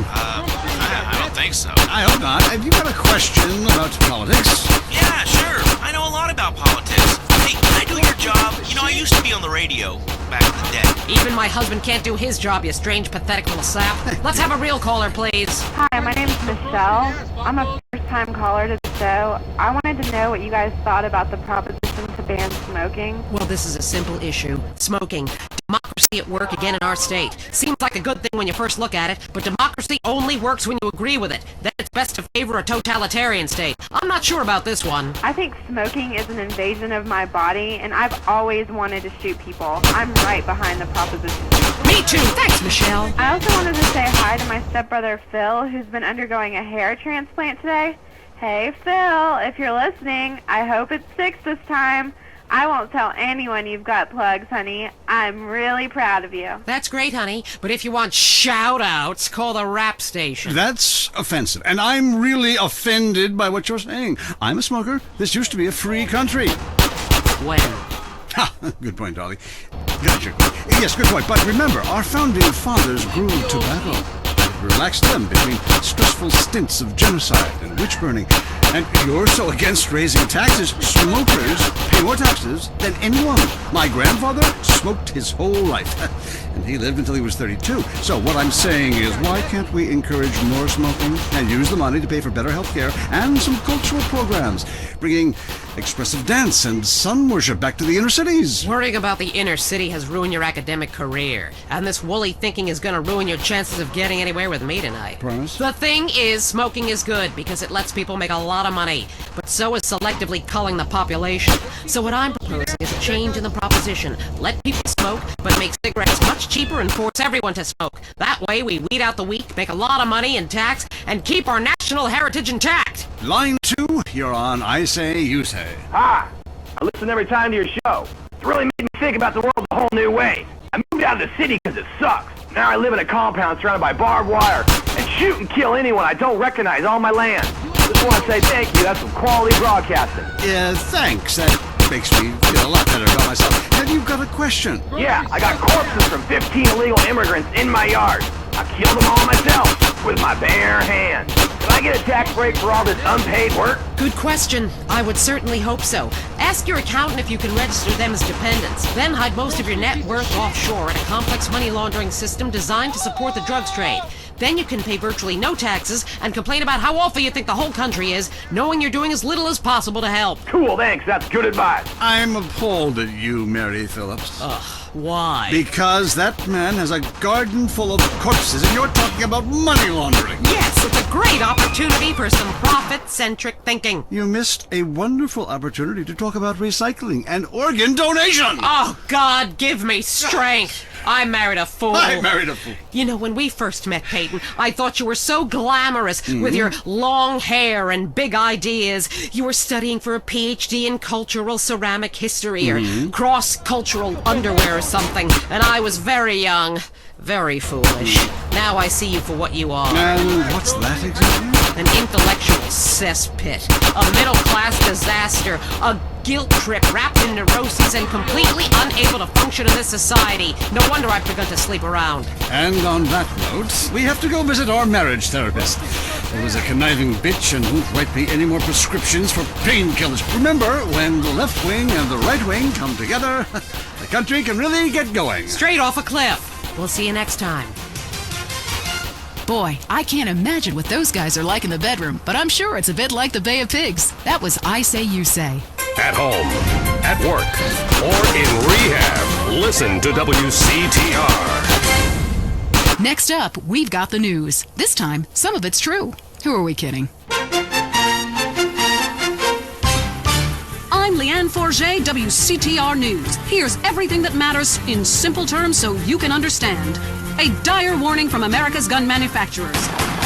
I don't think so. I hope not. Have you got a question about politics? Yeah, sure. I know a lot about politics. Hey, can I do your job? You know, I used to be on the radio back in the day. Even my husband can't do his job, you strange, pathetic little sap. Let's have a real caller, please. Hi, my name's Michelle. I'm a first-time caller to the show. I wanted to know what you guys thought about the proposition to ban smoking. Well, this is a simple issue. Smoking. Democracy at work again in our state. Seems like a good thing when you first look at it, but democracy only works when you agree with it. Then it's best to favor a totalitarian state. I'm not sure about this one. I think smoking is an invasion of my body, and I've always wanted to shoot people. I'm right behind the proposition. Me too. Thanks, Michelle. I also wanted to say hi to my stepbrother Phil, who's been undergoing a hair transplant today. Hey, Phil, if you're listening, I hope it sticks this time. I won't tell anyone you've got plugs, honey. I'm really proud of you. That's great, honey. But if you want shout-outs, call the rap station. That's offensive, and I'm really offended by what you're saying. I'm a smoker. This used to be a free country. When? Ha! Good point, Dolly. Gotcha. Yes, good point. But remember, our founding fathers grew tobacco. It relaxed them between stressful stints of genocide and witch-burning. And you're so against raising taxes, smokers pay more taxes than anyone. My grandfather smoked his whole life, and he lived until he was 32. So what I'm saying is, why can't we encourage more smoking and use the money to pay for better health care and some cultural programs, bringing expressive dance and sun worship back to the inner cities? Worrying about the inner city has ruined your academic career, and this woolly thinking is going to ruin your chances of getting anywhere with me tonight. Promise? The thing is, smoking is good because it lets people make a lot of money, but so is selectively culling the population. So what I'm proposing is a change in the proposition. Let people smoke, but make cigarettes much cheaper and force everyone to smoke. That way we weed out the weak, make a lot of money in tax, and keep our national heritage intact. Line 2, you're on I Say, You Say. Hi. I listen every time to your show. It's really made me think about the world a whole new way. I moved out of the city because it sucks. Now I live in a compound surrounded by barbed wire and shoot and kill anyone I don't recognize on my land. Just want to say thank you. That's some quality broadcasting. Yeah, thanks. That makes me feel a lot better about myself. Have you got a question? Yeah, I got corpses from 15 illegal immigrants in my yard. I killed them all myself with my bare hands. Can I get a tax break for all this unpaid work? Good question. I would certainly hope so. Ask your accountant if you can register them as dependents. Then hide most of your net worth offshore in a complex money laundering system designed to support the drugs trade. Then you can pay virtually no taxes and complain about how awful you think the whole country is, knowing you're doing as little as possible to help. Cool, thanks. That's good advice. I'm appalled at you, Mary Phillips. Ugh, why? Because that man has a garden full of corpses and you're talking about money laundering. Yes, it's a great opportunity for some profit-centric thinking. You missed a wonderful opportunity to talk about recycling and organ donation. Oh, God, give me strength. I married a fool. I married a fool. You know, when we first met, Peyton, I thought you were so glamorous with your long hair and big ideas. You were studying for a PhD in cultural ceramic history or cross-cultural underwear or something, and I was very young. Very foolish. Now I see you for what you are. And what's that exactly? An intellectual cesspit. A middle-class disaster. A guilt trip wrapped in neuroses and completely unable to function in this society. No wonder I've begun to sleep around. And on that note, we have to go visit our marriage therapist. It was a conniving bitch and won't write me any more prescriptions for painkillers. Remember, when the left wing and the right wing come together, the country can really get going. Straight off a cliff. We'll see you next time. Boy, I can't imagine what those guys are like in the bedroom, but I'm sure it's a bit like the Bay of Pigs. That was I Say, You Say. At home, at work, or in rehab, listen to WCTR. Next up, we've got the news. This time, some of it's true. Who are we kidding? I'm Leanne Forget, WCTR News. Here's everything that matters in simple terms so you can understand. A dire warning from America's gun manufacturers.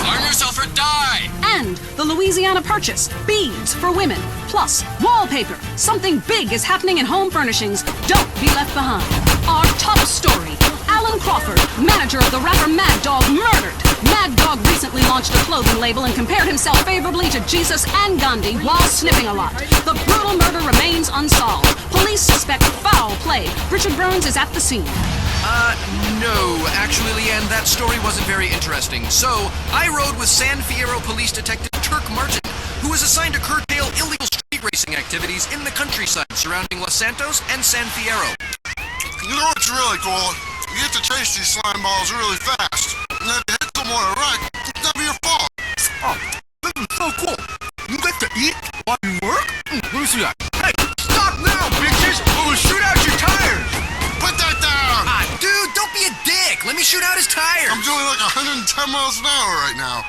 Arm yourself or die! And the Louisiana Purchase, beads for women. Plus, wallpaper. Something big is happening in home furnishings. Don't be left behind. Our top story, Alan Crawford, manager of the rapper Mad Dog, murdered. Mad Dog recently launched a clothing label and compared himself favorably to Jesus and Gandhi while sniffing a lot. The brutal murder remains unsolved. Police suspect foul play. Richard Burns is at the scene. No. Actually, Leanne, that story wasn't very interesting. So, I rode with San Fierro Police Detective Turk Martin, who was assigned to curtail illegal street racing activities in the countryside surrounding Los Santos and San Fierro. You know what's really cool? You get to chase these slime balls really fast. And if you hit someone on a wreck, it's never your fault. Oh, this is so cool. You get to eat while you work? Let me see that. Hey, stop now, bitches, or we'll shoot out your tires. Put that down! Dude, don't be a dick. Let me shoot out his tires. I'm doing like 110 miles an hour right now.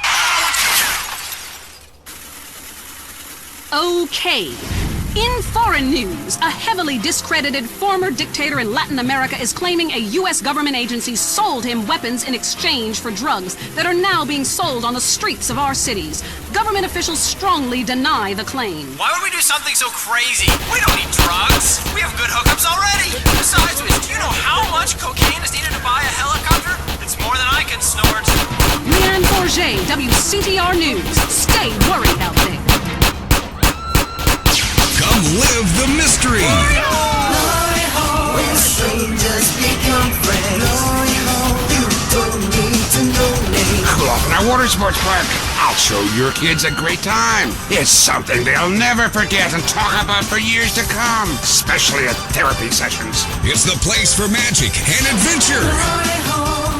Okay. In foreign news, a heavily discredited former dictator in Latin America is claiming a U.S. government agency sold him weapons in exchange for drugs that are now being sold on the streets of our cities. Government officials strongly deny the claim. Why would we do something so crazy? We don't need drugs. We have good hookups already. Besides, do you know how much cocaine is needed to buy a helicopter? It's more than I can snort. Leanne Forget, WCTR News. Stay worried out there. Come live the mystery. When strangers become friends, you don't need to know names. Cool off in our water sports park. I'll show your kids a great time. It's something they'll never forget and talk about for years to come, especially at therapy sessions. It's the place for magic and adventure.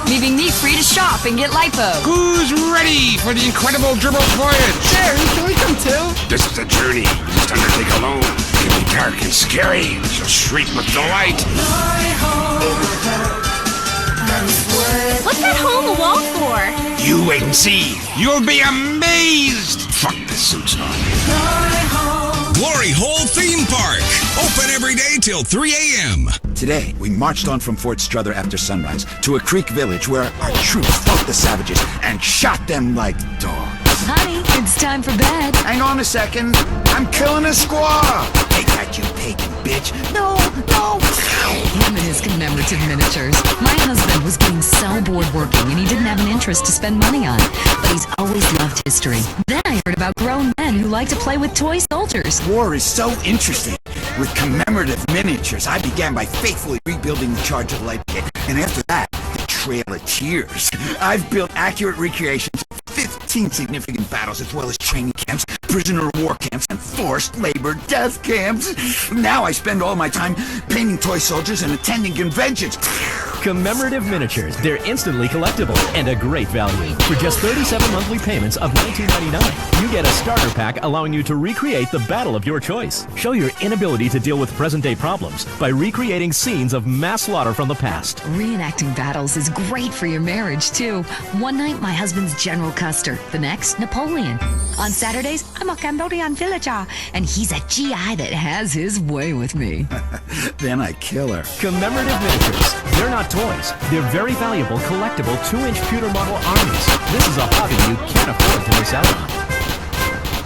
Leaving me free to shop and get lipo. Who's ready for the incredible dribble voyage? Jerry, can we come too? This is a journey you must undertake alone. It can be dark and scary, but you'll shriek with delight. What's that hole in the wall for? You wait and see. You'll be amazed. Fuck the suits on. Glory Hole Theme Park. Open every day till 3 a.m. Today, we marched on from Fort Strother after sunrise to a creek village where our troops fought the savages and shot them like dogs. Honey, it's time for bed. Hang on a second. I'm killing a squaw. Take that, you pagan bitch. No. Him and his commemorative miniatures. My husband was getting so bored working and he didn't have an interest to spend money on. But he's always loved history. Then I heard about grown men who like to play with toy soldiers. War is so interesting. With commemorative miniatures, I began by faithfully rebuilding the Charge of Light pit. And after that, the Trail of Tears. I've built accurate recreations of 15 significant battles, as well as training camps, prisoner of war camps, and forced labor death camps. Now I spend all my time painting toy soldiers and attending conventions. Commemorative miniatures. They're instantly collectible and a great value. For just 37 monthly payments of $19.99, you get a starter pack allowing you to recreate the battle of your choice. Show your inability to deal with present-day problems by recreating scenes of mass slaughter from the past. Reenacting battles is great for your marriage, too. One night, my husband's General Custer. The next, Napoleon. On Saturdays, I'm a Cambodian villager, and he's a GI that has his way with me. Then I kill her. Commemorative miniatures. They're not toys. They're very valuable, collectible 2-inch pewter model armies. This is a hobby you can't afford to miss out on.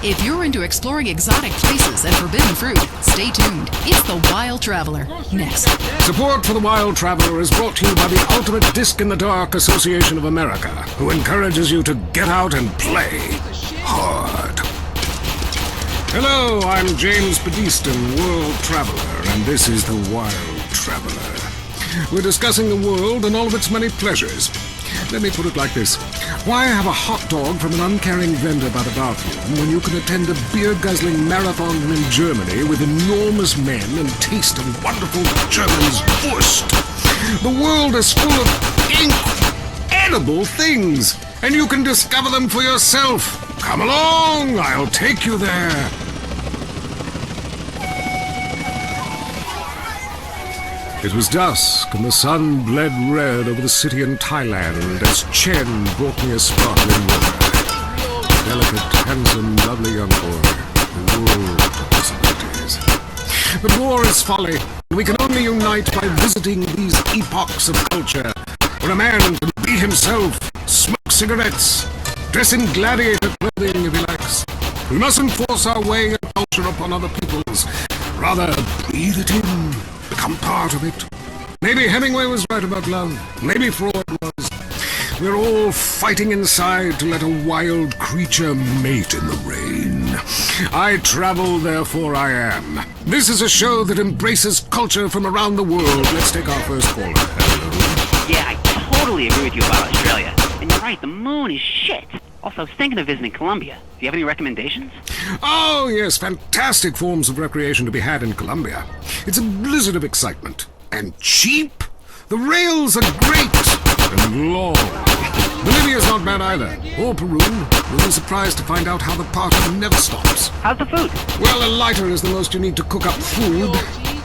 If you're into exploring exotic places and forbidden fruit, stay tuned. It's The Wild Traveler. Next. Support for The Wild Traveler is brought to you by the Ultimate Disc in the Dark Association of America, who encourages you to get out and play hard. Hello, I'm James Pedeston, World Traveler, and this is The Wild Traveler. We're discussing the world and all of its many pleasures. Let me put it like this. Why have a hot dog from an uncaring vendor by the bathroom when you can attend a beer-guzzling marathon in Germany with enormous men and taste a wonderful German's Wurst? The world is full of incredible things, and you can discover them for yourself. Come along, I'll take you there. It was dusk, and the sun bled red over the city in Thailand as Chen brought me a sparkling water. Delicate, handsome, lovely young boy. The world of possibilities. But war is folly, and we can only unite by visiting these epochs of culture, where a man can be himself, smoke cigarettes, dress in gladiator clothing if he likes. We mustn't force our way and culture upon other peoples. Rather, breathe it in. Become part of it. Maybe Hemingway was right right about love. Maybe Freud was. We're all fighting inside to let a wild creature mate in the rain. I travel, therefore I am. This is a show that embraces culture from around the world. Let's take our first caller. Hello. Yeah, I totally agree with you about Australia. And you're right, the moon is shit. Also, I was thinking of visiting Colombia. Do you have any recommendations? Oh, yes, fantastic forms of recreation to be had in Colombia. It's a blizzard of excitement. And cheap. The rails are great and long. Bolivia's not bad either. Or Peru. You'll be surprised to find out how the party never stops. How's the food? Well, a lighter is the most you need to cook up food.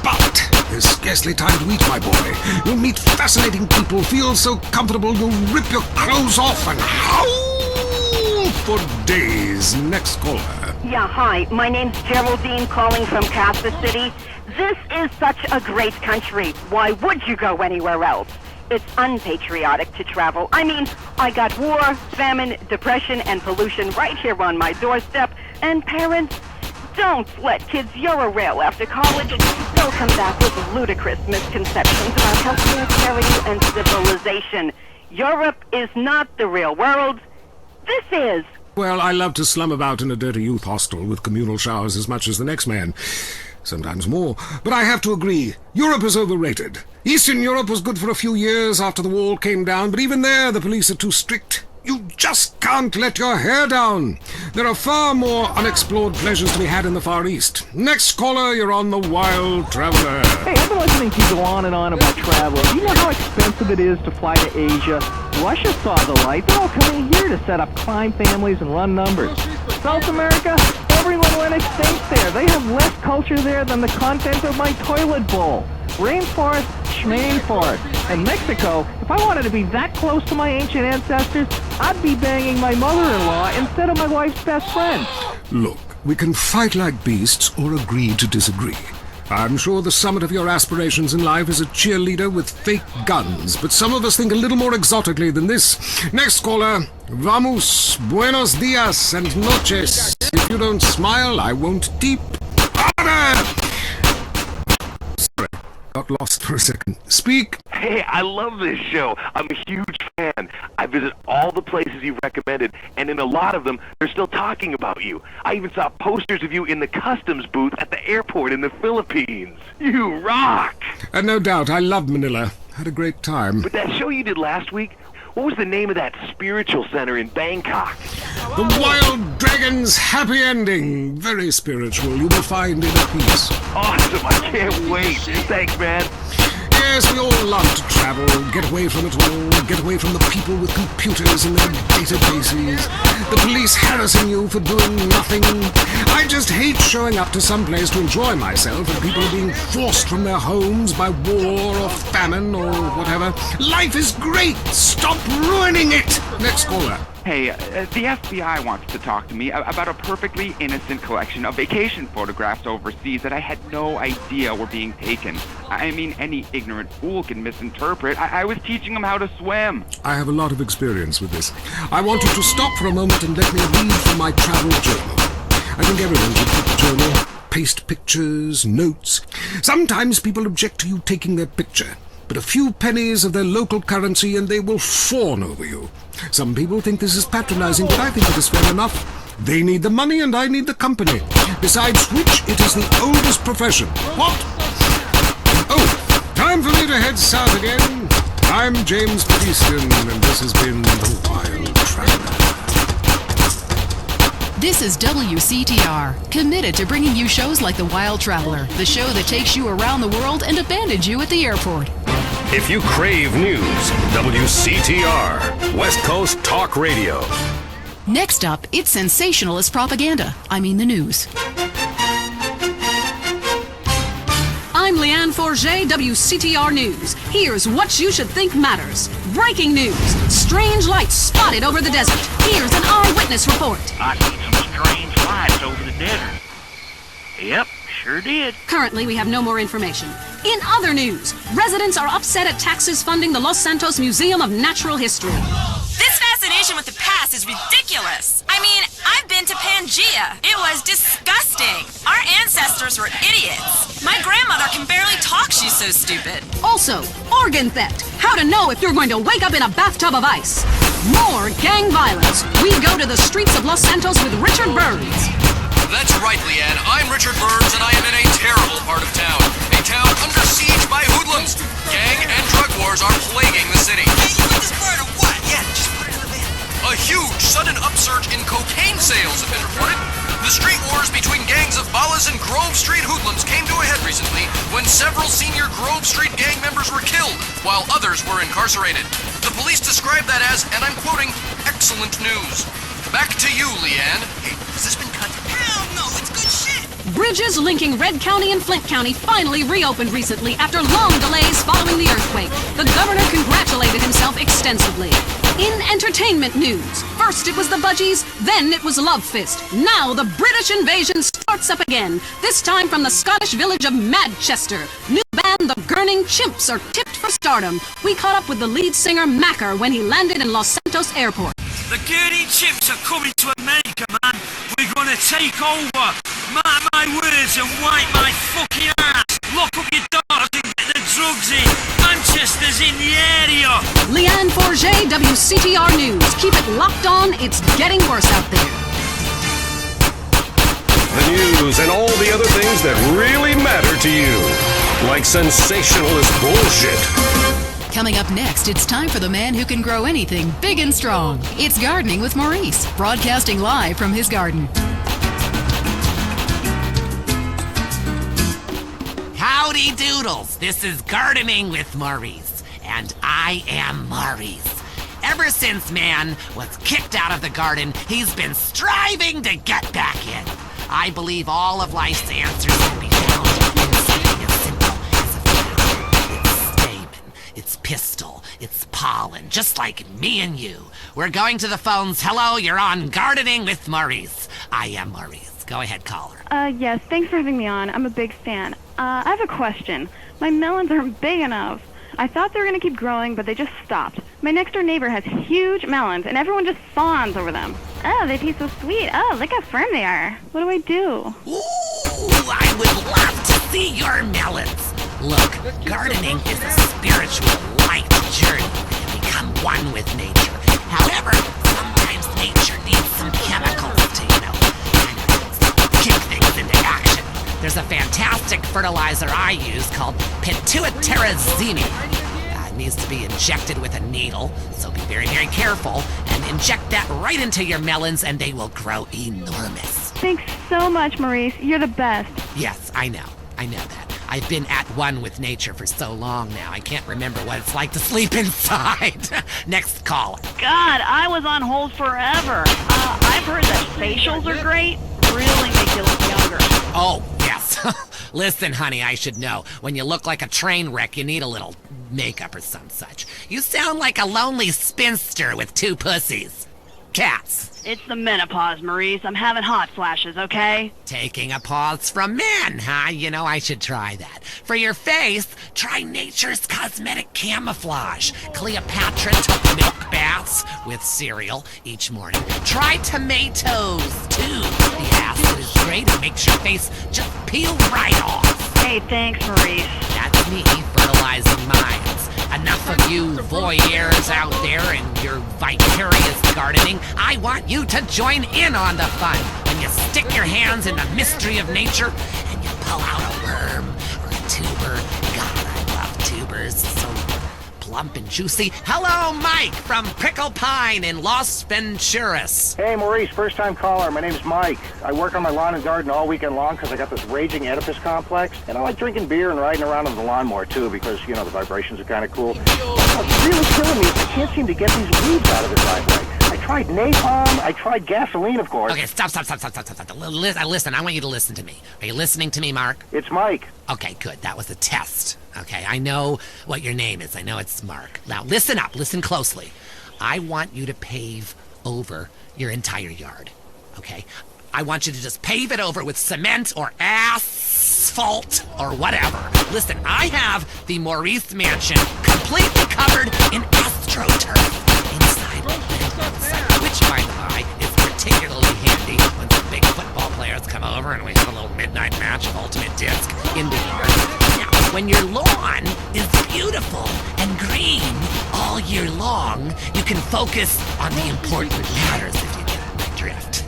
But there's scarcely time to eat, my boy. You'll meet fascinating people, feel so comfortable you'll rip your clothes off and howl for days. Next caller. Yeah, hi. My name's Geraldine, calling from Kansas City. This is such a great country. Why would you go anywhere else? It's unpatriotic to travel. I mean, I got war, famine, depression, and pollution right here on my doorstep. And parents, don't let kids Euro-rail after college. They'll come back with ludicrous misconceptions about healthcare, charity, and civilization. Europe is not the real world. This is. Well, I love to slum about in a dirty youth hostel with communal showers as much as the next man. Sometimes more. But I have to agree, Europe is overrated. Eastern Europe was good for a few years after the wall came down, but even there the police are too strict. You just can't let your hair down. There are far more unexplored pleasures to be had in the Far East. Next caller, you're on the Wild Traveler. Hey, I've been listening to you go on and on about travel. Do you know how expensive it is to fly to Asia? Russia saw the light. They're all coming here to set up crime families and run numbers. South America, everyone went extinct there. They have less culture there than the content of my toilet bowl. Rainforest, schmain forest. And Mexico, if I wanted to be that close to my ancient ancestors, I'd be banging my mother-in-law instead of my wife's best friend. Look, we can fight like beasts or agree to disagree. I'm sure the summit of your aspirations in life is a cheerleader with fake guns, but some of us think a little more exotically than this. Next caller, vamos, buenos dias and noches. If you don't smile, I won't deep. Sorry, got lost for a second. Speak. Hey, I love this show. I'm a huge fan. I visit all the places you've recommended, and in a lot of them, they're still talking about you. I even saw posters of you in the customs booth at the airport in the Philippines. You rock! No doubt, I love Manila. Had a great time. But that show you did last week, what was the name of that spiritual center in Bangkok? The Wild Dragon's Happy Ending. Very spiritual. You will find inner peace. Awesome. I can't wait. Thanks, man. Yes, we all love to travel, get away from it all, get away from the people with computers and their databases, the police harassing you for doing nothing. I just hate showing up to some place to enjoy myself and people are being forced from their homes by war or famine or whatever. Life is great! Stop ruining it! Next caller. Hey, the FBI wants to talk to me about a perfectly innocent collection of vacation photographs overseas that I had no idea were being taken. I mean, any ignorant fool can misinterpret. I was teaching them how to swim. I have a lot of experience with this. I want you to stop for a moment and let me read from my travel journal. I think everyone should keep a journal, paste pictures, notes. Sometimes people object to you taking their picture, but a few pennies of their local currency and they will fawn over you. Some people think this is patronizing, but I think it is fair enough. They need the money and I need the company. Besides which, it is the oldest profession. What? Oh, time for me to head south again. I'm James Pedestrian, and this has been The Wild Traveler. This is WCTR, committed to bringing you shows like The Wild Traveler, the show that takes you around the world and abandons you at the airport. If you crave news, WCTR, West Coast Talk Radio. Next up, it's sensationalist propaganda. I mean the news. I'm Leanne Forget, WCTR News. Here's what you should think matters. Breaking news. Strange lights spotted over the desert. Here's an eyewitness report. I seen some strange lights over the desert. Yep, sure did. Currently, we have no more information. In other news, residents are upset at taxes funding the Los Santos Museum of Natural History. This fascination with the past is ridiculous. I mean, I've been to Pangea. It was disgusting. Our ancestors were idiots. My grandmother can barely talk, she's so stupid. Also, organ theft. How to know if you're going to wake up in a bathtub of ice. More gang violence. We go to the streets of Los Santos with Richard Burns. That's right, Leanne. I'm Richard Burns, and I am in a terrible part of town. A town under siege by hoodlums. Gang and drug wars are plaguing the city. Hey, you with this bird or what? Yeah, just put it in the van. A huge sudden upsurge in cocaine sales have been reported. The street wars between gangs of Ballas and Grove Street hoodlums came to a head recently when several senior Grove Street gang members were killed, while others were incarcerated. The police described that as, and I'm quoting, excellent news. Back to you, Leanne. Hey, has this been cut? Hell no, it's good shit. Bridges linking Red County and Flint County finally reopened recently after long delays following the earthquake. The governor congratulated himself extensively. In entertainment news, first it was the Budgies, then it was Love Fist. Now the British invasion starts up again, this time from the Scottish village of Manchester. New band The Gurning Chimps are tipped for stardom. We caught up with the lead singer Macker when he landed in Los Santos Airport. The Gurning Chimps are coming to America, man. We're gonna take over. Mark my words and wipe my fucking ass. Lock up your doors and get the drugs in. Manchester's in the area. Leanne Forget, WCTR News. Keep it locked on. It's getting worse out there. The news and all the other things that really matter to you. Like sensationalist bullshit. Coming up next, it's time for the man who can grow anything big and strong. It's Gardening with Maurice, broadcasting live from his garden. Howdy doodles, this is Gardening with Maurice, and I am Maurice. Ever since man was kicked out of the garden, he's been striving to get back in. I believe all of life's answers can be found in something as simple as a flower. It's stamen, it's pistil, it's pollen, just like me and you. We're going to the phones. Hello, you're on Gardening with Maurice. I am Maurice. Go ahead, caller. Yes, thanks for having me on. I'm a big fan. I have a question. My melons aren't big enough. I thought they were going to keep growing, but they just stopped. My next-door neighbor has huge melons, and everyone just fawns over them. Oh, they taste so sweet. Oh, look how firm they are. What do I do? Ooh, I would love to see your melons. Look, gardening is a spiritual light journey to become one with nature. However, sometimes nature needs some chemicals to, kick things into action. There's a fantastic fertilizer I use called pituitarazine. It needs to be injected with a needle, so be very, very careful, and inject that right into your melons and they will grow enormous. Thanks so much, Maurice. You're the best. Yes, I know that. I've been at one with nature for so long now, I can't remember what it's like to sleep inside. Next caller. God, I was on hold forever. I've heard that facials are great. Really make you look younger. Oh, yes. Listen, honey, I should know. When you look like a train wreck, you need a little makeup or some such. You sound like a lonely spinster with 2 pussies. Cats. It's the menopause, Maurice. I'm having hot flashes, okay? Taking a pause from men, huh? I should try that. For your face, try Nature's Cosmetic Camouflage. Cleopatra took milk baths with cereal each morning. Try tomatoes, too. The acid is great. It makes your face just peel right off. Hey, thanks, Maurice. That's me fertilizing minds. Enough of you voyeurs out there in your vicarious gardening. I want you to join in on the fun. When you stick your hands in the mystery of nature and you pull out a worm or a tuber. God, I love tubers. So plump and juicy. Hello, Mike from Prickle Pine in Los Venturas. Hey, Maurice, first-time caller. My name's Mike. I work on my lawn and garden all weekend long because I got this raging Oedipus complex, and I like drinking beer and riding around on the lawnmower, too, because, the vibrations are kind of cool. What's really killing me is I can't seem to get these weeds out of the driveway. I tried napalm, I tried gasoline, of course. Okay, stop. Listen, I want you to listen to me. Are you listening to me, Mark? It's Mike. Okay, good. That was a test. Okay, I know what your name is. I know it's Mark. Now, listen up. Listen closely. I want you to pave over your entire yard. Okay? I want you to just pave it over with cement or asphalt or whatever. Listen, I have the Maurice Mansion completely covered in AstroTurf. Inside and outside, which, by the by, is particularly handy when some big football players come over and we have a little midnight match of Ultimate Disc in the yard. Now, When your lawn is beautiful and green all year long, you can focus on the important matters, if you get my drift.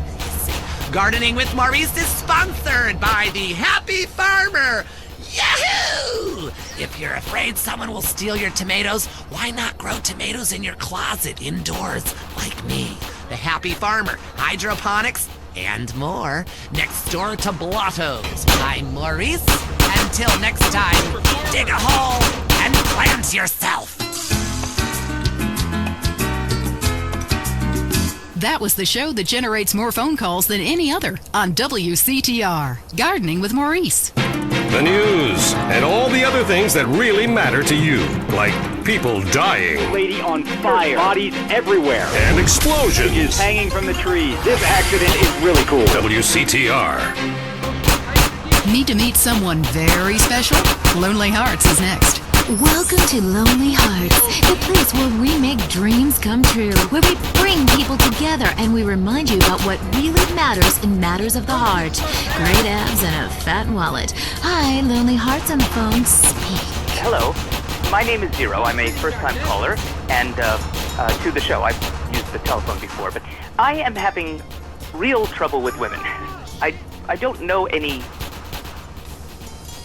Gardening with Maurice is sponsored by the Happy Farmer. Yahoo! If you're afraid someone will steal your tomatoes, why not grow tomatoes in your closet indoors like me? The Happy Farmer, hydroponics, and more. Next door to Blotto's. I'm Maurice. Until next time, dig a hole and plant yourself. That was the show that generates more phone calls than any other on WCTR. Gardening with Maurice. The news and all the other things that really matter to you, like people dying. Lady on fire. Bodies everywhere. And explosions. Is hanging from the trees. This accident is really cool. WCTR. Need to meet someone very special? Lonely Hearts is next. Welcome to Lonely Hearts, the place where we make dreams come true, where we bring people together and we remind you about what really matters in matters of the heart. Great abs and a fat wallet. Hi, Lonely Hearts on the phone. Speak. Hello, my name is Zero. I'm a first-time caller, and to the show. I've used the telephone before, but I am having real trouble with women. I don't know any.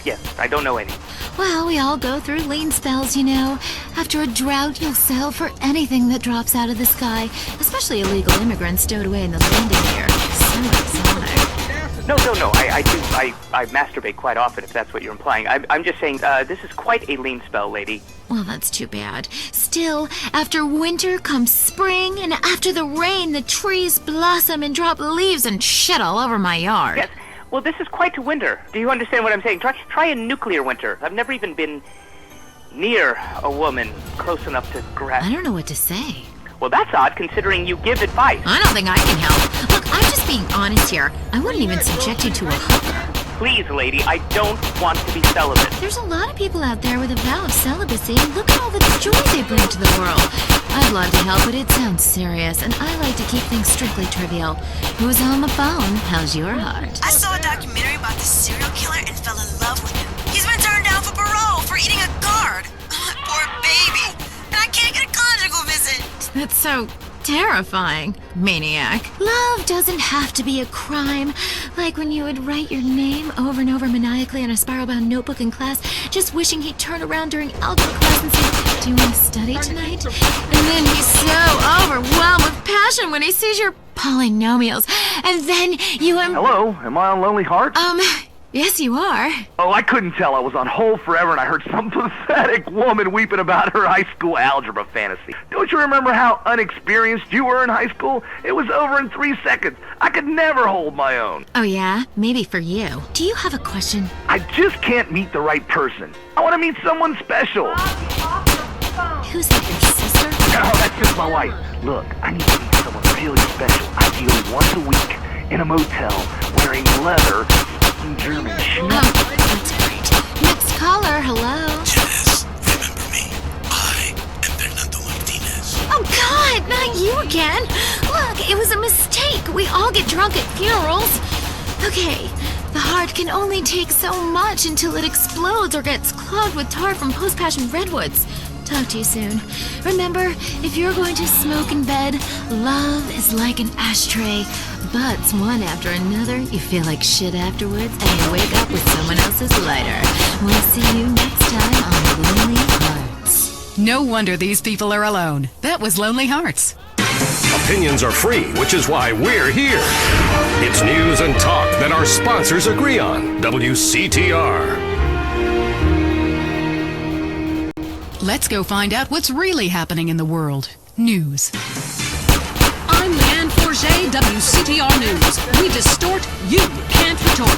Yes, I don't know any. Well, we all go through lean spells, you know. After a drought, you'll sell for anything that drops out of the sky, especially illegal immigrants stowed away in the landing gear. So exotic. No. I masturbate quite often, if that's what you're implying. I'm just saying, this is quite a lean spell, lady. Well, that's too bad. Still, after winter comes spring, and after the rain, the trees blossom and drop leaves and shit all over my yard. Yes. Well, this is quite a winter. Do you understand what I'm saying? Try a nuclear winter. I've never even been near a woman close enough to grasp. I don't know what to say. Well, that's odd, considering you give advice. I don't think I can help. Look, I'm just being honest here. I wouldn't even subject you to a hooker. Please, lady, I don't want to be celibate. There's a lot of people out there with a vow of celibacy. Look at all the joy they bring to the world. I'd love to help, but it sounds serious, and I like to keep things strictly trivial. Who's on the phone? How's your heart? I saw a documentary about this serial killer and fell in love with him. He's been turned down for parole for eating a guard. Poor baby. And I can't get a conjugal visit. That's so terrifying, maniac. Love doesn't have to be a crime. Like when you would write your name over and over maniacally on a spiral-bound notebook in class, just wishing he'd turn around during algebra class and say, "Do you want to study tonight?" And then he's so overwhelmed with passion when he sees your polynomials. And then you Hello, am I on Lonely Hearts? Yes, you are. Oh, I couldn't tell. I was on hold forever and I heard some pathetic woman weeping about her high school algebra fantasy. Don't you remember how unexperienced you were in high school? It was over in 3 seconds. I could never hold my own. Oh, yeah? Maybe for you. Do you have a question? I just can't meet the right person. I want to meet someone special. Who's that, your sister? No, that's just my wife. Look, I need to meet someone really special, ideally once a week, in a motel, wearing leather, German shoes. Oh, that's great. Next caller, hello. Yes, remember me. I am Fernando Martinez. Oh, God, not you again. Look, it was a mistake. We all get drunk at funerals. Okay, the heart can only take so much until it explodes or gets clogged with tar from post-passion redwoods. Talk to you soon. Remember, if you're going to smoke in bed, love is like an ashtray. Butts one after another, you feel like shit afterwards, and you wake up with someone else's lighter. We'll see you next time on Lonely Hearts. No wonder these people are alone. That was Lonely Hearts. Opinions are free, which is why we're here. It's news and talk that our sponsors agree on. WCTR. Let's go find out what's really happening in the world. News. I'm Leanne Forget, WCTR News. We distort, you can't retort.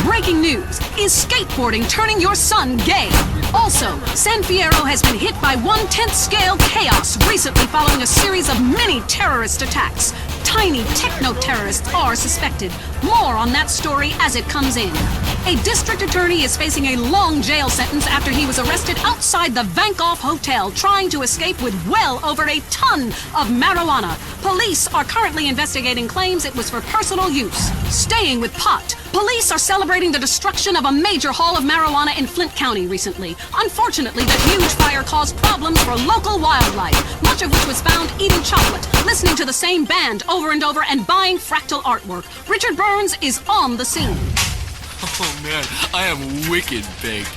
Breaking news. Is skateboarding turning your son gay? Also, San Fierro has been hit by 1/10 scale chaos recently following a series of mini terrorist attacks. Tiny techno-terrorists are suspected. More on that story as it comes in. A district attorney is facing a long jail sentence after he was arrested outside the Vankoff Hotel trying to escape with well over a ton of marijuana. Police are currently investigating claims it was for personal use. Staying with pot. Police are celebrating the destruction of a major haul of marijuana in Flint County recently. Unfortunately, the huge fire caused problems for local wildlife, much of which was found eating chocolate, listening to the same band over and over, and buying fractal artwork. Richard Burns is on the scene. Oh man, I am wicked baked.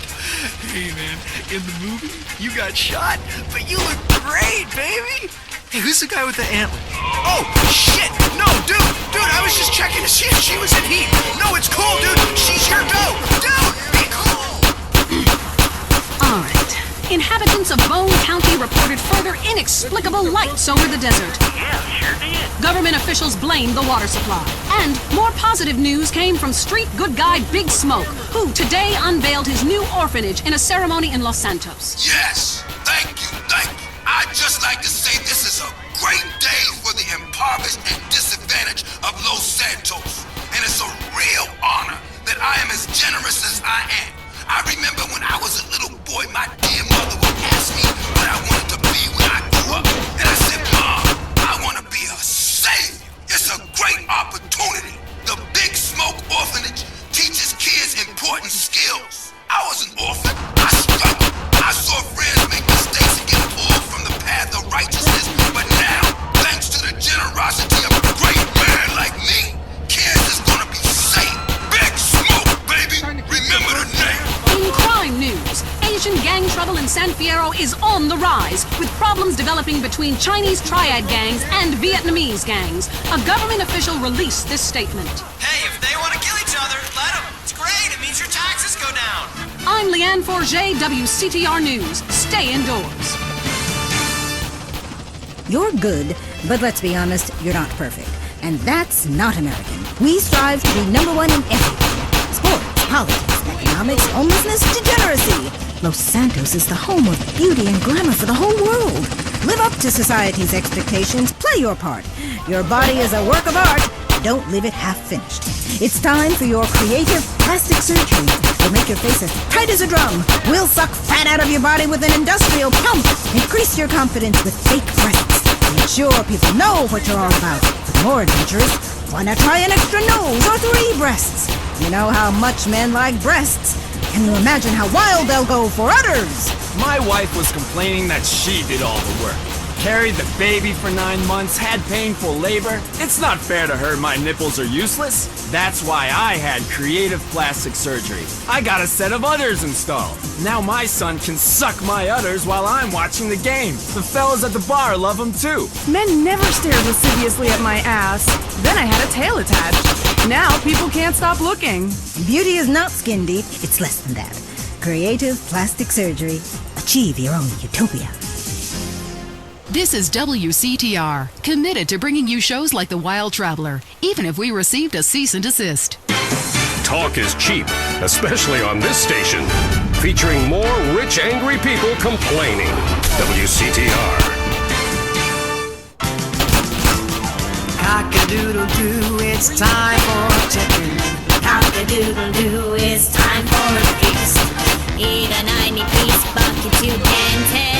Hey man, in the movie, you got shot, but you look great, baby. Hey, who's the guy with the antler? Oh, shit! No, dude, I was just checking to see if she was in heat. No, it's cool, dude. She's your dough. Dude, be cool. All right. Inhabitants of Bone County reported further inexplicable lights over the desert. Yeah, sure did. Government officials blamed the water supply. And more positive news came from street good guy Big Smoke, who today unveiled his new orphanage in a ceremony in Los Santos. Yes, thank you. I'd just like to say this is a great day for the impoverished and disadvantaged of Los Santos. And it's a real honor that I am as generous as I am. I remember when I was a little boy, my dear mother would ask me what I wanted to be when I grew up. And I said, Mom, I want to be a savior. It's a great opportunity. The Big Smoke Orphanage teaches kids important skills. I was an orphan. I struggled. I saw friends make mistakes and get pulled from the path of righteousness. But now, thanks to the generosity of a great man like me, kids is gonna be safe. Big Smoke, baby. Remember the name. In crime news, Asian gang trouble in San Fierro is on the rise, with problems developing between Chinese triad gangs and Vietnamese gangs. A government official released this statement. Hey, if they want to kill each other, let them. It's great. It means your taxes go down. I'm Leanne Forget, WCTR News. Stay indoors. You're good, but let's be honest, you're not perfect. And that's not American. We strive to be number one in everything. Sports, politics, economics, homelessness, degeneracy. Los Santos is the home of beauty and glamour for the whole world. Live up to society's expectations. Play your part. Your body is a work of art. Don't leave it half-finished. It's time for your creative plastic surgery. We'll make your face as tight as a drum. We'll suck fat out of your body with an industrial pump. Increase your confidence with fake breasts. Make sure people know what you're all about. But more adventurous, why not try an extra nose or 3 breasts? You know how much men like breasts. Can you imagine how wild they'll go for udders? My wife was complaining that she did all the work. Carried the baby for 9 months, had painful labor. It's not fair to her my nipples are useless. That's why I had creative plastic surgery. I got a set of udders installed. Now my son can suck my udders while I'm watching the game. The fellas at the bar love them too. Men never stared lasciviously at my ass. Then I had a tail attached. Now people can't stop looking. Beauty is not skin deep, it's less than that. Creative plastic surgery. Achieve your own utopia. This is WCTR, committed to bringing you shows like The Wild Traveler, even if we received a cease and desist. Talk is cheap, especially on this station, featuring more rich, angry people complaining. WCTR. Cock-a-doodle-doo, it's time for chicken. Cock-a-doodle-doo, it's time for a feast. Eat a 90-piece bucket, you can tell.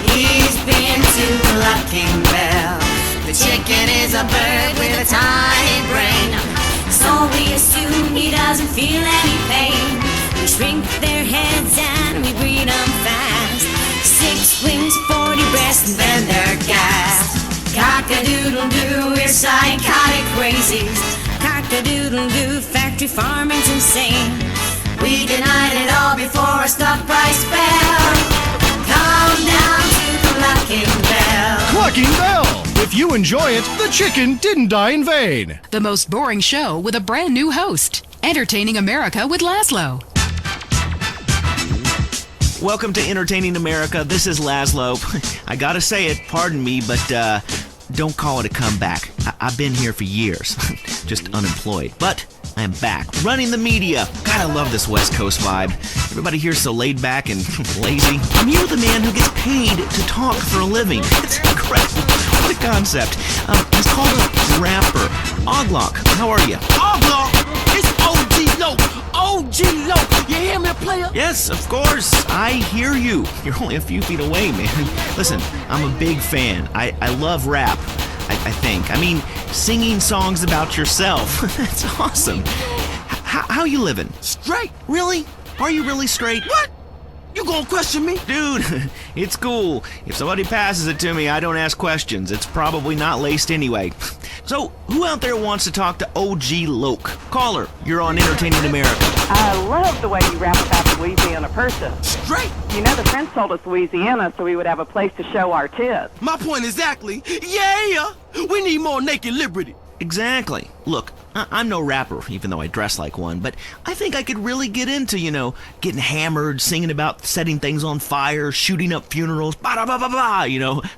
He's been to Lucking Bell. The chicken is a bird with a tiny brain. So we assume he doesn't feel any pain. We shrink their heads and we breed them fast. 6 wings, 40 breasts, and then they're gassed. Cock-a-doodle-doo, we're psychotic crazies. Cock-a-doodle-doo, factory farming's insane. We denied it all before our stock price fell. Come down to the Clucking Bell. Clucking Bell! If you enjoy it, the chicken didn't die in vain. The most boring show with a brand new host. Entertaining America with Laszlo. Welcome to Entertaining America. This is Laszlo. I gotta say it, pardon me, but don't call it a comeback. I've been here for years, just unemployed. But I am back, running the media. God, I love this West Coast vibe. Everybody here's so laid back and lazy. I'm here with a man who gets paid to talk for a living. It's incredible. What a concept. He's called a rapper. Oglock, how are you? Oglock? It's OG Loc. OG Loc. You hear me, player? Yes, of course. I hear you. You're only a few feet away, man. Listen, I'm a big fan. I love rap. I think. I mean, singing songs about yourself. That's awesome. how you living? Straight. Really? Are you really straight? What? You gonna question me? Dude, it's cool. If somebody passes it to me, I don't ask questions. It's probably not laced anyway. So, who out there wants to talk to OG Loke? Caller, you're on Entertaining America. I love the way you rap about the Louisiana person. Straight. You know the Prince told us Louisiana so we would have a place to show our tits. My point exactly. Yeah. We need more naked liberty. Exactly. Look, I'm no rapper, even though I dress like one, but I think I could really get into, getting hammered, singing about setting things on fire, shooting up funerals,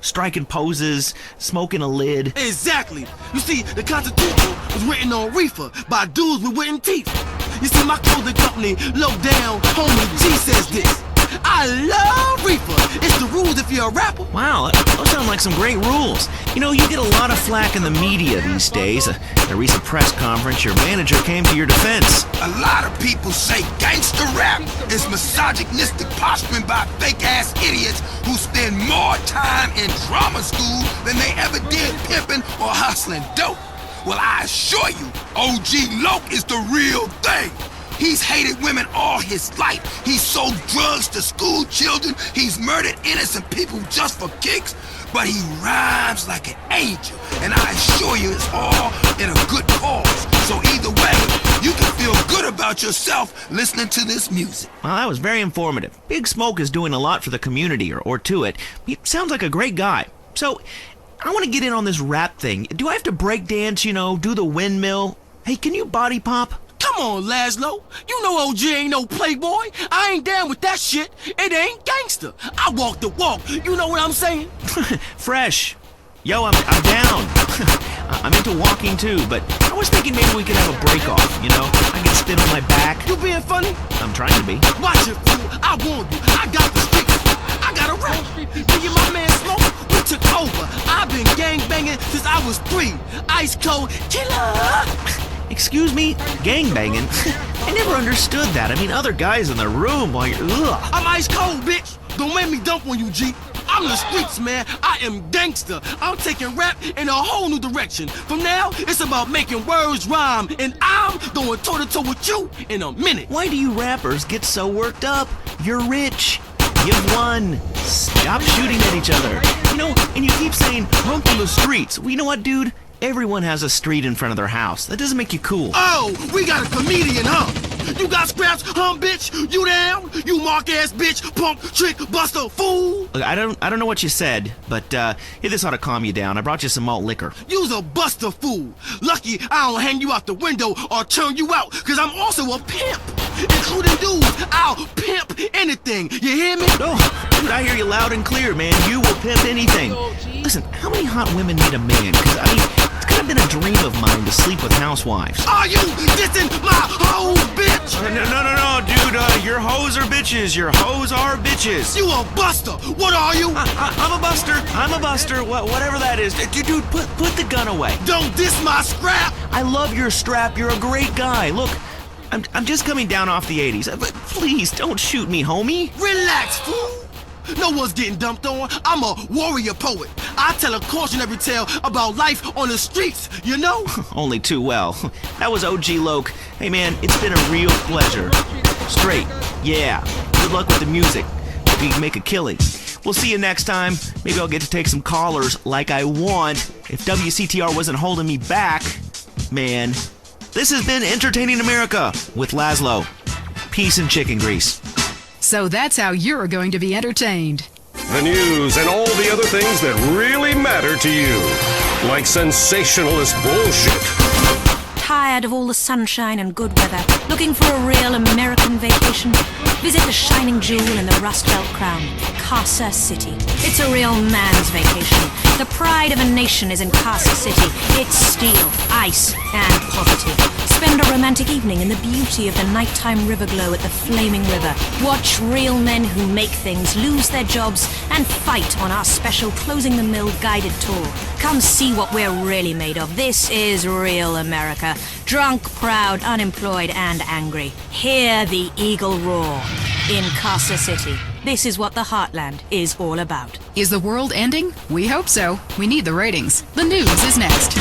striking poses, smoking a lid. Exactly. You see, the Constitution was written on reefer by dudes with wooden teeth. You see, my clothing company, Low Down, Homie G says this. I love reefer. It's the rules if you're a rapper. Wow, those sound like some great rules. You get a lot of flack in the media these days. At a recent press conference, your manager came to your defense. A lot of people say gangster rap is misogynistic posturing by fake-ass idiots who spend more time in drama school than they ever did pimping or hustling dope. Well, I assure you, OG Loke is the real thing. He's hated women all his life. He's sold drugs to school children. He's murdered innocent people just for kicks. But he rhymes like an angel. And I assure you it's all in a good cause. So either way, you can feel good about yourself listening to this music. Well, that was very informative. Big Smoke is doing a lot for the community, or to it. He sounds like a great guy. So, I want to get in on this rap thing. Do I have to break dance, do the windmill? Hey, can you body pop? Come on, Laszlo. You know OG ain't no playboy. I ain't down with that shit. It ain't gangster. I walk the walk. You know what I'm saying? Fresh. Yo, I'm down. I'm into walking too, but I was thinking maybe we could have a break off, I can spin on my back. You being funny? I'm trying to be. Watch it, fool. I warned you. I got the streets. I got a rap. Me and my man Smoke, we took over. I've been gangbanging since I was 3. Ice cold killer. Excuse me? Gangbanging? I never understood that. I mean, other guys in the room while you're... Ugh. I'm ice cold, bitch. Don't make me dump on you, G. I'm the streets, man. I am gangster. I'm taking rap in a whole new direction. From now, it's about making words rhyme. And I'm going toe-to-toe with you in a minute. Why do you rappers get so worked up? You're rich. You've won. Stop shooting at each other. And you keep saying, hump on the streets. Well, you know what, dude? Everyone has a street in front of their house. That doesn't make you cool. Oh, we got a comedian, huh? You got scraps, bitch? You down? You mark-ass bitch, punk, trick, buster, fool? Look, I don't know what you said, but this ought to calm you down. I brought you some malt liquor. You's a buster fool. Lucky I don't hang you out the window or turn you out, because I'm also a pimp. Including dudes, I'll pimp anything. You hear me? Oh, dude, I hear you loud and clear, man. You will pimp anything. Listen, how many hot women need a man? Because, it's kind of been a dream of mine to sleep with housewives. Are you dissing my hoes, bitch? No, dude. Your hoes are bitches. Your hoes are bitches. You a buster. What are you? I'm a buster. I'm a buster. Whatever that is. Dude, put the gun away. Don't diss my scrap. I love your strap. You're a great guy. Look, I'm just coming down off the 80s. But please, don't shoot me, homie. Relax, fool. No one's getting dumped on. I'm a warrior poet. I tell a cautionary tale about life on the streets, Only too well. That was OG Loke. Hey, man, it's been a real pleasure. Straight. Yeah. Good luck with the music. Hope you can make a killing. We'll see you next time. Maybe I'll get to take some callers like I want. If WCTR wasn't holding me back, man. This has been Entertaining America with Laszlo. Peace and chicken grease. So that's how you're going to be entertained. The news and all the other things that really matter to you. Like sensationalist bullshit. Tired of all the sunshine and good weather? Looking for a real American vacation? Visit the shining jewel in the Rust Belt crown, Casa City. It's a real man's vacation. The pride of a nation is in Casa City. It's steel, ice, and poverty. Spend a romantic evening in the beauty of the nighttime river glow at the flaming river. Watch real men who make things lose their jobs and fight on our special Closing the Mill guided tour. Come see what we're really made of. This is real America. Drunk, proud, unemployed, and angry. Hear the eagle roar in Casa City. This is what the Heartland is all about. Is the world ending? We hope so. We need the ratings. The news is next.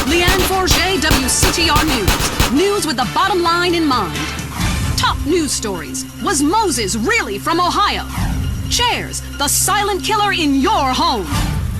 Leanne Forget, WCTR News. News with the bottom line in mind. Top news stories. Was Moses really from Ohio? Chairs, the silent killer in your home.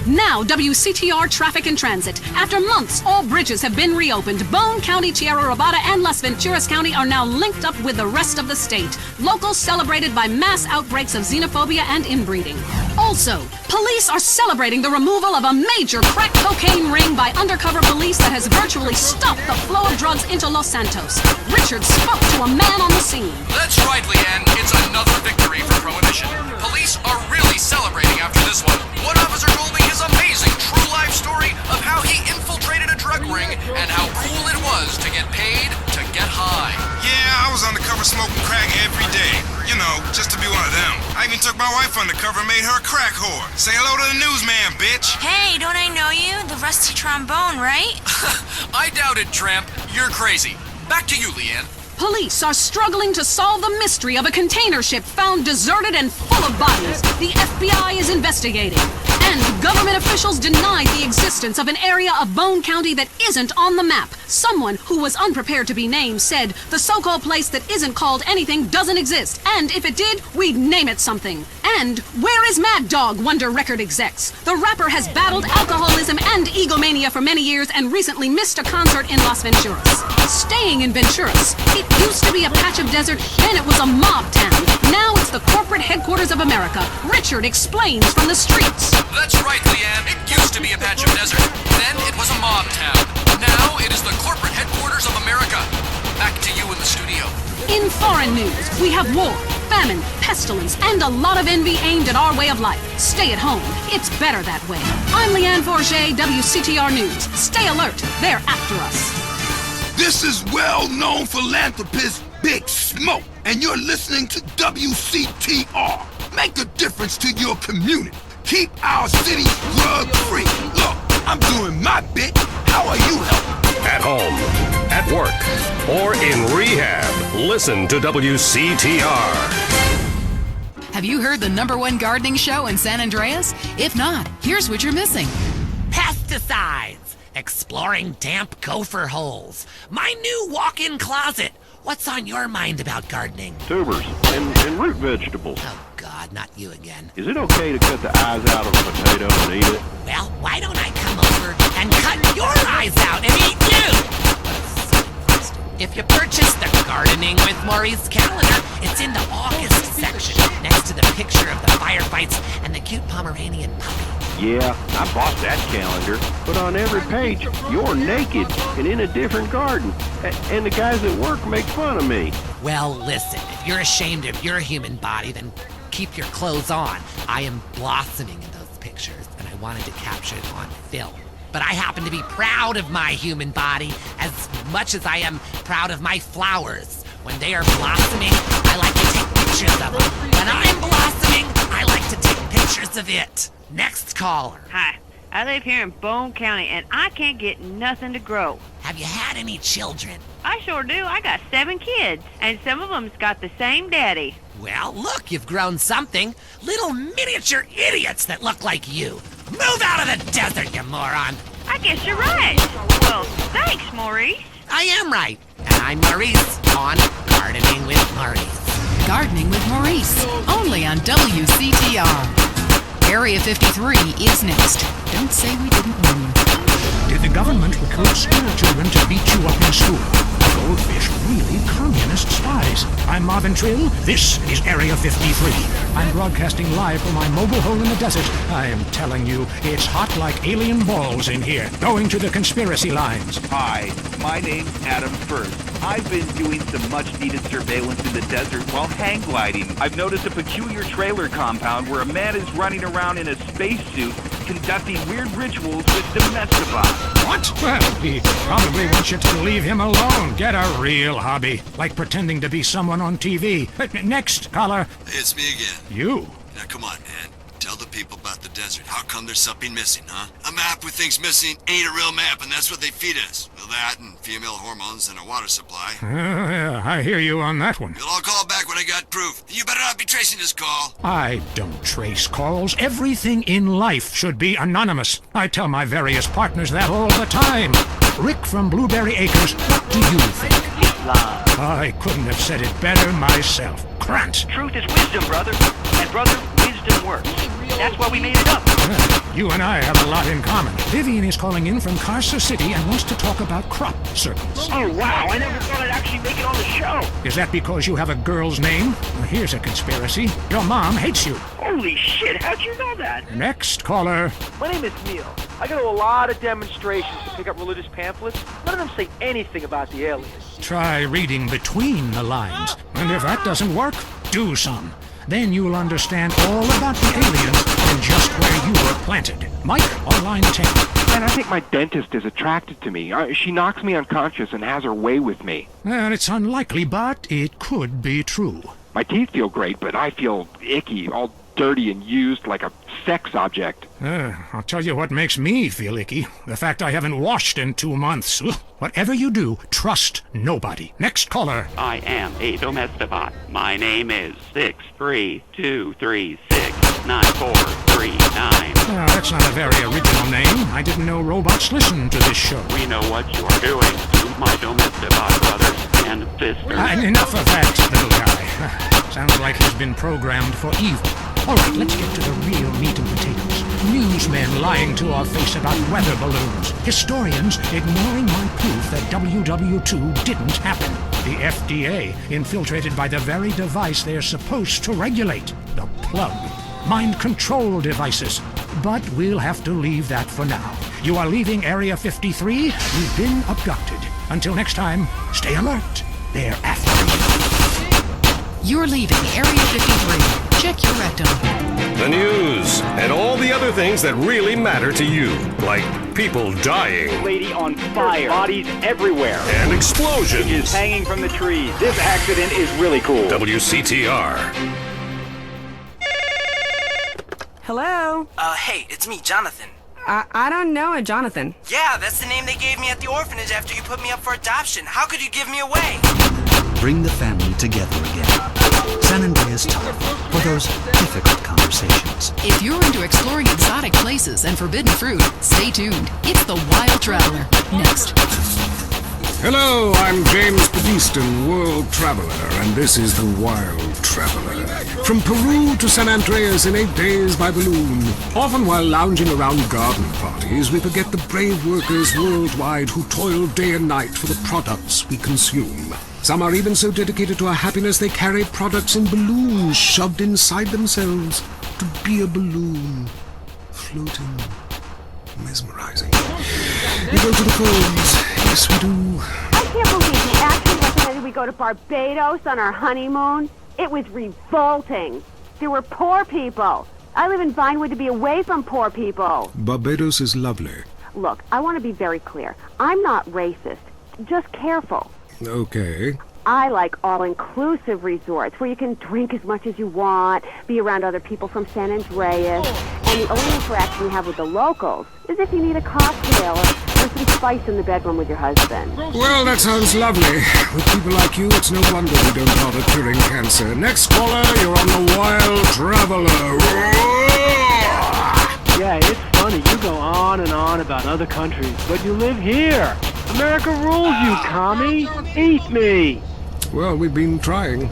Now, WCTR Traffic and Transit. After months, all bridges have been reopened. Bone County, Tierra Robada, and Las Venturas County are now linked up with the rest of the state. Locals celebrated by mass outbreaks of xenophobia and inbreeding. Also, police are celebrating the removal of a major crack cocaine ring by undercover police that has virtually stopped the flow of drugs into Los Santos. Richard spoke to a man on the scene. That's right, Leanne. It's another victory for Prohibition. Police are really celebrating after this one. One officer told me his amazing true life story of how he infiltrated a drug ring and how cool it was to get paid to get high. Yeah, I was undercover smoking crack every day. You know, just to be one of them. I even took my wife undercover and made her a crack whore. Say hello to the newsman, bitch. Hey, don't I know you? The rusty trombone, right? I doubt it, Tramp. You're crazy. Back to you, Leanne. Police are struggling to solve the mystery of a container ship found deserted and full of bodies. The FBI is investigating. And government officials denied the existence of an area of Bone County that isn't on the map. Someone who was unprepared to be named said the so-called place that isn't called anything doesn't exist. And if it did, we'd name it something. And where is Mad Dog, wonder record execs? The rapper has battled alcoholism and egomania for many years and recently missed a concert in Las Venturas. Staying in Venturas, it used to be a patch of desert, then it was a mob town. Now it's the corporate headquarters of America. Richard explains from the streets. That's right, Leanne. It used to be a patch of desert. Then it was a mob town. Now it is the corporate headquarters of America. Back to you in the studio. In foreign news, we have war, famine, pestilence, and a lot of envy aimed at our way of life. Stay at home. It's better that way. I'm Leanne Forget, WCTR News. Stay alert. They're after us. This is well-known philanthropist Big Smoke, and you're listening to WCTR. Make a difference to your community. Keep our city drug-free. Look, I'm doing my bit. How are you helping? At home, at work, or in rehab, listen to WCTR. Have you heard the #1 gardening show in San Andreas? If not, here's what you're missing. Pesticides. Exploring damp gopher holes. My new walk-in closet. What's on your mind about gardening? Tubers and root vegetables. Oh, God, not you again. Is it okay to cut the eyes out of a potato and eat it? Well, why don't I come over and cut your eyes out and eat you? If you purchase the Gardening with Maurice calendar, it's in the August section, next to the picture of the firefights and the cute Pomeranian puppy. Yeah, I bought that calendar, but on every page, you're naked and in a different garden. And the guys at work make fun of me. Well, listen, if you're ashamed of your human body, then keep your clothes on. I am blossoming in those pictures, and I wanted to capture it on film. But I happen to be proud of my human body as much as I am proud of my flowers. When they are blossoming, I like to take pictures of them. When I'm blossoming, I like to take pictures of it. Next caller. Hi, I live here in Bone County, and I can't get nothing to grow. Have you had any children? I sure do. I got 7 kids, and some of them's got the same daddy. Well, look, you've grown something. Little miniature idiots that look like you. Move out of the desert, you moron. I guess you're right. Well, thanks, Maurice. I am right. And I'm Maurice on Gardening with Maurice. Gardening with Maurice, only on WCTR. Area 53 is next. Don't say we didn't warn you. Did the government recruit school children to beat you up in school? Goldfish really communist spies. I'm Marvin Trill. This is Area 53. I'm broadcasting live from my mobile home in the desert. I am telling you, it's hot like alien balls in here. Going to the conspiracy lines. Hi, my name's Adam First. I've been doing some much-needed surveillance in the desert while hang gliding. I've noticed a peculiar trailer compound where a man is running around in a spacesuit conducting weird rituals with domesticons. What? Well, he probably wants you to leave him alone. Get a real hobby, like pretending to be someone on TV. Next, caller. It's me again. You? Now come on, man. Tell the people about the desert. How come there's something missing, huh? A map with things missing ain't a real map, and that's what they feed us. Well, that and female hormones and a water supply. Yeah, I hear you on that one. You'll all call back when I got proof. You better not be tracing this call. I don't trace calls. Everything in life should be anonymous. I tell my various partners that all the time. Rick from Blueberry Acres, what do you think? I couldn't have said it better myself. Grant. Truth is wisdom, brother. And brother, wisdom works. That's why we made it up. You and I have a lot in common. Vivian is calling in from Carcer City and wants to talk about crop circles. Oh, wow. I never thought I'd actually make it on the show. Is that because you have a girl's name? Well, here's a conspiracy. Your mom hates you. Holy shit, how'd you know that? Next caller. My name is Neil. I go to a lot of demonstrations to pick up religious pamphlets. None of them say anything about the aliens. Try reading between the lines. And if that doesn't work, do some. Then you'll understand all about the aliens and just where you were planted. Mike on line 10. And I think my dentist is attracted to me. She knocks me unconscious and has her way with me. Well, it's unlikely, but it could be true. My teeth feel great, but I feel icky, all dirty and used like a sex object. I'll tell you what makes me feel icky. The fact I haven't washed in 2 months. Whatever you do, trust nobody. Next caller. I am a domesticbot. My name is 632369439. Oh, that's not a very original name. I didn't know robots listen to this show. We know what you are doing to my domesticbot brothers and sisters. Enough of that, little guy. Sounds like he's been programmed for evil. All right, let's get to the real meat and potatoes. Newsmen lying to our face about weather balloons. Historians ignoring my proof that WW2 didn't happen. The FDA infiltrated by the very device they're supposed to regulate. The plug. Mind control devices. But we'll have to leave that for now. You are leaving Area 53. You've been abducted. Until next time, stay alert. They're after you. You're leaving Area 53. Check your rectum. The news and all the other things that really matter to you, like people dying. Lady on fire. Bodies everywhere. And explosions. Is hanging from the trees. This accident is really cool. WCTR. Hello? Hey, it's me, Jonathan. I don't know a Jonathan. Yeah, that's the name they gave me at the orphanage after you put me up for adoption. How could you give me away? Bring the family together again. San Andreas Talk for those difficult conversations. If you're into exploring exotic places and forbidden fruit, stay tuned. It's The Wild Traveler. Next. Hello, I'm James Padiston, World Traveler, and this is The Wild Traveler. From Peru to San Andreas in 8 days by balloon. Often while lounging around garden parties, we forget the brave workers worldwide who toil day and night for the products we consume. Some are even so dedicated to our happiness they carry products in balloons shoved inside themselves to be a balloon. Floating. Mesmerizing. We go to the phones. Yes, we do. I can't believe he actually recommended we go to Barbados on our honeymoon. It was revolting. There were poor people. I live in Vinewood to be away from poor people. Barbados is lovely. Look, I want to be very clear. I'm not racist. Just careful. Okay. I like all-inclusive resorts where you can drink as much as you want, be around other people from San Andreas, and the only interaction you have with the locals is if you need a cocktail or some spice in the bedroom with your husband. Well, that sounds lovely. With people like you, it's no wonder we don't bother curing cancer. Next caller, you're on The Wild Traveler. Yeah, it's funny. You go on and on about other countries, but you live here. America rules, you commie. Eat me. Well, we've been trying.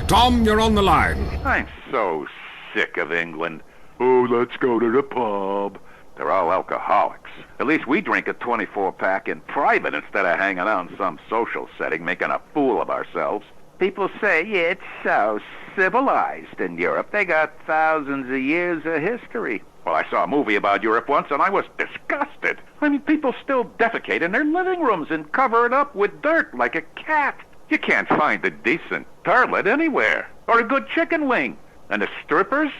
Tom, you're on the line. I'm so sick of England. Oh, let's go to the pub. They're all alcoholics. At least we drink a 24-pack in private instead of hanging out in some social setting making a fool of ourselves. People say it's so civilized in Europe. They got thousands of years of history. Well, I saw a movie about Europe once, and I was disgusted. I mean, people still defecate in their living rooms and cover it up with dirt like a cat. You can't find a decent toilet anywhere, or a good chicken wing. And the strippers?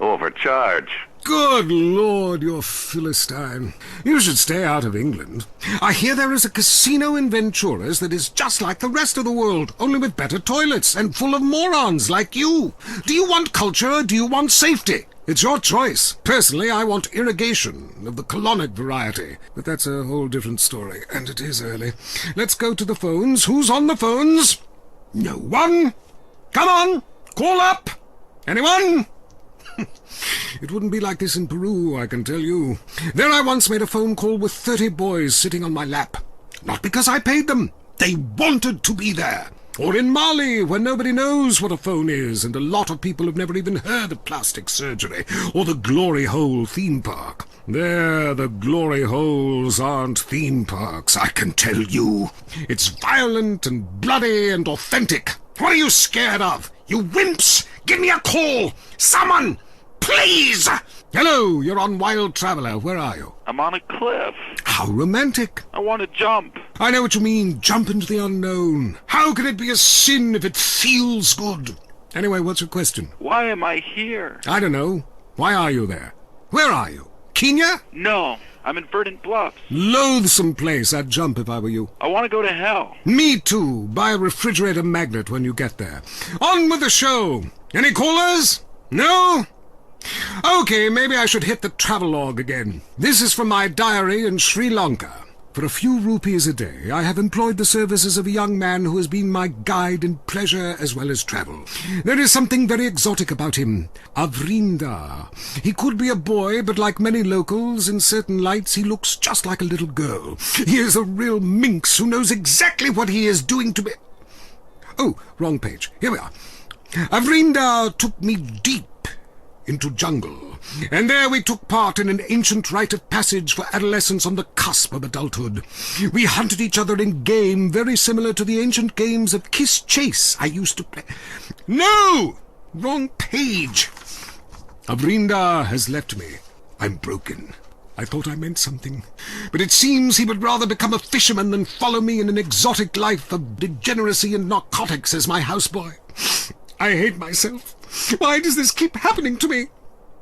Overcharge. Good Lord, you're Philistine. You should stay out of England. I hear there is a casino in Ventura's that is just like the rest of the world, only with better toilets and full of morons like you. Do you want culture or do you want safety? It's your choice. Personally, I want irrigation of the colonic variety. But that's a whole different story, and it is early. Let's go to the phones. Who's on the phones? No one? Come on! Call up! Anyone? It wouldn't be like this in Peru, I can tell you. There I once made a phone call with 30 boys sitting on my lap. Not because I paid them. They wanted to be there. Or in Mali, where nobody knows what a phone is, and a lot of people have never even heard of plastic surgery, or the Glory Hole theme park. There, the Glory Holes aren't theme parks, I can tell you. It's violent and bloody and authentic. What are you scared of? You wimps! Give me a call! Someone! Please! Hello, you're on Wild Traveler. Where are you? I'm on a cliff. How romantic. I want to jump. I know what you mean. Jump into the unknown. How can it be a sin if it feels good? Anyway, what's your question? Why am I here? I don't know. Why are you there? Where are you? Kenya? No, I'm in Verdant Bluffs. Loathsome place. I'd jump if I were you. I want to go to hell. Me too. Buy a refrigerator magnet when you get there. On with the show. Any callers? No? Okay, maybe I should hit the travelogue again. This is from my diary in Sri Lanka. For a few rupees a day, I have employed the services of a young man who has been my guide in pleasure as well as travel. There is something very exotic about him. Avrinda. He could be a boy, but like many locals, in certain lights he looks just like a little girl. He is a real minx who knows exactly what he is doing to me. Oh, wrong page. Here we are. Avrinda took me deep into jungle, and there we took part in an ancient rite of passage for adolescents on the cusp of adulthood. We hunted each other in game very similar to the ancient games of Kiss Chase I used to play. No! Wrong page. Avrinda has left me. I'm broken. I thought I meant something, but it seems he would rather become a fisherman than follow me in an exotic life of degeneracy and narcotics as my houseboy. I hate myself. Why does this keep happening to me?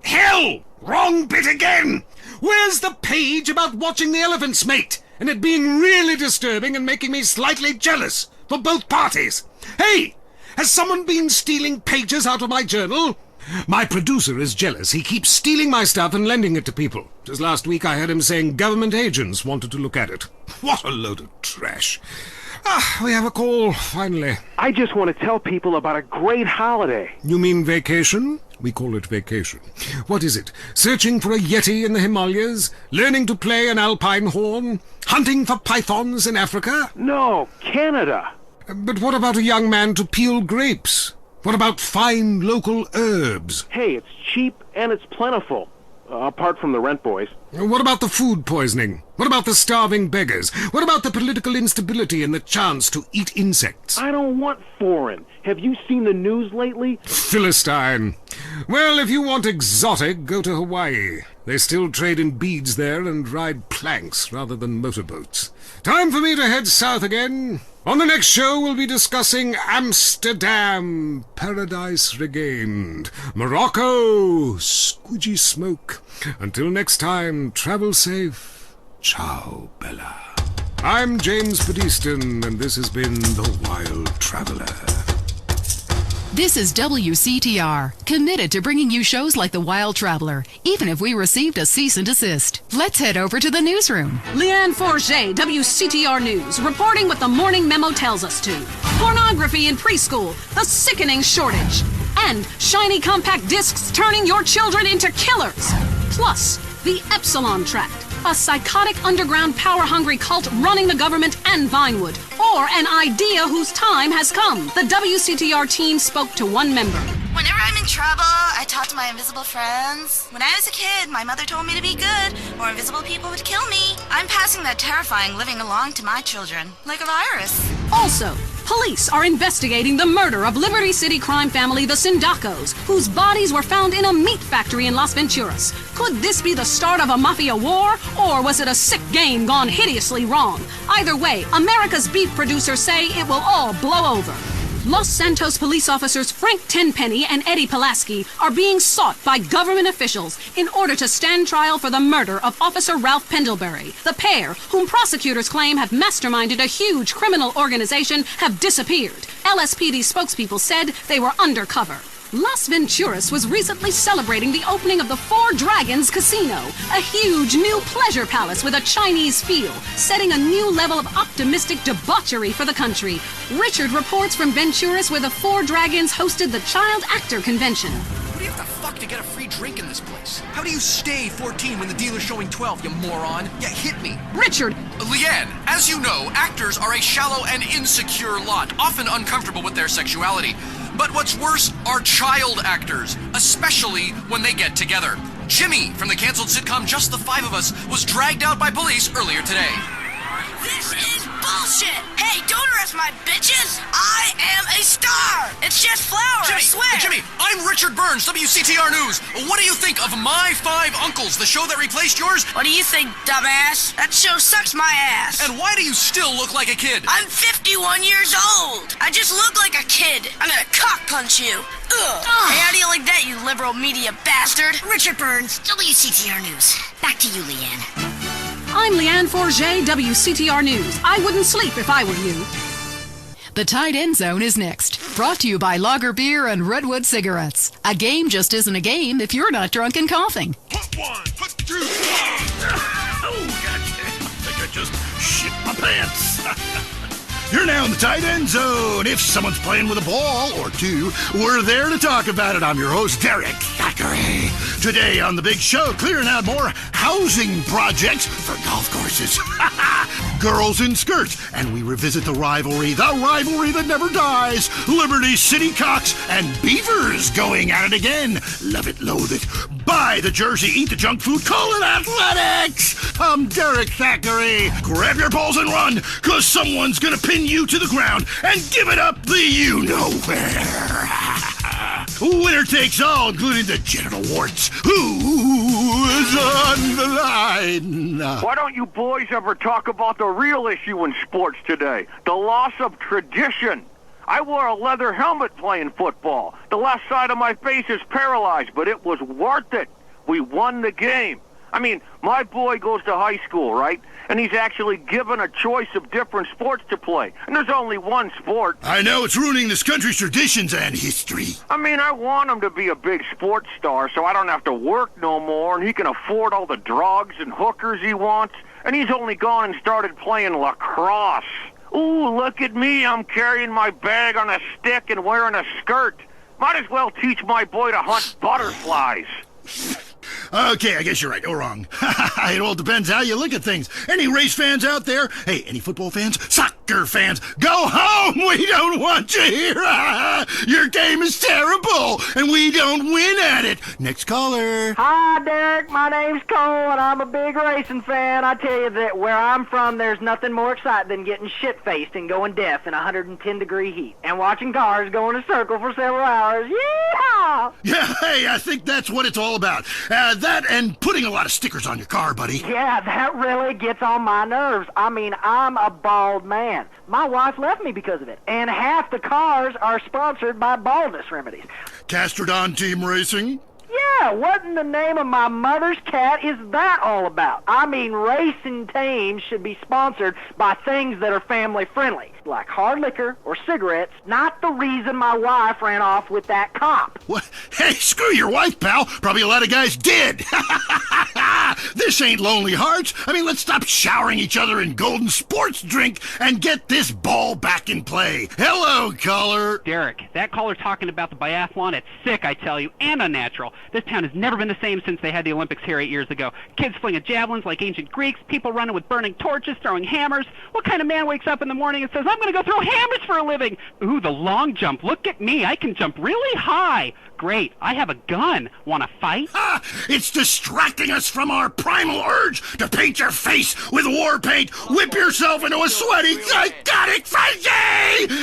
Hell! Wrong bit again! Where's the page about watching the elephants mate, and it being really disturbing and making me slightly jealous for both parties? Hey! Has someone been stealing pages out of my journal? My producer is jealous. He keeps stealing my stuff and lending it to people. Just last week I heard him saying government agents wanted to look at it. What a load of trash. We have a call, finally. I just want to tell people about a great holiday. You mean vacation? We call it vacation. What is it? Searching for a yeti in the Himalayas? Learning to play an alpine horn? Hunting for pythons in Africa? No, Canada. But what about a young man to peel grapes? What about fine local herbs? Hey, it's cheap and it's plentiful. Apart from the rent boys. What about the food poisoning? What about the starving beggars? What about the political instability and the chance to eat insects? I don't want foreign. Have you seen the news lately? Philistine. Well, if you want exotic, go to Hawaii. They still trade in beads there and ride planks rather than motorboats. Time for me to head south again. On the next show, we'll be discussing Amsterdam, Paradise Regained, Morocco, squidgy smoke. Until next time, travel safe. Ciao, Bella. I'm James Pedestin, and this has been The Wild Traveler. This is WCTR, committed to bringing you shows like The Wild Traveler, even if we received a cease and desist. Let's head over to the newsroom. Leanne Forget, WCTR News, reporting what the morning memo tells us to. Pornography in preschool, the sickening shortage. And shiny compact discs turning your children into killers. Plus, the Epsilon Tract, a psychotic underground power-hungry cult running the government and Vinewood. Or an idea whose time has come. The WCTR team spoke to one member. Whenever I'm in trouble, I talk to my invisible friends. When I was a kid, my mother told me to be good, or invisible people would kill me. I'm passing that terrifying living along to my children, like a virus. Also, police are investigating the murder of Liberty City crime family the Sindacos, whose bodies were found in a meat factory in Las Venturas. Could this be the start of a mafia war, or was it a sick game gone hideously wrong? Either way, America's beef producers say it will all blow over. Los Santos police officers Frank Tenpenny and Eddie Pulaski are being sought by government officials in order to stand trial for the murder of Officer Ralph Pendlebury. The pair, whom prosecutors claim have masterminded a huge criminal organization, have disappeared. LSPD spokespeople said they were undercover. Las Venturas was recently celebrating the opening of the Four Dragons Casino, a huge new pleasure palace with a Chinese feel, setting a new level of optimistic debauchery for the country. Richard reports from Venturas, where the Four Dragons hosted the Child Actor Convention. Who do you have to fuck to to get a free drink in this place. How do you stay 14 when the dealer's showing 12, you moron? Yeah, hit me. Richard! Leanne, as you know, actors are a shallow and insecure lot, often uncomfortable with their sexuality. But what's worse are child actors, especially when they get together. Jimmy, from the canceled sitcom Just the Five of Us, was dragged out by police earlier today. This is bullshit! Hey, don't arrest my bitches! I am a star! It's just flour, I swear! Jimmy, I'm Richard Burns, WCTR News. What do you think of My Five Uncles, the show that replaced yours? What do you think, dumbass? That show sucks my ass! And why do you still look like a kid? I'm 51 years old! I just look like a kid! I'm gonna cock punch you! Ugh! Hey, how do you like that, you liberal media bastard? Richard Burns, WCTR News. Back to you, Leanne. I'm Leanne Forget, WCTR News. I wouldn't sleep if I were you. The Tight End Zone is next. Brought to you by Lager Beer and Redwood Cigarettes. A game just isn't a game if you're not drunk and coughing. Put one, put two. Oh, goddamn. I think I just shit my pants. You're now in the Tight End Zone. If someone's playing with a ball or two, we're there to talk about it. I'm your host, Derek Thackeray. Today on the big show, clearing out more housing projects for golf courses. Girls in skirts. And we revisit the rivalry that never dies. Liberty City Cocks and Beavers going at it again. Love it, loathe it. Buy the jersey, eat the junk food, call it athletics. I'm Derek Thackeray. Grab your balls and run, because someone's going to pin you to the ground and give it up the you-know-where. Winner takes all, including the genital warts. Who's on the line? Why don't you boys ever talk about the real issue in sports today? The loss of tradition. I wore a leather helmet playing football. The left side of my face is paralyzed, but it was worth it. We won the game. I mean, my boy goes to high school, right? And he's actually given a choice of different sports to play. And there's only one sport. I know, it's ruining this country's traditions and history. I mean, I want him to be a big sports star so I don't have to work no more and he can afford all the drugs and hookers he wants. And he's only gone and started playing lacrosse. Ooh, look at me. I'm carrying my bag on a stick and wearing a skirt. Might as well teach my boy to hunt butterflies. Okay, I guess you're right. You're wrong. It all depends how you look at things. Any race fans out there? Hey, any football fans? Soccer fans? Go home! We don't want you here! Your game is terrible, and we don't win at it. Next caller. Hi, Derek. My name's Cole, and I'm a big racing fan. I tell you that where I'm from, there's nothing more exciting than getting shit-faced and going deaf in 110-degree heat and watching cars go in a circle for several hours. Yeehaw! Yeah, hey, I think that's what it's all about. That and putting a lot of stickers on your car, buddy. Yeah, that really gets on my nerves. I mean, I'm a bald man. My wife left me because of it, and half the cars are sponsored by baldness remedies. Castrodon Team Racing? Yeah, what in the name of my mother's cat is that all about? I mean, racing teams should be sponsored by things that are family-friendly, like hard liquor or cigarettes, not the reason my wife ran off with that cop. What? Hey, screw your wife, pal. Probably a lot of guys did. This ain't Lonely Hearts. I mean, let's stop showering each other in golden sports drink and get this ball back in play. Hello, caller. Derek, that caller talking about the biathlon, it's sick, I tell you, and unnatural. This town has never been the same since they had the Olympics here 8 years ago. Kids flinging javelins like ancient Greeks, people running with burning torches, throwing hammers. What kind of man wakes up in the morning and says, I'm going to go throw hammers for a living? Ooh, the long jump. Look at me. I can jump really high. Great. I have a gun. Want to fight? It's distracting us from our primal urge to paint your face with war paint, whip yourself into a sweaty, psychotic frenzy,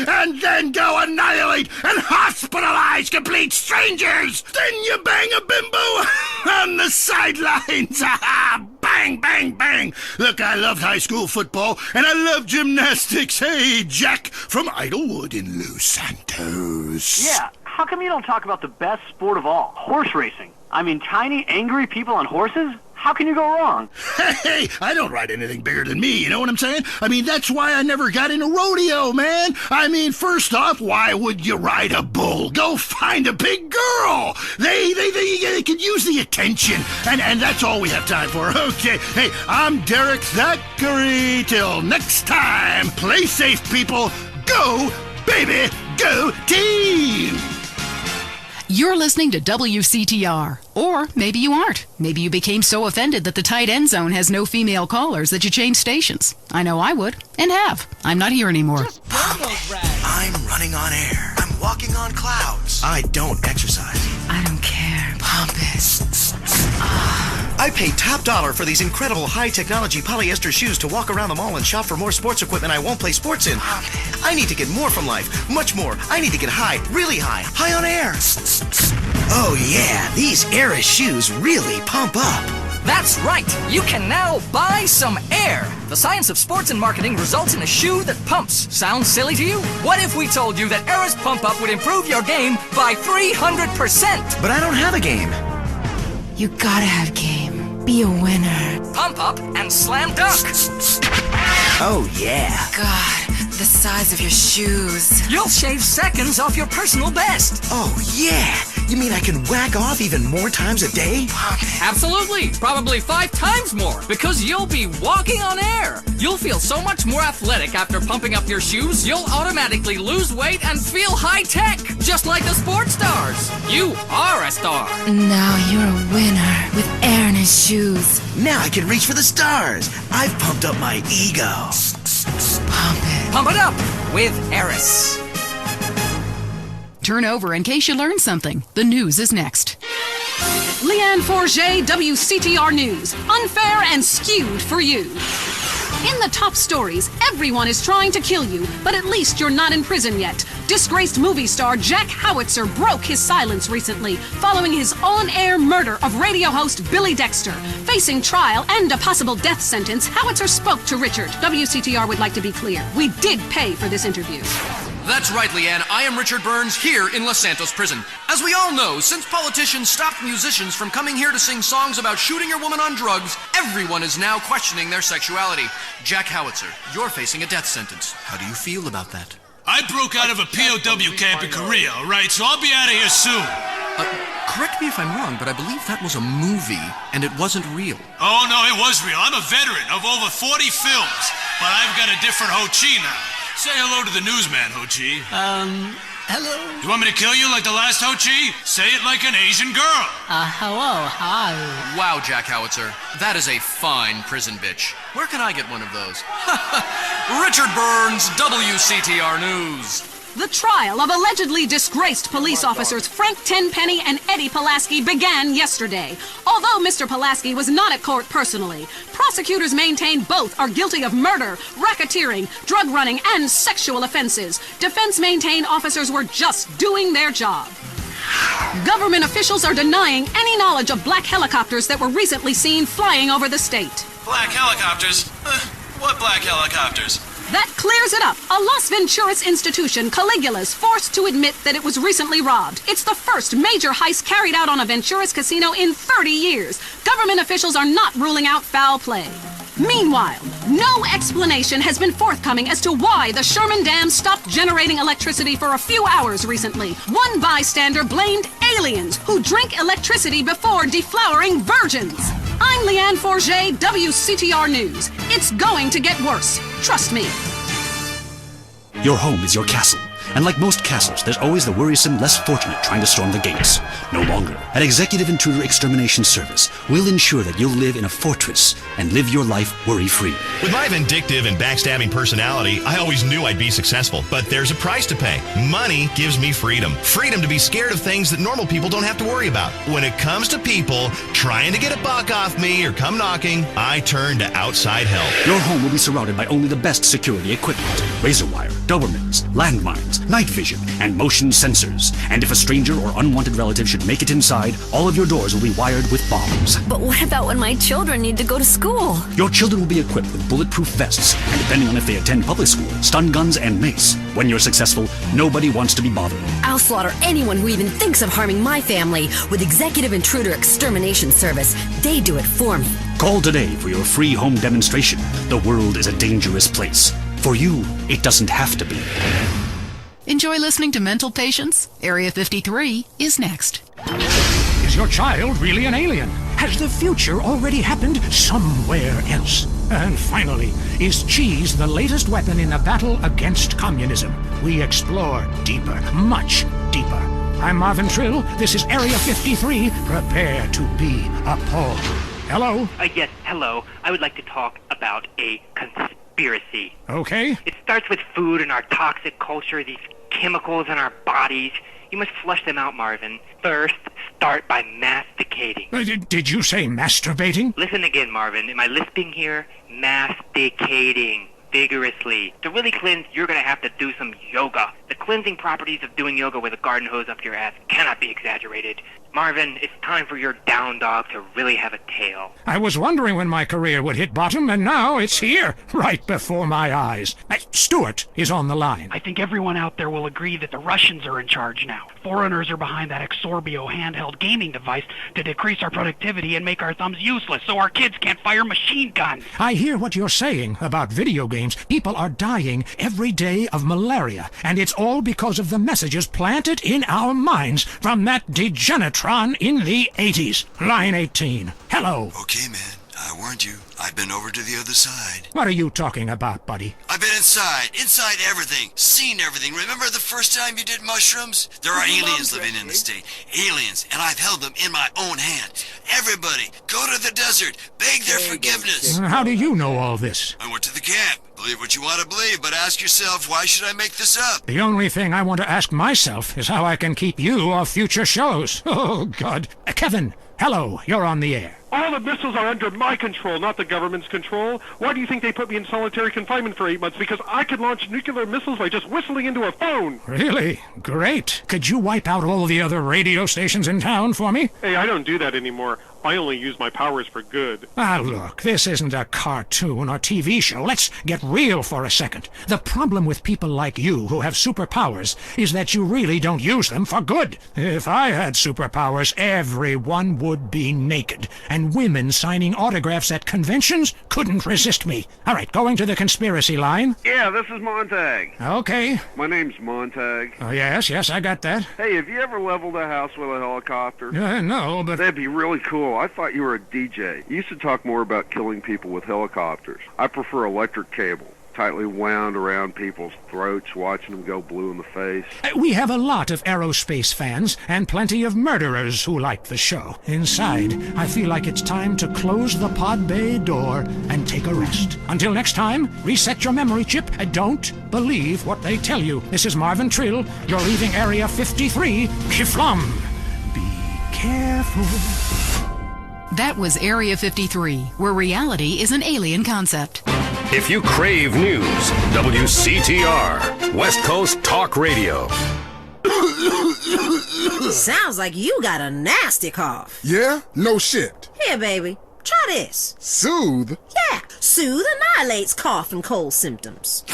and then go annihilate and hospitalize complete strangers. Then you bang a bimbo on the sidelines. Bang, bang, bang. Look, I loved high school football, and I love gymnastics. Hey, Jack from Idlewood in Los Santos. Yeah. How come you don't talk about the best sport of all, horse racing? I mean, tiny, angry people on horses? How can you go wrong? Hey, I don't ride anything bigger than me, you know what I'm saying? I mean, that's why I never got into rodeo, man. I mean, first off, why would you ride a bull? Go find a big girl. They could use the attention, and that's all we have time for. Okay, hey, I'm Derek Thackeray. Till next time, play safe, people. Go, baby, go team! You're listening to WCTR. Or maybe you aren't. Maybe you became so offended that the tight end zone has no female callers that you changed stations. I know I would, and have. I'm not here anymore. I'm running on air. I'm walking on clouds. I don't exercise. I don't care. Pump it. I pay top dollar for these incredible high-technology polyester shoes to walk around the mall and shop for more sports equipment I won't play sports in. I need to get more from life. Much more. I need to get high. Really high. High on air. Oh, yeah. These Eris shoes really pump up. That's right! You can now buy some air! The science of sports and marketing results in a shoe that pumps. Sounds silly to you? What if we told you that Eris Pump Up would improve your game by 300%? But I don't have a game. You gotta have game. Be a winner. Pump Up and Slam Dunk! Oh, yeah. God, the size of your shoes. You'll shave seconds off your personal best! Oh, yeah! You mean I can whack off even more times a day? Absolutely! Probably 5 times more, because you'll be walking on air! You'll feel so much more athletic after pumping up your shoes, you'll automatically lose weight and feel high-tech! Just like the sports stars! You are a star! Now you're a winner with air in his shoes. Now I can reach for the stars! I've pumped up my ego. Pump it. Pump it up with Eris. Turn over in case you learned something. The news is next. Leanne Forget, WCTR News. Unfair and skewed for you. In the top stories, everyone is trying to kill you, but at least you're not in prison yet. Disgraced movie star Jack Howitzer broke his silence recently, following his on-air murder of radio host Billy Dexter. Facing trial and a possible death sentence, Howitzer spoke to Richard. WCTR would like to be clear. We did pay for this interview. That's right, Leanne. I am Richard Burns here in Los Santos Prison. As we all know, since politicians stopped musicians from coming here to sing songs about shooting your woman on drugs, everyone is now questioning their sexuality. Jack Howitzer, you're facing a death sentence. How do you feel about that? I broke out of a POW camp in Korea, all right? So I'll be out of here soon. Correct me if I'm wrong, but I believe that was a movie, and it wasn't real. Oh, no, it was real. I'm a veteran of over 40 films, but I've got a different Ho Chi now. Say hello to the newsman, Ho Chi. Hello? You want me to kill you like the last Ho Chi? Say it like an Asian girl. Hello, hi. Wow, Jack Howitzer. That is a fine prison bitch. Where can I get one of those? Richard Burns, WCTR News. The trial of allegedly disgraced police officers Frank Tenpenny and Eddie Pulaski began yesterday. Although Mr. Pulaski was not at court personally, prosecutors maintain both are guilty of murder, racketeering, drug running, and sexual offenses. Defense maintain officers were just doing their job. Government officials are denying any knowledge of black helicopters that were recently seen flying over the state. Black helicopters? What black helicopters? That clears it up. A Las Venturas institution, Caligula's, forced to admit that it was recently robbed. It's the first major heist carried out on a Venturas casino in 30 years. Government officials are not ruling out foul play. Meanwhile, no explanation has been forthcoming as to why the Sherman Dam stopped generating electricity for a few hours recently. One bystander blamed aliens who drink electricity before deflowering virgins. I'm Leanne Forget, WCTR News. It's going to get worse. Trust me. Your home is your castle. And like most castles, there's always the worrisome, less fortunate trying to storm the gates. No longer. At Executive Intruder Extermination Service, we'll ensure that you'll live in a fortress and live your life worry-free. With my vindictive and backstabbing personality, I always knew I'd be successful. But there's a price to pay. Money gives me freedom. Freedom to be scared of things that normal people don't have to worry about. When it comes to people trying to get a buck off me or come knocking, I turn to outside help. Your home will be surrounded by only the best security equipment. Razor wire, Dobermans, landmines, night vision, and motion sensors. And if a stranger or unwanted relative should make it inside, all of your doors will be wired with bombs. But what about when my children need to go to school? Your children will be equipped with bulletproof vests, and depending on if they attend public school, stun guns and mace. When you're successful, nobody wants to be bothered. I'll slaughter anyone who even thinks of harming my family with Executive Intruder Extermination Service. They do it for me. Call today for your free home demonstration. The world is a dangerous place. For you, it doesn't have to be. Enjoy listening to Mental Patients? Area 53 is next. Is your child really an alien? Has the future already happened somewhere else? And finally, is cheese the latest weapon in the battle against communism? We explore deeper, much deeper. I'm Marvin Trill. This is Area 53. Prepare to be appalled. Hello? Yes, hello. I would like to talk about a conspiracy. Okay. It starts with food and our toxic culture, these chemicals in our bodies. You must flush them out, Marvin. First, start by masticating. Did you say masturbating? Listen again, Marvin. Am I lisping here? Masticating. Vigorously. To really cleanse, you're going to have to do some yoga. The cleansing properties of doing yoga with a garden hose up your ass cannot be exaggerated. Marvin, it's time for your down dog to really have a tail. I was wondering when my career would hit bottom, and now it's here, right before my eyes. Stuart is on the line. I think everyone out there will agree that the Russians are in charge now. Foreigners are behind that Exorbio handheld gaming device to decrease our productivity and make our thumbs useless so our kids can't fire machine guns. I hear what you're saying about video games. People are dying every day of malaria, and it's all because of the messages planted in our minds from that degenitron in the 80s. Line 18. Hello. Okay, man. I warned you. I've been over to the other side. What are you talking about, buddy? I've been inside everything, seen everything. Remember the first time you did mushrooms? There are aliens living in the state. Aliens, and I've held them in my own hand. Everybody, go to the desert, beg their forgiveness. How do you know all this? I went to the camp. Believe what you want to believe, but ask yourself, why should I make this up? The only thing I want to ask myself is how I can keep you off future shows. Oh, God. Kevin, hello, you're on the air. All the missiles are under my control, not the government's control. Why do you think they put me in solitary confinement for 8 months? Because I could launch nuclear missiles by just whistling into a phone. Really? Great. Could you wipe out all the other radio stations in town for me? Hey, I don't do that anymore. I only use my powers for good. Ah, look, this isn't a cartoon or TV show. Let's get real for a second. The problem with people like you who have superpowers is that you really don't use them for good. If I had superpowers, everyone would be naked, and women signing autographs at conventions couldn't resist me. All right, going to the conspiracy line. Yeah, this is Montag. Okay. My name's Montag. Oh, yes, I got that. Hey, have you ever leveled a house with a helicopter? No, but... That'd be really cool. I thought you were a DJ. You used to talk more about killing people with helicopters. I prefer electric cable, tightly wound around people's throats, watching them go blue in the face. We have a lot of aerospace fans and plenty of murderers who like the show. Inside, I feel like it's time to close the pod bay door and take a rest. Until next time, reset your memory chip and don't believe what they tell you. This is Marvin Trill. You're leaving Area 53. Kiflam. Be careful. That was Area 53, where reality is an alien concept. If you crave news, WCTR, West Coast Talk Radio. Sounds like you got a nasty cough. Yeah? No shit. Here, baby. Try this. Soothe? Yeah. Soothe annihilates cough and cold symptoms.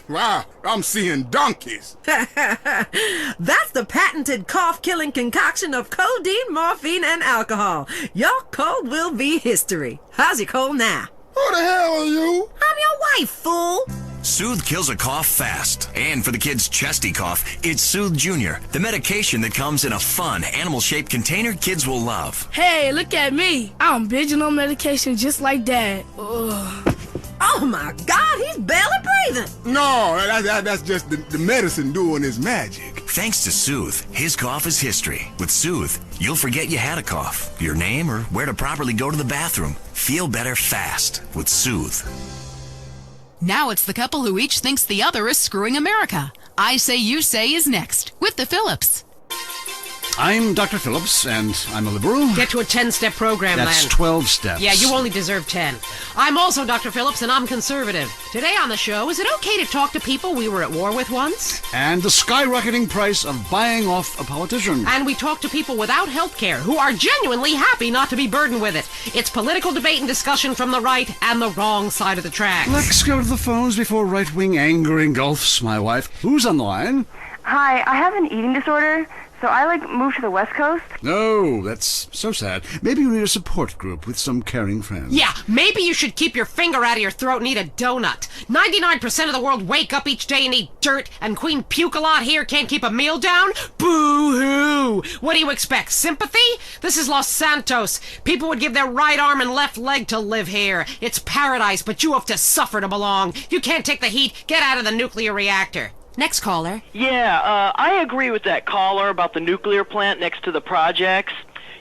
Wow, I'm seeing donkeys. That's the patented cough-killing concoction of codeine, morphine, and alcohol. Your cold will be history. How's your cold now? Who the hell are you? I'm your wife, fool. Soothe kills a cough fast. And for the kids' chesty cough, it's Soothe Jr., the medication that comes in a fun, animal-shaped container kids will love. Hey, look at me. I'm binging on medication just like Dad. Ugh. Oh my God, he's barely breathing. No, that's just the medicine doing its magic. Thanks to Soothe, his cough is history. With Soothe, you'll forget you had a cough, your name, or where to properly go to the bathroom. Feel better fast with Soothe. Now it's the couple who each thinks the other is screwing America. I Say You Say is next, with the Phillips. I'm Dr. Phillips, and I'm a liberal. Get to a 10-step program, That's Len. 12 steps. Yeah, you only deserve 10. I'm also Dr. Phillips, and I'm conservative. Today on the show, is it okay to talk to people we were at war with once? And the skyrocketing price of buying off a politician. And we talk to people without health care who are genuinely happy not to be burdened with it. It's political debate and discussion from the right and the wrong side of the tracks. Let's go to the phones before right-wing anger engulfs my wife. Who's on the line? Hi, I have an eating disorder. So I, moved to the West Coast? Oh, that's so sad. Maybe you need a support group with some caring friends. Yeah, maybe you should keep your finger out of your throat and eat a donut. 99% of the world wake up each day and eat dirt, and Queen Puke-a-Lot here can't keep a meal down? Boo-hoo! What do you expect, sympathy? This is Los Santos. People would give their right arm and left leg to live here. It's paradise, but you have to suffer to belong. You can't take the heat. Get out of the nuclear reactor. Next caller. Yeah, I agree with that caller about the nuclear plant next to the projects.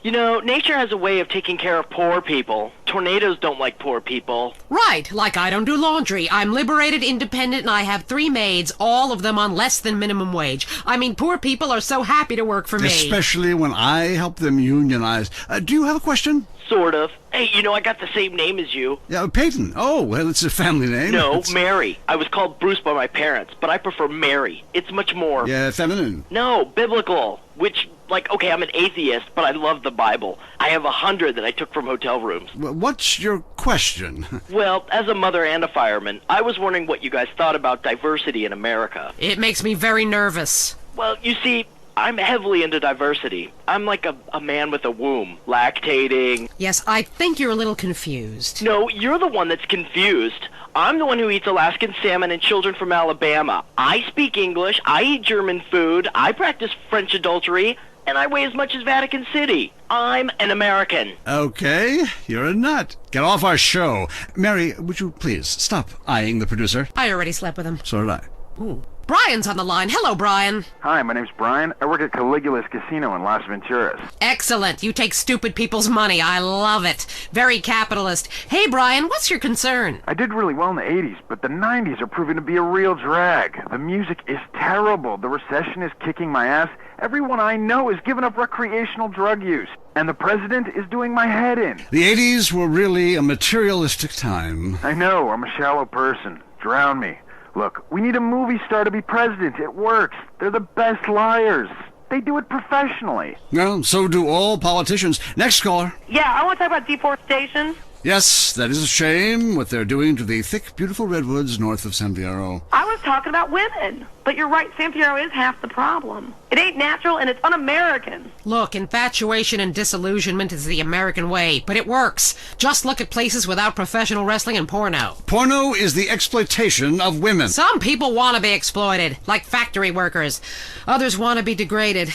You know, nature has a way of taking care of poor people. Tornadoes don't like poor people. Right, like I don't do laundry. I'm liberated, independent, and I have 3 maids, all of them on less than minimum wage. I mean, poor people are so happy to work for me. Especially when I help them unionize. Do you have a question? Sort of. Hey, you know, I got the same name as you. Yeah, Peyton. Oh, well, it's a family name. No, Mary. I was called Bruce by my parents, but I prefer Mary. It's much more... Yeah, feminine. No, biblical. Which, like, okay, I'm an atheist, but I love the Bible. I have 100 that I took from hotel rooms. What's your question? Well, as a mother and a fireman, I was wondering what you guys thought about diversity in America. It makes me very nervous. Well, you see, I'm heavily into diversity. I'm like a man with a womb, lactating. Yes, I think you're a little confused. No, you're the one that's confused. I'm the one who eats Alaskan salmon and children from Alabama. I speak English, I eat German food, I practice French adultery, and I weigh as much as Vatican City. I'm an American. Okay, you're a nut. Get off our show. Mary, would you please stop eyeing the producer? I already slept with him. So did I. Ooh. Brian's on the line. Hello, Brian. Hi, my name's Brian. I work at Caligula's Casino in Las Venturas. Excellent. You take stupid people's money. I love it. Very capitalist. Hey, Brian, what's your concern? I did really well in the 80s, but the 90s are proving to be a real drag. The music is terrible. The recession is kicking my ass. Everyone I know is giving up recreational drug use. And the president is doing my head in. The 80s were really a materialistic time. I know. I'm a shallow person. Drown me. Look, we need a movie star to be president. It works. They're the best liars. They do it professionally. Well, so do all politicians. Next caller. Yeah, I want to talk about deforestation. Yes, that is a shame, what they're doing to the thick, beautiful redwoods north of San Fierro. I was talking about women. But you're right, San Fierro is half the problem. It ain't natural and it's un-American. Look, infatuation and disillusionment is the American way, but it works. Just look at places without professional wrestling and porno. Porno is the exploitation of women. Some people want to be exploited, like factory workers. Others want to be degraded.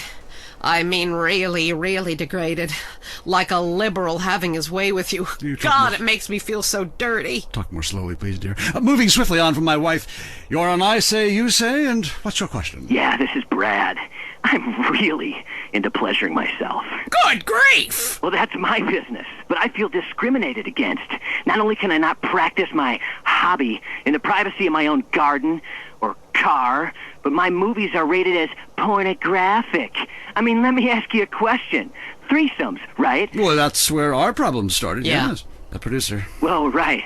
I mean, really, really degraded. Like a liberal having his way with you. God, it makes me feel so dirty. Talk more slowly, please, dear. Moving swiftly on from my wife. You're on I Say, You Say, and what's your question? Yeah, this is Brad. I'm really into pleasuring myself. Good grief! Well, that's my business, but I feel discriminated against. Not only can I not practice my hobby in the privacy of my own garden or car, but my movies are rated as pornographic. I mean, let me ask you a question. Threesomes, right? Well, that's where our problem started, Yeah. yes. The producer. Well, right.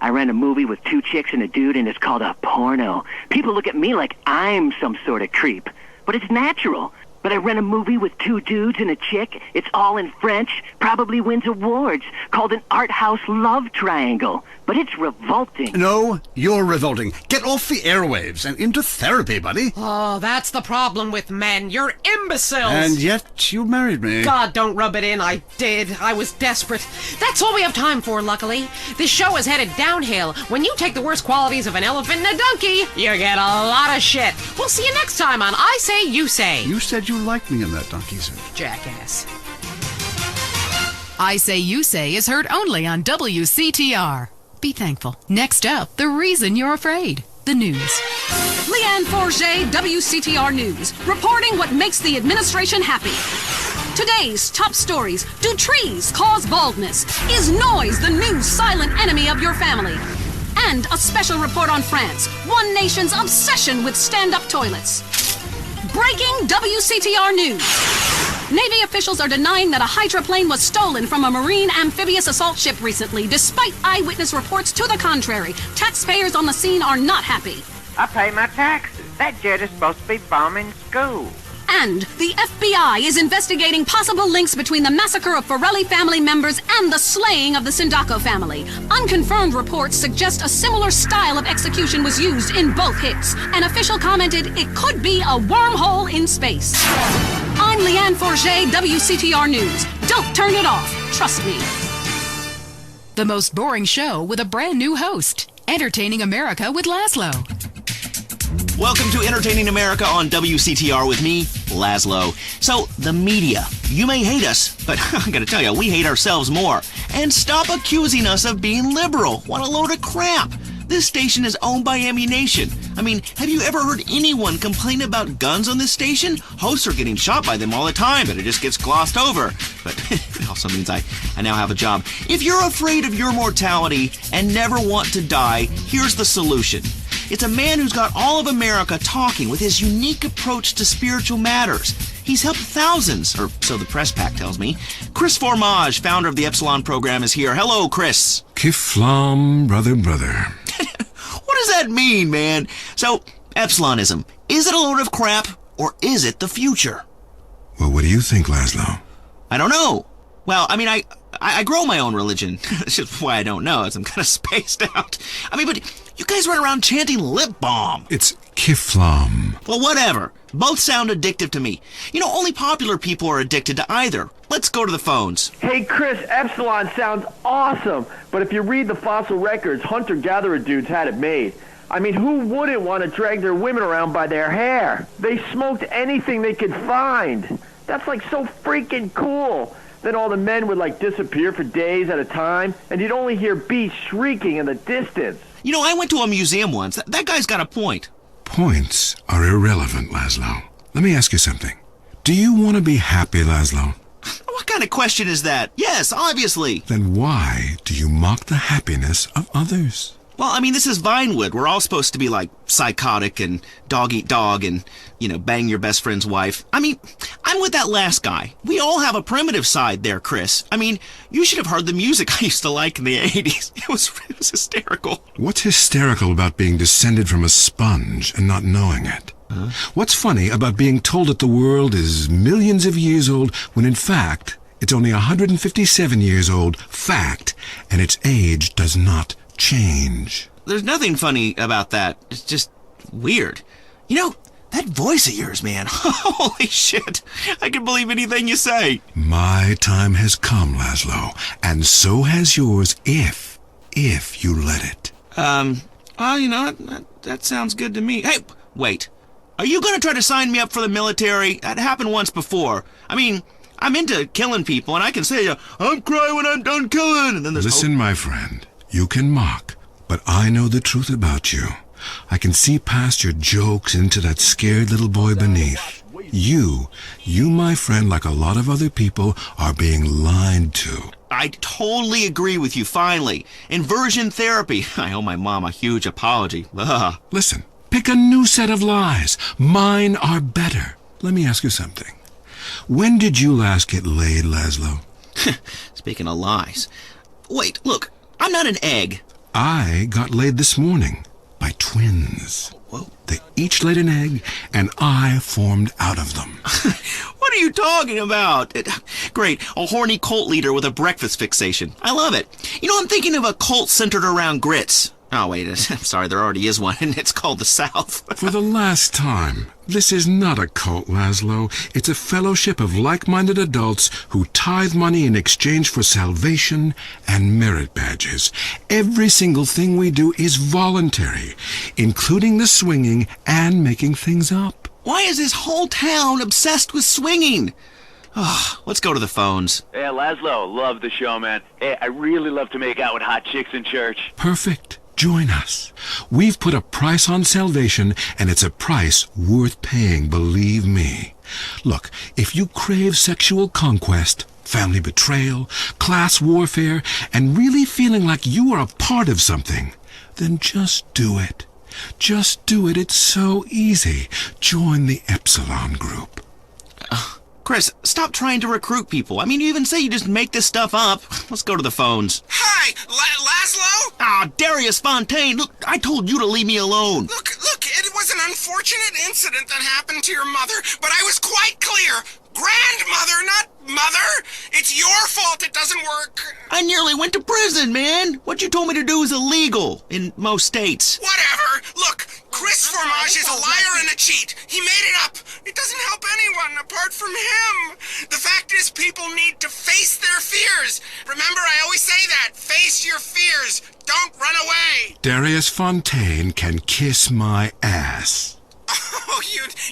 I ran a movie with 2 chicks and a dude, and it's called a porno. People look at me like I'm some sort of creep, but it's natural. But I ran a movie with 2 dudes and a chick. It's all in French, probably wins awards, called an art house love triangle. But it's revolting. No, you're revolting. Get off the airwaves and into therapy, buddy. Oh, that's the problem with men. You're imbeciles. And yet you married me. God, don't rub it in. I did. I was desperate. That's all we have time for, luckily. This show is headed downhill. When you take the worst qualities of an elephant and a donkey, you get a lot of shit. We'll see you next time on I Say, You Say. You said you liked me in that donkey suit. Jackass. I Say, You Say is heard only on WCTR. Be thankful. Next up, the reason you're afraid. The news. Leanne Forget, WCTR News, reporting what makes the administration happy. Today's top stories. Do trees cause baldness? Is noise the new silent enemy of your family? And a special report on France, one nation's obsession with stand-up toilets. Breaking WCTR News. Navy officials are denying that a hydroplane was stolen from a marine amphibious assault ship recently, despite eyewitness reports to the contrary. Taxpayers on the scene are not happy. I pay my taxes. That jet is supposed to be bombing schools. And the FBI is investigating possible links between the massacre of Forelli family members and the slaying of the Sindaco family. Unconfirmed reports suggest a similar style of execution was used in both hits. An official commented it could be a wormhole in space. I'm Leanne Forget, WCTR News. Don't turn it off. Trust me. The most boring show with a brand new host. Entertaining America with Laszlo. Welcome to Entertaining America on WCTR with me, Laszlo. So, the media. You may hate us, but I gotta tell you, we hate ourselves more. And stop accusing us of being liberal. What a load of crap. This station is owned by Ammunition. I mean, have you ever heard anyone complain about guns on this station? Hosts are getting shot by them all the time, but it just gets glossed over. But it also means I now have a job. If you're afraid of your mortality and never want to die, here's the solution. It's a man who's got all of America talking with his unique approach to spiritual matters. He's helped thousands, or so the press pack tells me. Chris Formage, founder of the Epsilon program, is here. Hello, Chris. Kiflam, brother. What does that mean, man? So, Epsilonism, is it a load of crap, or is it the future? Well, what do you think, Laszlo? I don't know. Well, I mean, I grow my own religion. That's just why I don't know, as I'm kind of spaced out. I mean, but you guys run around chanting lip balm. It's Kiflam. Well, whatever. Both sound addictive to me. You know, only popular people are addicted to either. Let's go to the phones. Hey, Chris, Epsilon sounds awesome. But if you read the fossil records, hunter-gatherer dudes had it made. I mean, who wouldn't want to drag their women around by their hair? They smoked anything they could find. That's like so freaking cool. Then all the men would like disappear for days at a time, and you'd only hear beasts shrieking in the distance. You know, I went to a museum once. That guy's got a point. Points are irrelevant, Laszlo. Let me ask you something. Do you want to be happy, Laszlo? What kind of question is that? Yes, obviously. Then why do you mock the happiness of others? Well, I mean, this is Vinewood. We're all supposed to be like psychotic and dog eat dog and, you know, bang your best friend's wife. I mean, I'm with that last guy. We all have a primitive side there, Chris. I mean, you should have heard the music I used to like in the 80s. It was hysterical. What's hysterical about being descended from a sponge and not knowing it? Huh? What's funny about being told that the world is millions of years old when in fact it's only 157 years old, fact, and its age does not change? There's nothing funny about that. It's just weird. You know, that voice of yours, man. Holy shit. I can believe anything you say. My time has come, Laszlo, and so has yours if you let it. Well, you know, that sounds good to me. Hey, wait. Are you going to try to sign me up for the military? That happened once before. I mean, I'm into killing people, and I can say, I'm crying when I'm done killing. And then there's Listen, my friend. You can mock, but I know the truth about you. I can see past your jokes into that scared little boy beneath. You, my friend, like a lot of other people, are being lied to. I totally agree with you, finally. Inversion therapy. I owe my mom a huge apology. Ugh. Listen, pick a new set of lies. Mine are better. Let me ask you something. When did you last get laid, Laszlo? Speaking of lies. Wait, look. I'm not an egg. I got laid this morning by twins. Whoa. They each laid an egg, and I formed out of them. What are you talking about? Great, a horny cult leader with a breakfast fixation. I love it. You know, I'm thinking of a cult centered around grits. Oh, wait, I'm sorry, there already is one, and it's called the South. For the last time, this is not a cult, Laszlo. It's a fellowship of like-minded adults who tithe money in exchange for salvation and merit badges. Every single thing we do is voluntary, including the swinging and making things up. Why is this whole town obsessed with swinging? Oh, let's go to the phones. Hey, Laszlo, love the show, man. Hey, I really love to make out with hot chicks in church. Perfect. Join us. We've put a price on salvation, and it's a price worth paying, believe me. Look, if you crave sexual conquest, family betrayal, class warfare, and really feeling like you are a part of something, then just do it. Just do it. It's so easy. Join the Epsilon group. Chris, stop trying to recruit people. I mean, you even say you just make this stuff up. Let's go to the phones. Hi, Laszlo? Ah, Darius Fontaine. Look, I told you to leave me alone. Look, it was an unfortunate incident that happened to your mother, but I was quite clear. Grandmother, not mother. It's your fault it doesn't work. I nearly went to prison, man. What you told me to do is illegal in most states. Whatever. Look, Chris Formage is a liar and a cheat. He made it up. It doesn't help anyone apart from him. The fact is, people need to face their fears. Remember, I always say that. Face your fears. Don't run away. Darius Fontaine can kiss my ass. Oh,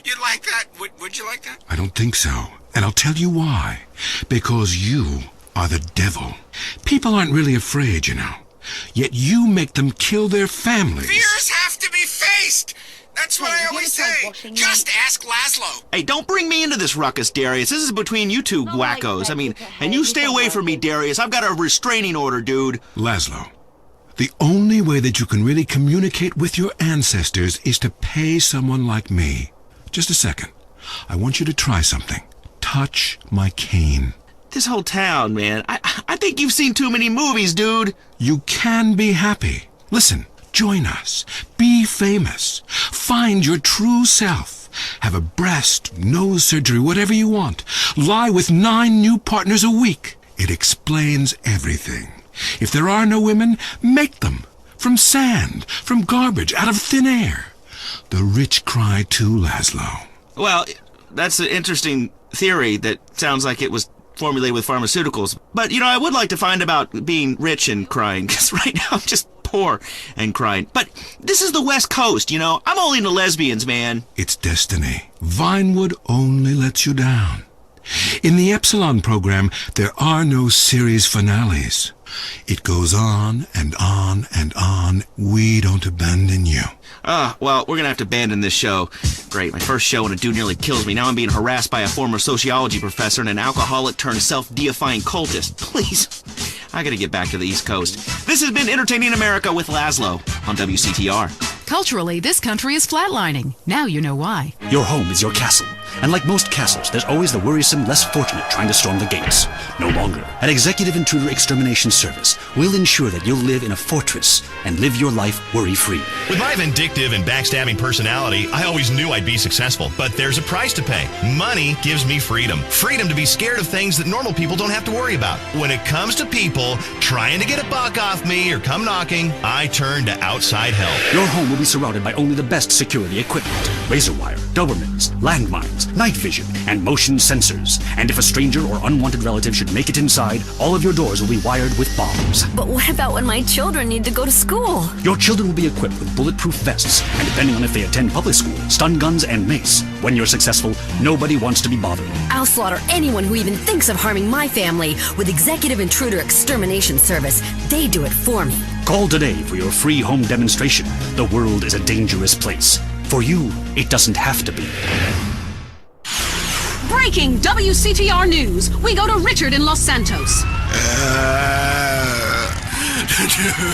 you'd like that? Would you like that? I don't think so. And I'll tell you why. Because you are the devil. People aren't really afraid, you know. Yet you make them kill their families. Fears have to be faced! That's what I always say. Just ask Laszlo. Hey, don't bring me into this ruckus, Darius. This is between you two wackos. I mean, and you stay away from me, Darius. I've got a restraining order, dude. Laszlo, the only way that you can really communicate with your ancestors is to pay someone like me. Just a second. I want you to try something. Touch my cane. This whole town, man. I think you've seen too many movies, dude. You can be happy. Listen. Join us. Be famous. Find your true self. Have a breast, nose surgery, whatever you want. Lie with 9 new partners a week. It explains everything. If there are no women, make them. From sand, from garbage, out of thin air. The rich cry too, Laszlo. Well, that's an interesting theory that sounds like it was formulated with pharmaceuticals. But, you know, I would like to find about being rich and crying, because right now I'm just poor and crying. But this is the West Coast, you know. I'm only into lesbians, man. It's destiny. Vinewood only lets you down. In the Epsilon program, there are no series finales. It goes on and on and on. We don't abandon you. Well, we're gonna have to abandon this show. Great, my first show and a dude nearly kills me. Now I'm being harassed by a former sociology professor and an alcoholic turned self-deifying cultist. Please, I gotta get back to the East Coast. This has been Entertaining America with Laszlo on WCTR. Culturally, this country is flatlining. Now you know why. Your home is your castle, and like most castles, there's always the worrisome, less fortunate trying to storm the gates. No longer. At Executive Intruder Extermination Service, we'll ensure that you'll live in a fortress and live your life worry-free. With my vindictive and backstabbing personality, I always knew I'd be successful. But there's a price to pay. Money gives me freedom. Freedom to be scared of things that normal people don't have to worry about. When it comes to people trying to get a buck off me or come knocking, I turn to outside help. Your home will be surrounded by only the best security equipment. Razor wire, Dobermans, landmines, night vision, and motion sensors. And if a stranger or unwanted relative should make it inside, all of your doors will be wired with bombs. But what about when my children need to go to school? Your children will be equipped with bulletproof vests, and depending on if they attend public school, stun guns and mace. When you're successful, nobody wants to be bothered. I'll slaughter anyone who even thinks of harming my family with Executive Intruder Extermination Service. They do it for me. Call today for your free home demonstration. The world is a dangerous place. For you, it doesn't have to be. Breaking WCTR news. We go to Richard in Los Santos.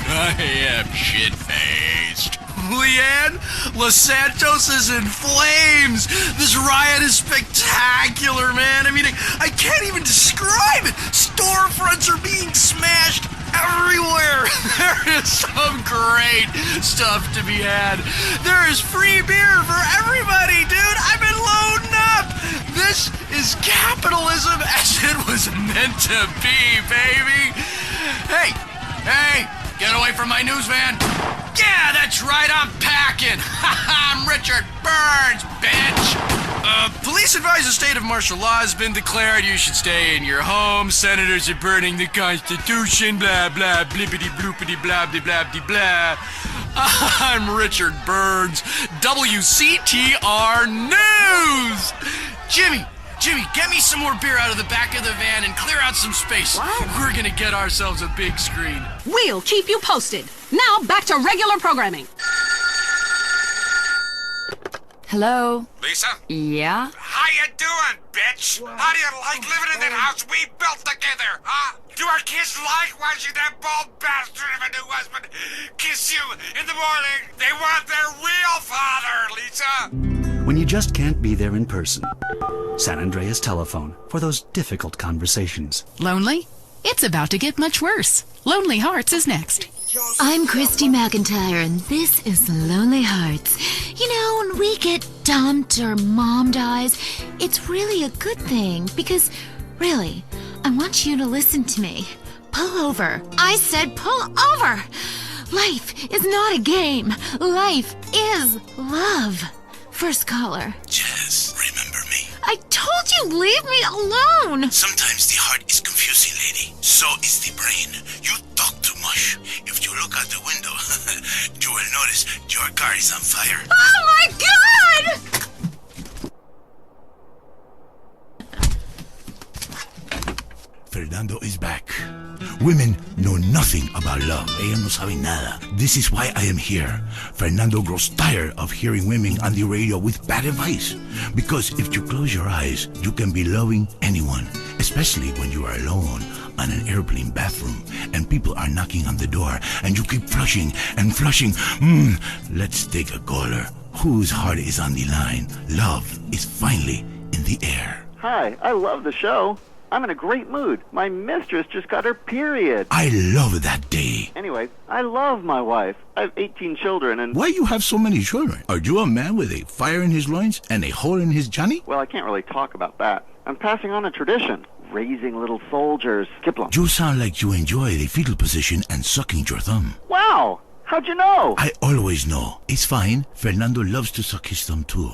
I am shit-faced. Leanne, Los Santos is in flames. This riot is spectacular, man. I mean, I can't even describe it. Storefronts are being smashed everywhere. There is some great stuff to be had. There is free beer for everybody, dude. I've been loading up. This is capitalism as it was meant to be, baby. Hey, get away from my news van. Yeah, that's right, I'm packing. I'm Richard Burns, bitch. Police advise a state of martial law has been declared. You should stay in your home. Senators are burning the Constitution. Blah, blah, blippity, bloopity, blah, blah, blah, blah. I'm Richard Burns, WCTR News. Jimmy, get me some more beer out of the back of the van and clear out some space. What? We're gonna get ourselves a big screen. We'll keep you posted. Now back to regular programming. Hello? Lisa? Yeah? How you doing, bitch? How do you like living in that house we built together, huh? Do our kids like watching that bald bastard of a new husband kiss you in the morning? They want their real father, Lisa. When you just can't be there in person. San Andreas Telephone for those difficult conversations. Lonely? It's about to get much worse. Lonely Hearts is next. I'm Christy McIntyre, and this is Lonely Hearts. You know, when we get dumped or mom dies, it's really a good thing because, really, I want you to listen to me. Pull over. I said pull over. Life is not a game. Life is love. First caller. Jess, remember me? I told you, leave me alone. Sometimes the heart is confusing, lady. So is the brain. You talk too much. If you look out the window, you will notice your car is on fire. Oh my God! Fernando is back. Women know nothing about love. Ellas no saben nada. This is why I am here. Fernando grows tired of hearing women on the radio with bad advice. Because if you close your eyes, you can be loving anyone, especially when you are alone on an airplane bathroom and people are knocking on the door and you keep flushing and flushing. Let's take a caller. Whose heart is on the line? Love is finally in the air. Hi, I love the show. I'm in a great mood. My mistress just got her period. I love that day. Anyway, I love my wife. I have 18 children and... Why you have so many children? Are you a man with a fire in his loins and a hole in his Johnny? Well, I can't really talk about that. I'm passing on a tradition. Raising little soldiers. Kiplum. You sound like you enjoy the fetal position and sucking your thumb. Wow! How'd you know? I always know. It's fine. Fernando loves to suck his thumb too.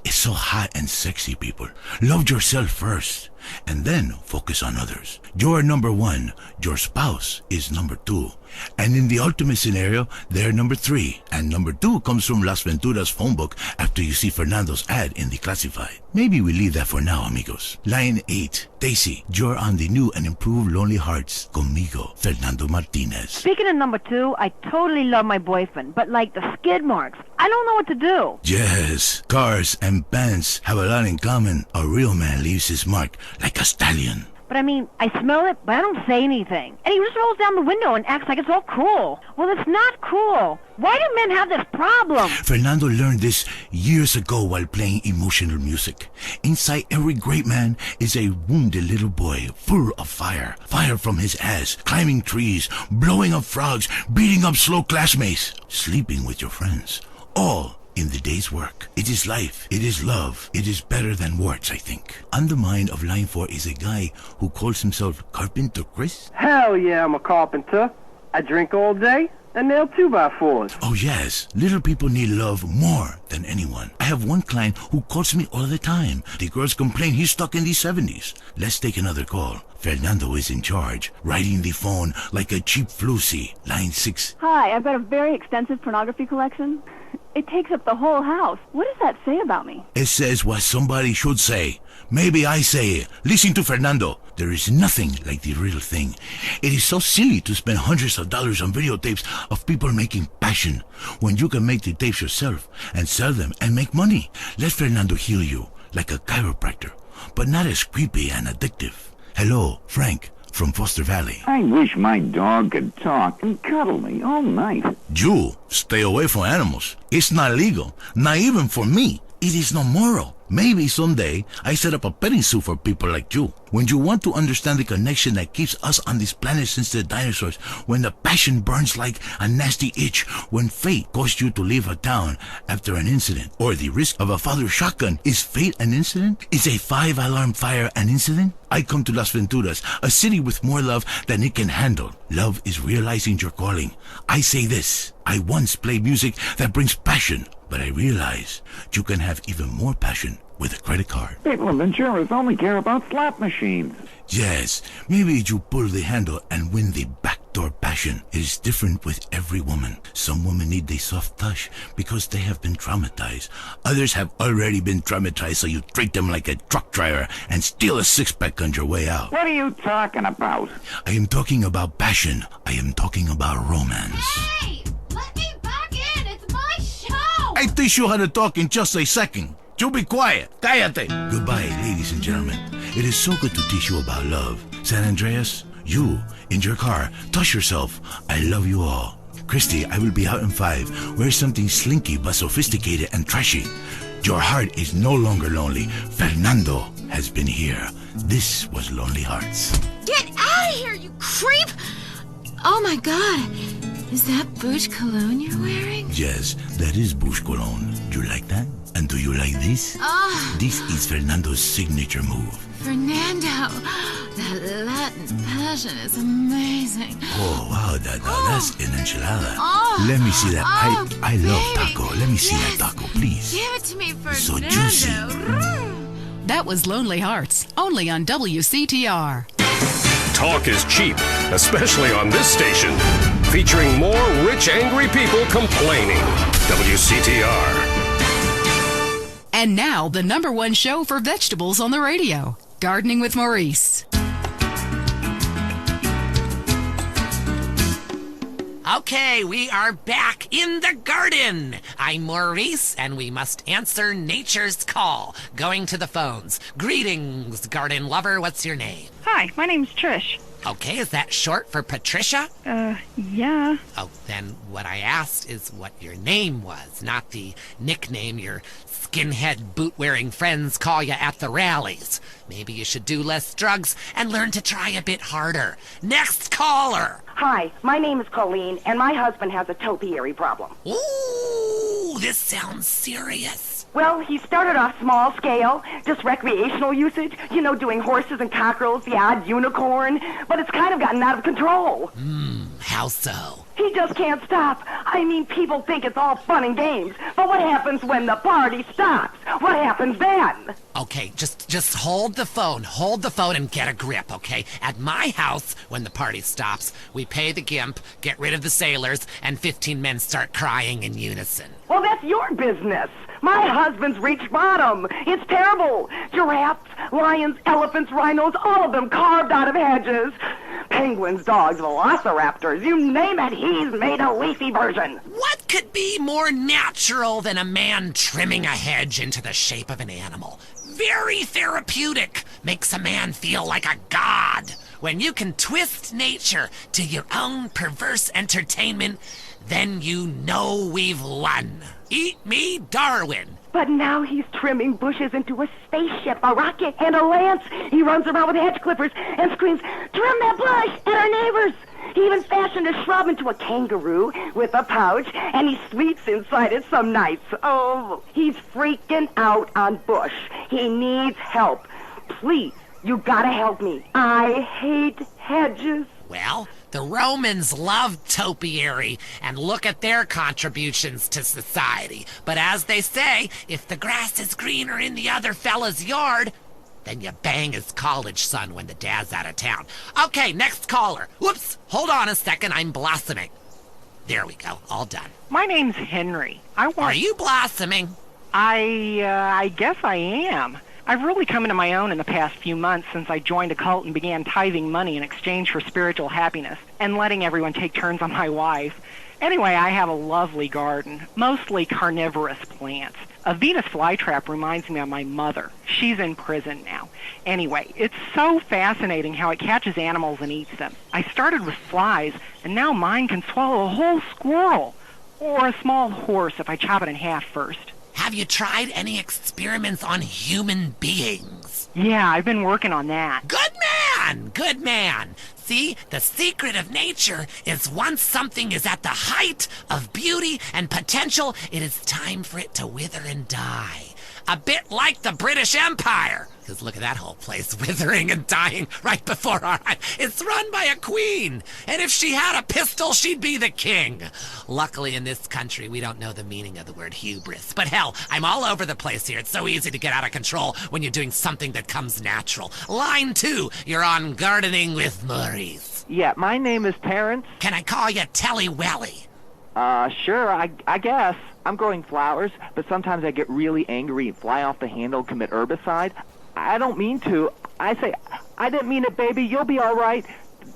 It's so hot and sexy, people. Love yourself first, and then focus on others. You're number one. Your spouse is number two. And in the ultimate scenario, they're number three. And number two comes from Las Venturas phone book after you see Fernando's ad in the classified. Maybe we leave that for now, amigos. Line 8. Daisy, you're on the new and improved Lonely Hearts. Conmigo, Fernando Martinez. Speaking of number two, I totally love my boyfriend, but like the skid marks, I don't know what to do. Yes, cars and bands have a lot in common. A real man leaves his mark like a stallion. But I mean, I smell it, but I don't say anything. And he just rolls down the window and acts like it's all cool. Well, it's not cool. Why do men have this problem? Fernando learned this years ago while playing emotional music. Inside every great man is a wounded little boy full of fire. Fire from his ass, climbing trees, blowing up frogs, beating up slow classmates, sleeping with your friends. All in the day's work. It is life. It is love. It is better than words, I think. On the mind of line 4 is a guy who calls himself Carpenter Chris. Hell yeah, I'm a carpenter. I drink all day and nail 2x4s. Oh yes, little people need love more than anyone. I have one client who calls me all the time. The girls complain he's stuck in the 70s. Let's take another call. Fernando is in charge, riding the phone like a cheap floozy. Line 6. Hi, I've got a very extensive pornography collection. It takes up the whole house. What does that say about me? It says what somebody should say. Maybe I say it. Listen to Fernando. There is nothing like the real thing. It is so silly to spend hundreds of dollars on videotapes of people making passion when you can make the tapes yourself and sell them and make money. Let Fernando heal you like a chiropractor, but not as creepy and addictive. Hello, Frank from Foster Valley. I wish my dog could talk and cuddle me all night. You stay away from animals. It's not legal, not even for me. It is not moral. Maybe someday I set up a petting zoo for people like you. When you want to understand the connection that keeps us on this planet since the dinosaurs, when the passion burns like a nasty itch, when fate caused you to leave a town after an incident, or the risk of a father shotgun, is fate an incident? Is a 5-alarm fire an incident? I come to Las Venturas, a city with more love than it can handle. Love is realizing your calling. I say this. I once played music that brings passion, but I realize you can have even more passion with a credit card. People in Venturas only care about slot machines. Yes, maybe you pull the handle and win the backdoor passion. It is different with every woman. Some women need a soft touch because they have been traumatized. Others have already been traumatized, so you treat them like a truck driver and steal a six-pack on your way out. What are you talking about? I am talking about passion. I am talking about romance. Hey! Let me back in! It's my show! I teach you how to talk in just a second. You be quiet. Cállate. Goodbye, ladies and gentlemen. It is so good to teach you about love. San Andreas, you, in your car, touch yourself. I love you all. Christy, I will be out in 5. Wear something slinky but sophisticated and trashy. Your heart is no longer lonely. Fernando has been here. This was Lonely Hearts. Get out of here, you creep! Oh my god. Is that Bouge cologne you're wearing? Yes, that is Bush Cologne. You like that? And do you like this? Oh. This is Fernando's signature move. Fernando, that Latin passion is amazing. Oh, wow, that's an enchilada. Oh. Let me see that. Oh, I love baby. taco. Let me see Yes. that taco, please. Give it to me, Fernando. So juicy. That was Lonely Hearts, only on WCTR. Talk is cheap, especially on this station. Featuring more rich, angry people complaining. WCTR. And now, the #1 show for vegetables on the radio, Gardening with Maurice. Okay, we are back in the garden. I'm Maurice, and we must answer nature's call. Going to the phones. Greetings, garden lover. What's your name? Hi, my name's Trish. Okay, is that short for Patricia? Yeah. Oh, then what I asked is what your name was, not the nickname your skinhead boot-wearing friends call you at the rallies. Maybe you should do less drugs and learn to try a bit harder. Next caller. Hi, my name is Colleen, and my husband has a topiary problem. Ooh, this sounds serious. Well, he started off small scale, just recreational usage, doing horses and cockerels, the odd unicorn, but it's kind of gotten out of control. How so? He just can't stop. I mean, people think it's all fun and games, but what happens when the party stops? What happens then? Okay, just hold the phone and get a grip, okay? At my house, when the party stops, we pay the gimp, get rid of the sailors, and 15 men start crying in unison. Well, that's your business. My husband's reached bottom. It's terrible. Giraffes, lions, elephants, rhinos, all of them carved out of hedges. Penguins, dogs, velociraptors, you name it, he's made a leafy version. What could be more natural than a man trimming a hedge into the shape of an animal? Very therapeutic. Makes a man feel like a god. When you can twist nature to your own perverse entertainment, then you know we've won. Eat me, Darwin. But now he's trimming bushes into a spaceship, a rocket, and a lance. He runs around with hedge clippers and screams, "Trim that bush!" at our neighbors. He even fashioned a shrub into a kangaroo with a pouch, and he sleeps inside it some nights. Oh, he's freaking out on Bush. He needs help. Please, you gotta help me. I hate hedges. Well, the Romans loved topiary, and look at their contributions to society. But as they say, if the grass is greener in the other fella's yard, then you bang his college son when the dad's out of town. Okay, next caller. Whoops, hold on a second, I'm blossoming. There we go, all done. My name's Henry. Are you blossoming? I guess I am. I've really come into my own in the past few months since I joined a cult and began tithing money in exchange for spiritual happiness and letting everyone take turns on my wife. Anyway, I have a lovely garden, mostly carnivorous plants. A Venus flytrap reminds me of my mother. She's in prison now. Anyway, it's so fascinating how it catches animals and eats them. I started with flies, and now mine can swallow a whole squirrel. Or a small horse if I chop it in half first. Have you tried any experiments on human beings? Yeah, I've been working on that. Good man. See, the secret of nature is once something is at the height of beauty and potential, it is time for it to wither and die. A bit like the British Empire. Because look at that whole place withering and dying right before our eyes. It's run by a queen. And if she had a pistol, she'd be the king. Luckily in this country, we don't know the meaning of the word hubris. But hell, I'm all over the place here. It's so easy to get out of control when you're doing something that comes natural. Line 2, you're on Gardening with Maurice. Yeah, my name is Terrence. Can I call you Telly Welly? Sure, I guess. I'm growing flowers, but sometimes I get really angry and fly off the handle, commit herbicide. I don't mean to. I say, "I didn't mean it, baby. You'll be all right."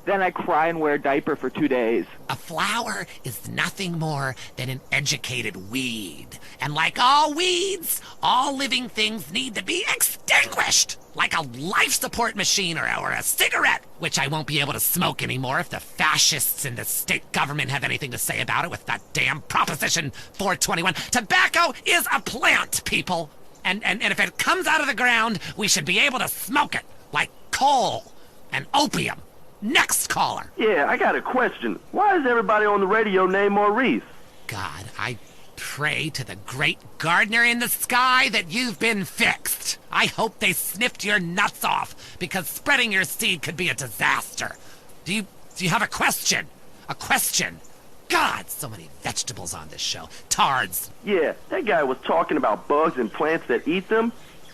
Then I cry and wear a diaper for 2 days. A flower is nothing more than an educated weed. And like all weeds, all living things need to be extinguished. Like a life support machine or a cigarette, which I won't be able to smoke anymore if the fascists in the state government have anything to say about it with that damn Proposition 421. Tobacco is a plant, people. And if it comes out of the ground, we should be able to smoke it, like coal and opium. Next caller. Yeah, I got a question. Why is everybody on the radio named Maurice? God, I pray to the great gardener in the sky that you've been fixed. I hope they sniffed your nuts off, because spreading your seed could be a disaster. Do you have a question? A question? God, so many vegetables on this show. Tards. Yeah, that guy was talking about bugs and plants that eat them.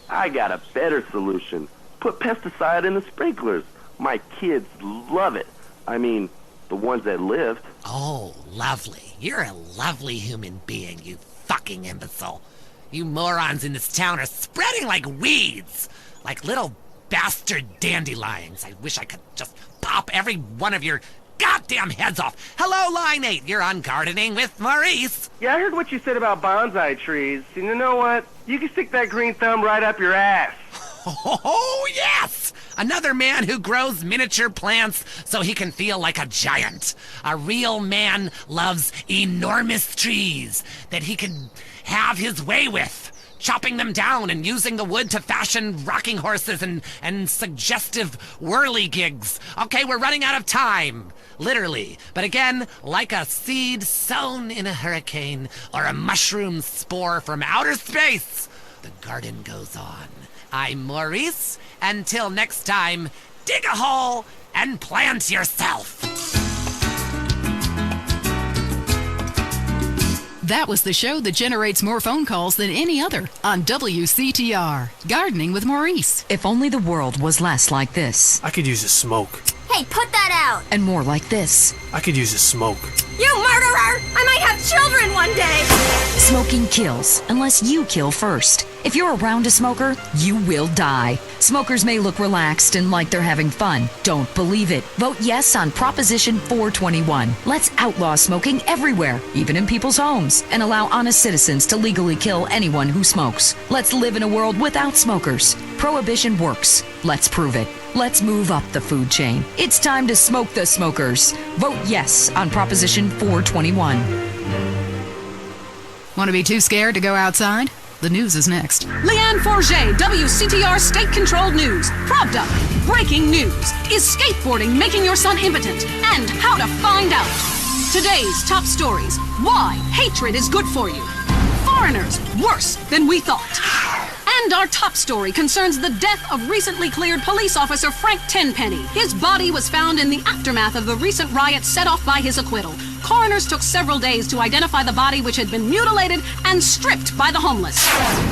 I got a better solution. Put pesticide in the sprinklers. My kids love it. I mean, the ones that lived. Oh, lovely. You're a lovely human being, you fucking imbecile. You morons in this town are spreading like weeds. Like little bastard dandelions. I wish I could just pop every one of your goddamn heads off. Hello, Line 8. You're on Gardening with Maurice. Yeah, I heard what you said about bonsai trees. And you know what? You can stick that green thumb right up your ass. Oh, yes! Another man who grows miniature plants so he can feel like a giant. A real man loves enormous trees that he can have his way with. Chopping them down and using the wood to fashion rocking horses and suggestive whirligigs. Okay, we're running out of time. Literally. But again, like a seed sown in a hurricane or a mushroom spore from outer space, the garden goes on. I'm Maurice. Until next time, dig a hole and plant yourself. That was the show that generates more phone calls than any other on WCTR. Gardening with Maurice. If only the world was less like this. I could use a smoke. Hey, put that out! And more like this. I could use a smoke. You murderer! I might have children one day! Smoking kills, unless you kill first. If you're around a smoker, you will die. Smokers may look relaxed and like they're having fun. Don't believe it. Vote yes on Proposition 421. Let's outlaw smoking everywhere, even in people's homes, and allow honest citizens to legally kill anyone who smokes. Let's live in a world without smokers. Prohibition works. Let's prove it. Let's move up the food chain. It's time to smoke the smokers. Vote yes on Proposition 421. Want to be too scared to go outside? The news is next. Leanne Forget, WCTR state-controlled news. Propped up. Breaking news. Is skateboarding making your son impotent? And how to find out. Today's top stories. Why hatred is good for you. Foreigners, worse than we thought. And our top story concerns the death of recently cleared police officer Frank Tenpenny. His body was found in the aftermath of the recent riot set off by his acquittal. Coroners took several days to identify the body, which had been mutilated and stripped by the homeless.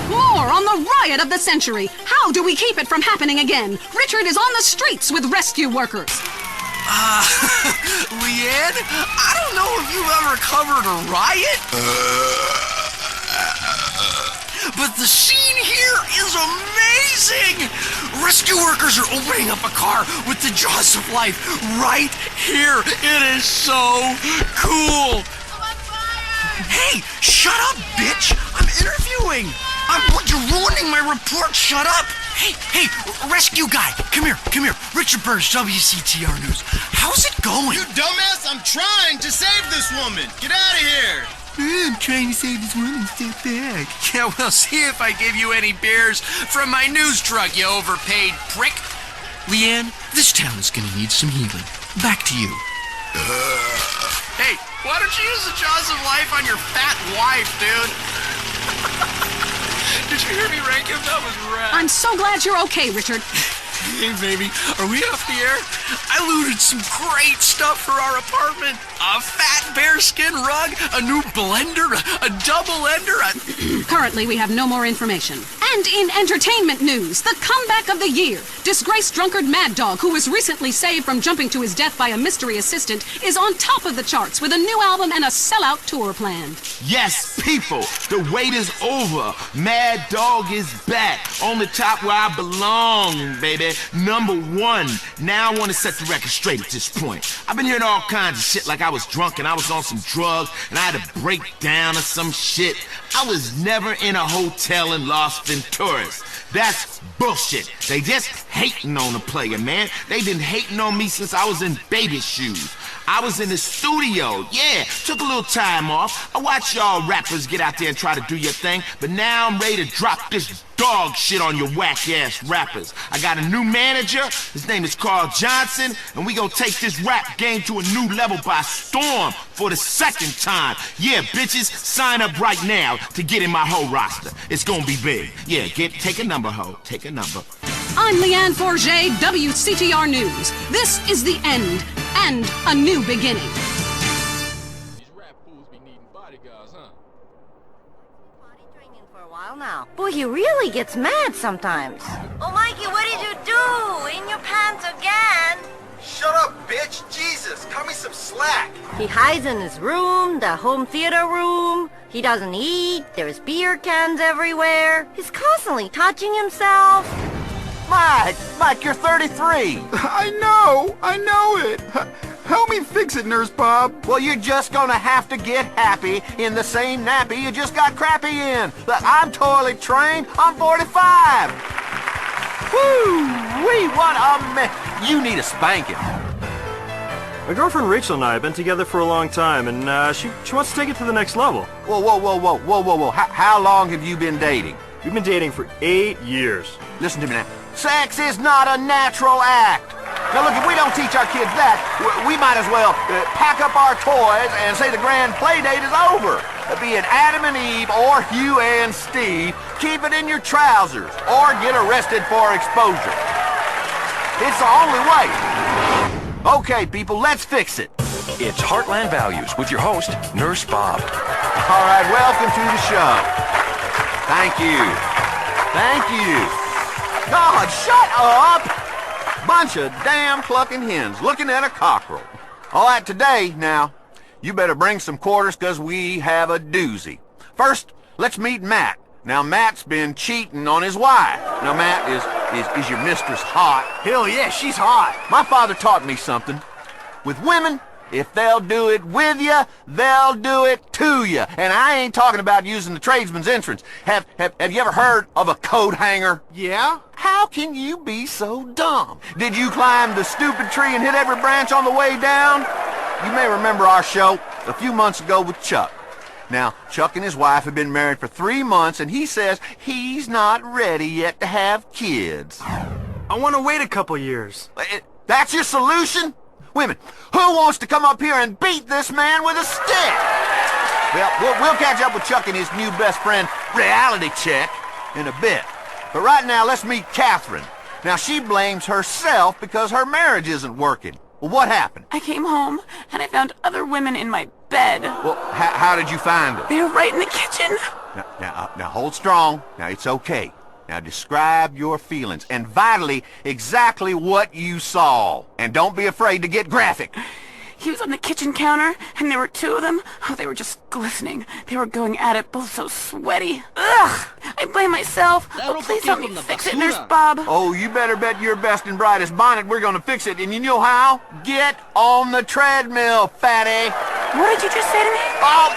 More on the riot of the century. How do we keep it from happening again? Richard is on the streets with rescue workers. Leanne, I don't know if you've ever covered a riot, but the scene here is amazing! Rescue workers are opening up a car with the jaws of life right here. It is so cool. Hey, shut up, bitch! I'm interviewing. You're ruining my report. Shut up. Hey, rescue guy, come here. Richard Burns, WCTR News. How's it going? You dumbass, I'm trying to save this woman. Get out of here. I'm trying to save this woman. Step back. Yeah, well, see if I give you any beers from my news truck, you overpaid prick. Leanne, this town is gonna need some healing. Back to you. Hey, why don't you use the jaws of life on your fat wife, dude? Did you hear me rank him? That was rad. I'm so glad you're okay, Richard. Hey, baby, are we off the air? I looted some great stuff for our apartment. A fat bearskin rug, a new blender, a double ender, Currently, we have no more information. And in entertainment news, the comeback of the year. Disgraced drunkard Mad Dog, who was recently saved from jumping to his death by a mystery assistant, is on top of the charts with a new album and a sellout tour plan. Yes, people, the wait is over. Mad Dog is back on the top where I belong, baby. #1. Now I want to set the record straight at this point. I've been hearing all kinds of shit like I was drunk and I was on some drugs and I had a breakdown or some shit. I was never in a hotel in Las Venturas. That's bullshit. They just hating on the player, man. They been hating on me since I was in baby shoes. I was in the studio, yeah, took a little time off. I watched y'all rappers get out there and try to do your thing, but now I'm ready to drop this dog shit on your whack-ass rappers. I got a new manager, his name is Carl Johnson, and we gonna take this rap game to a new level by storm for the second time. Yeah, bitches, sign up right now to get in my whole roster. It's gonna be big. Yeah, take a number, ho, take a number. I'm Leanne Forget, WCTR News. This is the end and a new beginning. Now. Boy, he really gets mad sometimes. Oh, Mikey, what did you do? In your pants again? Shut up, bitch! Jesus, cut me some slack! He hides in his room, the home theater room. He doesn't eat. There's beer cans everywhere. He's constantly touching himself. Mike, you're 33. I know it. Help me fix it, Nurse Bob. Well, you're just gonna have to get happy in the same nappy you just got crappy in. Look, I'm toilet trained. I'm 45. Whoo-wee, what a mess. You need a spanking. My girlfriend Rachel and I have been together for a long time, and she wants to take it to the next level. Whoa. How long have you been dating? We've been dating for 8 years. Listen to me now. Sex is not a natural act. Now look, if we don't teach our kids that, we might as well pack up our toys and say the grand play date is over. Be it Adam and Eve or Hugh and Steve, keep it in your trousers or get arrested for exposure. It's the only way. Okay, people, let's fix it. It's Heartland Values with your host, Nurse Bob. All right, welcome to the show. Thank you. God, shut up! Bunch of damn clucking hens looking at a cockerel. All right, today, now, you better bring some quarters because we have a doozy. First, let's meet Matt. Now, Matt's been cheating on his wife. Now, Matt, is your mistress hot? Hell yeah, she's hot. My father taught me something. With women, if they'll do it with you, they'll do it to you. And I ain't talking about using the tradesman's entrance. Have you ever heard of a coat hanger? Yeah? How can you be so dumb? Did you climb the stupid tree and hit every branch on the way down? You may remember our show a few months ago with Chuck. Now, Chuck and his wife have been married for 3 months, and he says he's not ready yet to have kids. I want to wait a couple years. That's your solution? Women, who wants to come up here and beat this man with a stick? Well, we'll catch up with Chuck and his new best friend, Reality Check, in a bit. But right now, let's meet Catherine. Now, she blames herself because her marriage isn't working. Well, what happened? I came home, and I found other women in my bed. Well, how did you find them? They were right in the kitchen. Now, hold strong. Now, it's okay. Now, describe your feelings, and vitally, exactly what you saw. And don't be afraid to get graphic. He was on the kitchen counter, and there were 2 of them. Oh, they were just glistening. They were going at it, both so sweaty. Ugh! I blame myself. Oh, please help me fix it, Nurse Bob. Oh, you better bet your best and brightest bonnet we're gonna fix it. And you know how? Get on the treadmill, fatty. What did you just say to me? Oh,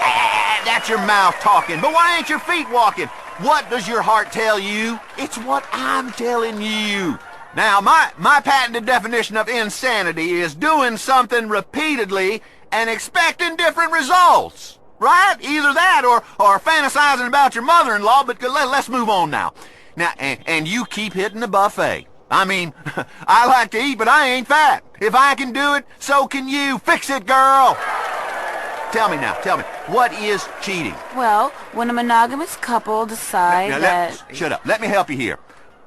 that's your mouth talking. But why ain't your feet walking? What does your heart tell you? It's what I'm telling you. Now, my patented definition of insanity is doing something repeatedly and expecting different results. Right? Either that or fantasizing about your mother-in-law, but let's move on now. Now, and you keep hitting the buffet. I mean, I like to eat, but I ain't fat. If I can do it, so can you. Fix it, girl. Tell me, what is cheating? Well, when a monogamous couple decide that... Shut up. Let me help you here.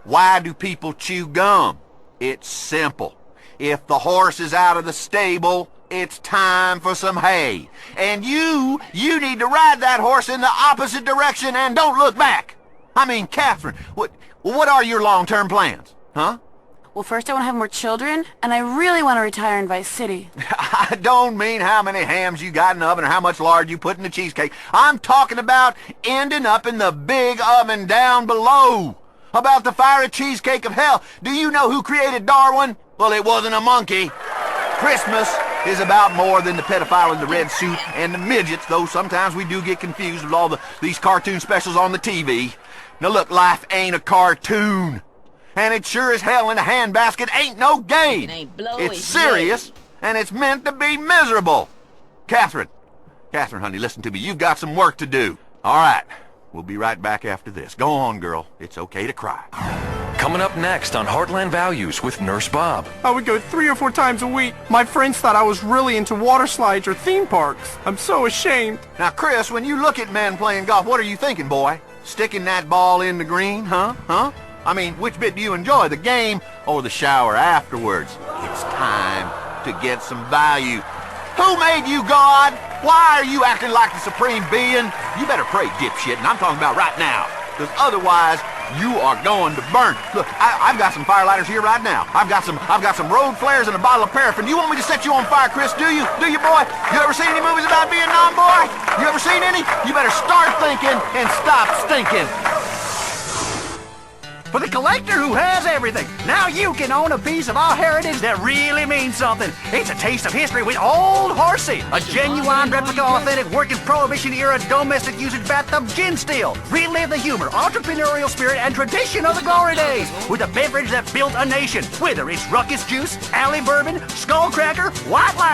Why do people chew gum? It's simple. If the horse is out of the stable, it's time for some hay. And you need to ride that horse in the opposite direction and don't look back. I mean, Catherine, what are your long-term plans? Huh? Well, first I want to have more children, and I really want to retire in Vice City. I don't mean how many hams you got in the oven or how much lard you put in the cheesecake. I'm talking about ending up in the big oven down below. About the fiery cheesecake of hell. Do you know who created Darwin? Well, it wasn't a monkey. Christmas is about more than the pedophile in the red suit and the midgets, though sometimes we do get confused with all these cartoon specials on the TV. Now look, life ain't a cartoon. And it sure as hell in a handbasket ain't no game. It's serious, and it's meant to be miserable. Catherine, honey, listen to me. You've got some work to do. All right. We'll be right back after this. Go on, girl. It's okay to cry. Coming up next on Heartland Values with Nurse Bob. I would go 3 or 4 times a week. My friends thought I was really into water slides or theme parks. I'm so ashamed. Now, Chris, when you look at men playing golf, what are you thinking, boy? Sticking that ball in the green, huh? I mean, which bit do you enjoy, the game or the shower afterwards? It's time to get some value. Who made you, God? Why are you acting like the supreme being? You better pray, dipshit, and I'm talking about right now. Because otherwise, you are going to burn. Look, I've got some firelighters here right now. I've got some road flares and a bottle of paraffin. You want me to set you on fire, Chris, do you? Do you, boy? You ever seen any movies about Vietnam, boy? You ever seen any? You better start thinking and stop stinking. For the collector who has everything, now you can own a piece of our heritage that really means something. It's a taste of history with Old Horsey, a genuine replica, authentic, working Prohibition-era domestic usage bathtub gin still. Relive the humor, entrepreneurial spirit, and tradition of the glory days with a beverage that built a nation. Whether it's Ruckus Juice, Alley Bourbon, Skullcracker, White Line.